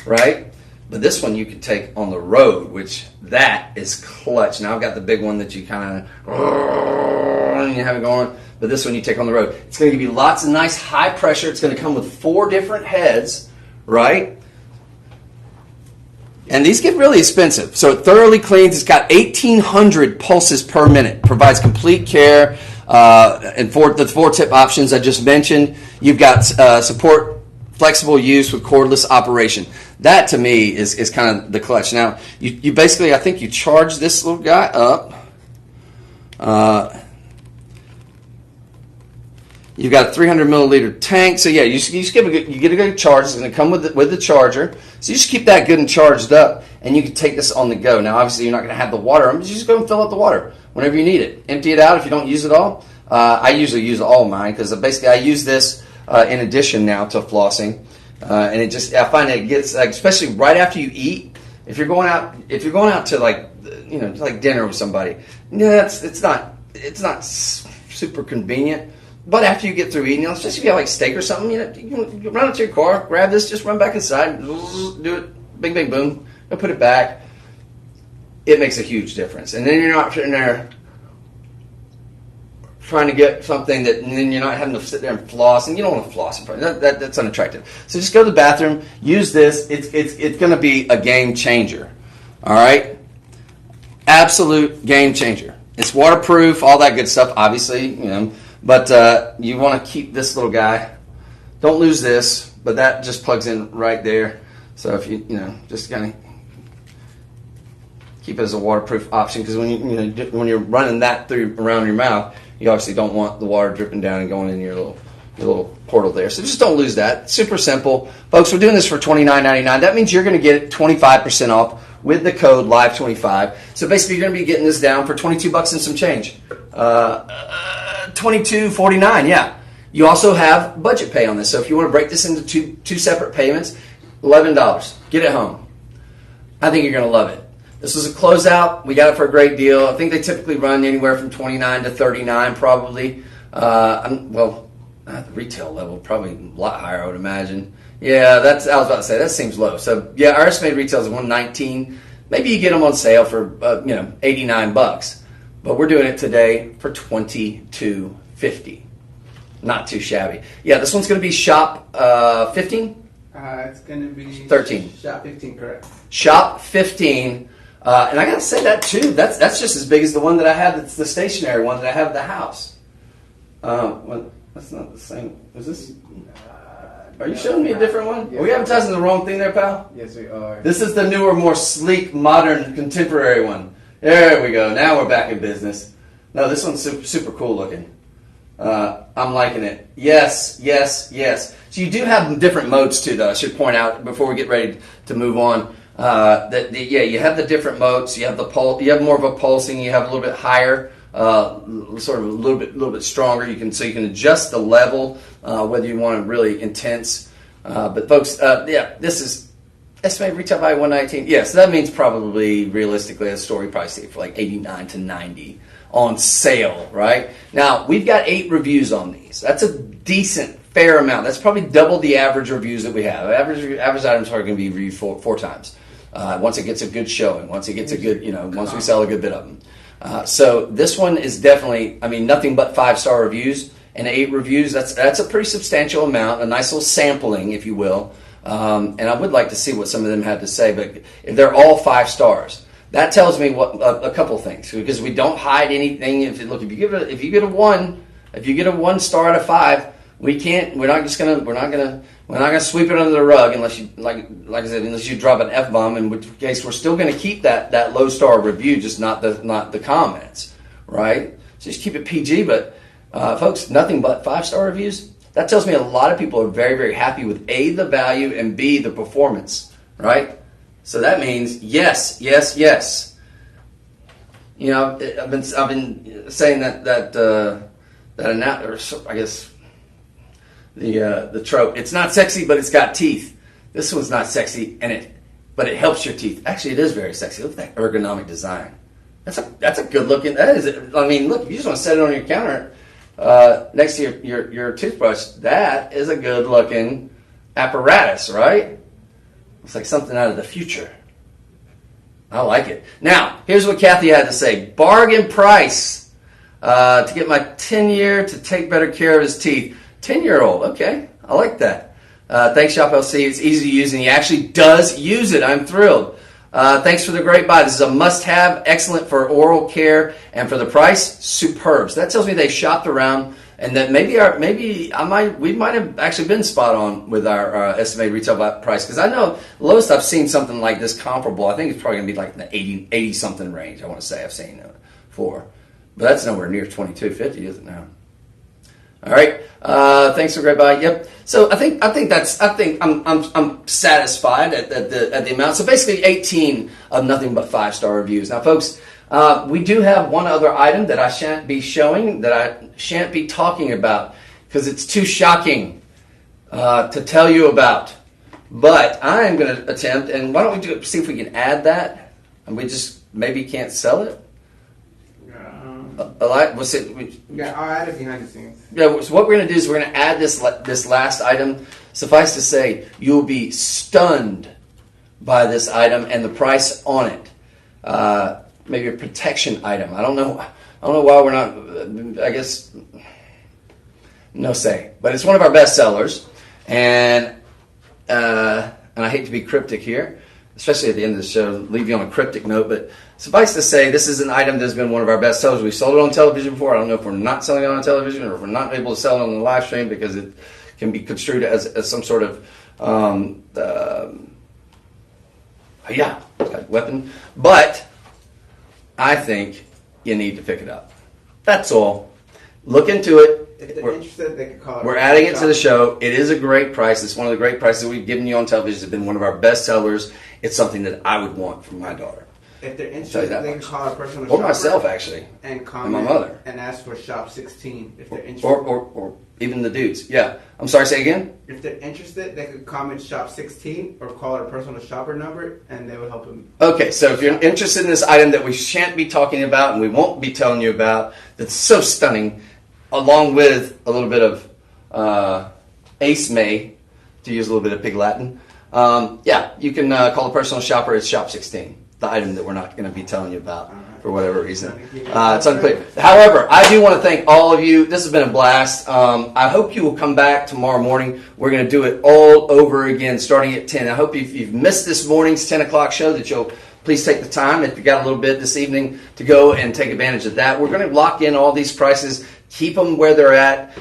right? But this one you can take on the road, which that is clutch. Now I've got the big one that you kind of you have it going. But this one you take on the road. It's going to give you lots of nice high pressure. It's going to come with 4 different heads, right? And these get really expensive. So it thoroughly cleans. It's got 1,800 pulses per minute. Provides complete care. And for the 4-tip options I just mentioned, you've got support flexible use with cordless operation. That to me is kind of the clutch. Now, you basically, I think you charge this little guy up. You've got a 300 milliliter tank, so yeah, you get a good charge. It's going to come with the charger, so you just keep that good and charged up, and you can take this on the go. Now, obviously, you're not going to have the water. You just go and fill up the water whenever you need it. Empty it out if you don't use it all. I usually use all of mine because basically I use this in addition now to flossing, and I find that it gets especially right after you eat. If you're going out to like dinner with somebody, it's not super convenient. But after you get through eating, especially if you have like steak or something, you can run out to your car, grab this, just run back inside, do it, bing, bing, boom, and put it back. It makes a huge difference. And then you're not sitting there trying to get something and then you're not having to sit there and floss, and you don't want to floss. That's unattractive. So just go to the bathroom, use this. It's going to be a game changer. All right? Absolute game changer. It's waterproof, all that good stuff, obviously, But you want to keep this little guy. Don't lose this, but that just plugs in right there. So if you just kind of keep it as a waterproof option, because when you're running that through around your mouth, you obviously don't want the water dripping down and going in your little portal there. So just don't lose that. Super simple, folks. We're doing this for $29.99. That means you're going to get 25% off with the code LIVE25. So basically, you're going to be getting this down for $22 and some change. $22.49, yeah. You also have budget pay on this. So if you want to break this into two separate payments, $11. Get it home. I think you're going to love it. This was a closeout. We got it for a great deal. I think they typically run anywhere from $29 to $39 probably. At the retail level, probably a lot higher, I would imagine. Yeah, I was about to say, that seems low. So yeah, our estimated retail is $119. Maybe you get them on sale for $89. But we're doing it today for $22.50. Not too shabby. Yeah, this one's going to be shop 15? It's going to be 13. Shop 15, correct? Shop 15. And I got to say that too. That's just as big as the one that I have. That's the stationary one that I have at the house. That's not the same. Is this? Are you showing me a different one? Yes, Are we advertising the wrong thing there, pal? Yes, we are. This is the newer, more sleek, modern, contemporary one. There we go. Now we're back in business. No, this one's super cool looking. I'm liking it. Yes. So you do have different modes too, though. I should point out before we get ready to move on. You have the different modes. You have the pulse. You have more of a pulsing. You have a little bit higher, sort of a little bit stronger. You can adjust the level whether you want it really intense. But folks, this is estimated retail value $119. Yes, so that means probably realistically a store you probably see it for like $89 to $90 on sale, right? Now we've got 8 reviews on these. That's a decent, fair amount. That's probably double the average reviews that we have. Average items are going to be reviewed four times. Once it gets a good showing, once it gets a good, once we sell a good bit of them. So this one is definitely, I mean, nothing but 5-star reviews and 8 reviews. That's a pretty substantial amount, a nice little sampling, if you will. And I would like to see what some of them had to say, but if they're all 5 stars, that tells me what a couple things, because we don't hide anything. If you get a 1 star out of 5, we're not gonna sweep it under the rug unless you like I said, unless you drop an F-bomb, in which case we're still gonna keep that low star review, just not the comments, right? So just keep it PG. But folks, nothing but 5-star reviews. That tells me a lot of people are very, very happy with A, the value, and B, the performance, right? So that means yes, yes, yes. You know, I've been saying that I guess the trope. It's not sexy, but it's got teeth. This one's not sexy, but it helps your teeth. Actually, it is very sexy. Look at that ergonomic design. That's a good looking. That is. I mean, look, if you just want to set it on your counter next to your toothbrush, that is a good looking apparatus, right? It's like something out of the future. I like it. Now, here's what Kathy had to say. Bargain price to get my 10-year to take better care of his teeth. 10-year-old, okay. I like that. Thanks, Shop LC. It's easy to use, and he actually does use it. I'm thrilled. Thanks for the great buy. This is a must-have, excellent for oral care, and for the price, superb. So that tells me they shopped around, and that we might have actually been spot on with our estimated retail price, because I know lowest I've seen something like this comparable. I think it's probably going to be like in the 80 something range. I want to say I've seen it for, but that's nowhere near $22.50, is it now? All right. Thanks for the great buy. Yep. So I think I'm satisfied at the amount. So basically 18 of nothing but 5-star reviews. Now, folks, we do have one other item that I shan't be showing, that I shan't be talking about, because it's too shocking to tell you about. But I am going to attempt, and why don't we see if we can add that, and we just maybe can't sell it. Yeah, I'll add it behind the scenes. Yeah, so what we're going to do is we're going to add this last item. Suffice to say, you'll be stunned by this item and the price on it. Maybe a protection item. I don't know why we're not. I guess no say, but it's one of our best sellers, and I hate to be cryptic here, especially at the end of the show, leave you on a cryptic note, but suffice to say, this is an item that's been one of our best sellers. We've sold it on television before. I don't know if we're not selling it on television or if we're not able to sell it on the live stream, because it can be construed as some sort of weapon. But I think you need to pick it up. That's all. Look into it. If they're interested, they can call it. We're adding it to the show. It is a great price. It's one of the great prices that we've given you on television. It's been one of our best sellers. It's something that I would want for my daughter. If they're interested, they can call a personal or shopper. Or myself, actually. And comment. And my mother. And ask for shop 16 if they're interested. Or even the dudes. Yeah. I'm sorry, say again? If they're interested, they could comment shop 16 or call our personal shopper number, and they will help them. Okay, so if you're interested in this item that we shan't be talking about and we won't be telling you about, that's so stunning, along with a little bit of Ace May, to use a little bit of Pig Latin, you can call the personal shopper. It's shop 16, the item that we're not going to be telling you about for whatever reason. It's unclear. However, I do want to thank all of you. This has been a blast. I hope you will come back tomorrow morning. We're going to do it all over again starting at 10. I hope if you've missed this morning's 10 o'clock show that you'll please take the time, if you got a little bit this evening, to go and take advantage of that. We're going to lock in all these prices, keep them where they're at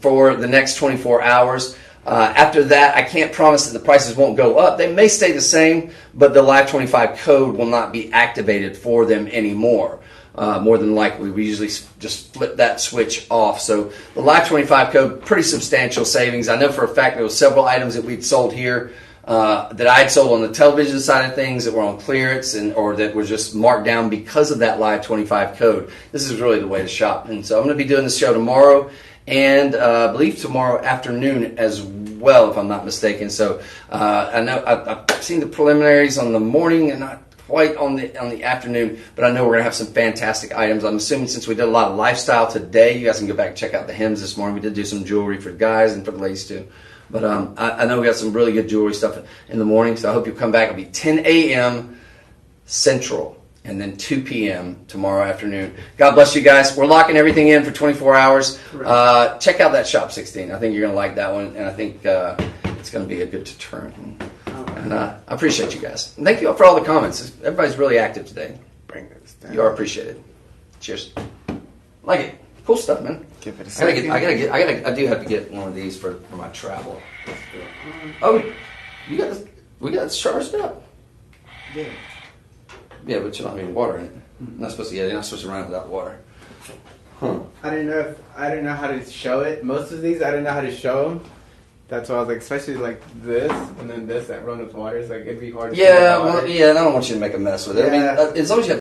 for the next 24 hours. After that, I can't promise that the prices won't go up. They may stay the same, but the Live 25 code will not be activated for them anymore. More than likely, we usually just flip that switch off. So the Live 25 code, pretty substantial savings. I know for a fact there were several items that we'd sold here that I had sold on the television side of things that were on clearance or that were just marked down because of that Live 25 code. This is really the way to shop. And so I'm going to be doing this show tomorrow, and I believe tomorrow afternoon as well, if I'm not mistaken. So I know I've seen the preliminaries on the morning and not quite on the afternoon, but I know we're going to have some fantastic items. I'm assuming since we did a lot of lifestyle today, you guys can go back and check out the hems this morning. We did do some jewelry for the guys and for the ladies too. But I know we got some really good jewelry stuff in the morning, so I hope you'll come back. It'll be 10 a.m. Central. and then 2 p.m. tomorrow afternoon. God bless you guys. We're locking everything in for 24 hours. Check out that Shop 16. I think you're going to like that one, and I think it's going to be a good deterrent. And I appreciate you guys. And thank you all for all the comments. Everybody's really active today. Bring this down. You are appreciated. Cheers. Like it. Cool stuff, man. Give it a second. I do have to get one of these for my travel. Oh, you got this. We got this charged up. Yeah. Yeah, but you don't have any water in it. You're not supposed to. Yeah, you're not supposed to run it without water. Huh. I didn't know how to show it. Most of these I didn't know how to show them. That's why I was like, especially like this and then this that run with water. It's like it'd be hard to. Yeah, well, yeah, and I don't want you to make a mess with it. Yeah. I mean, as long as you have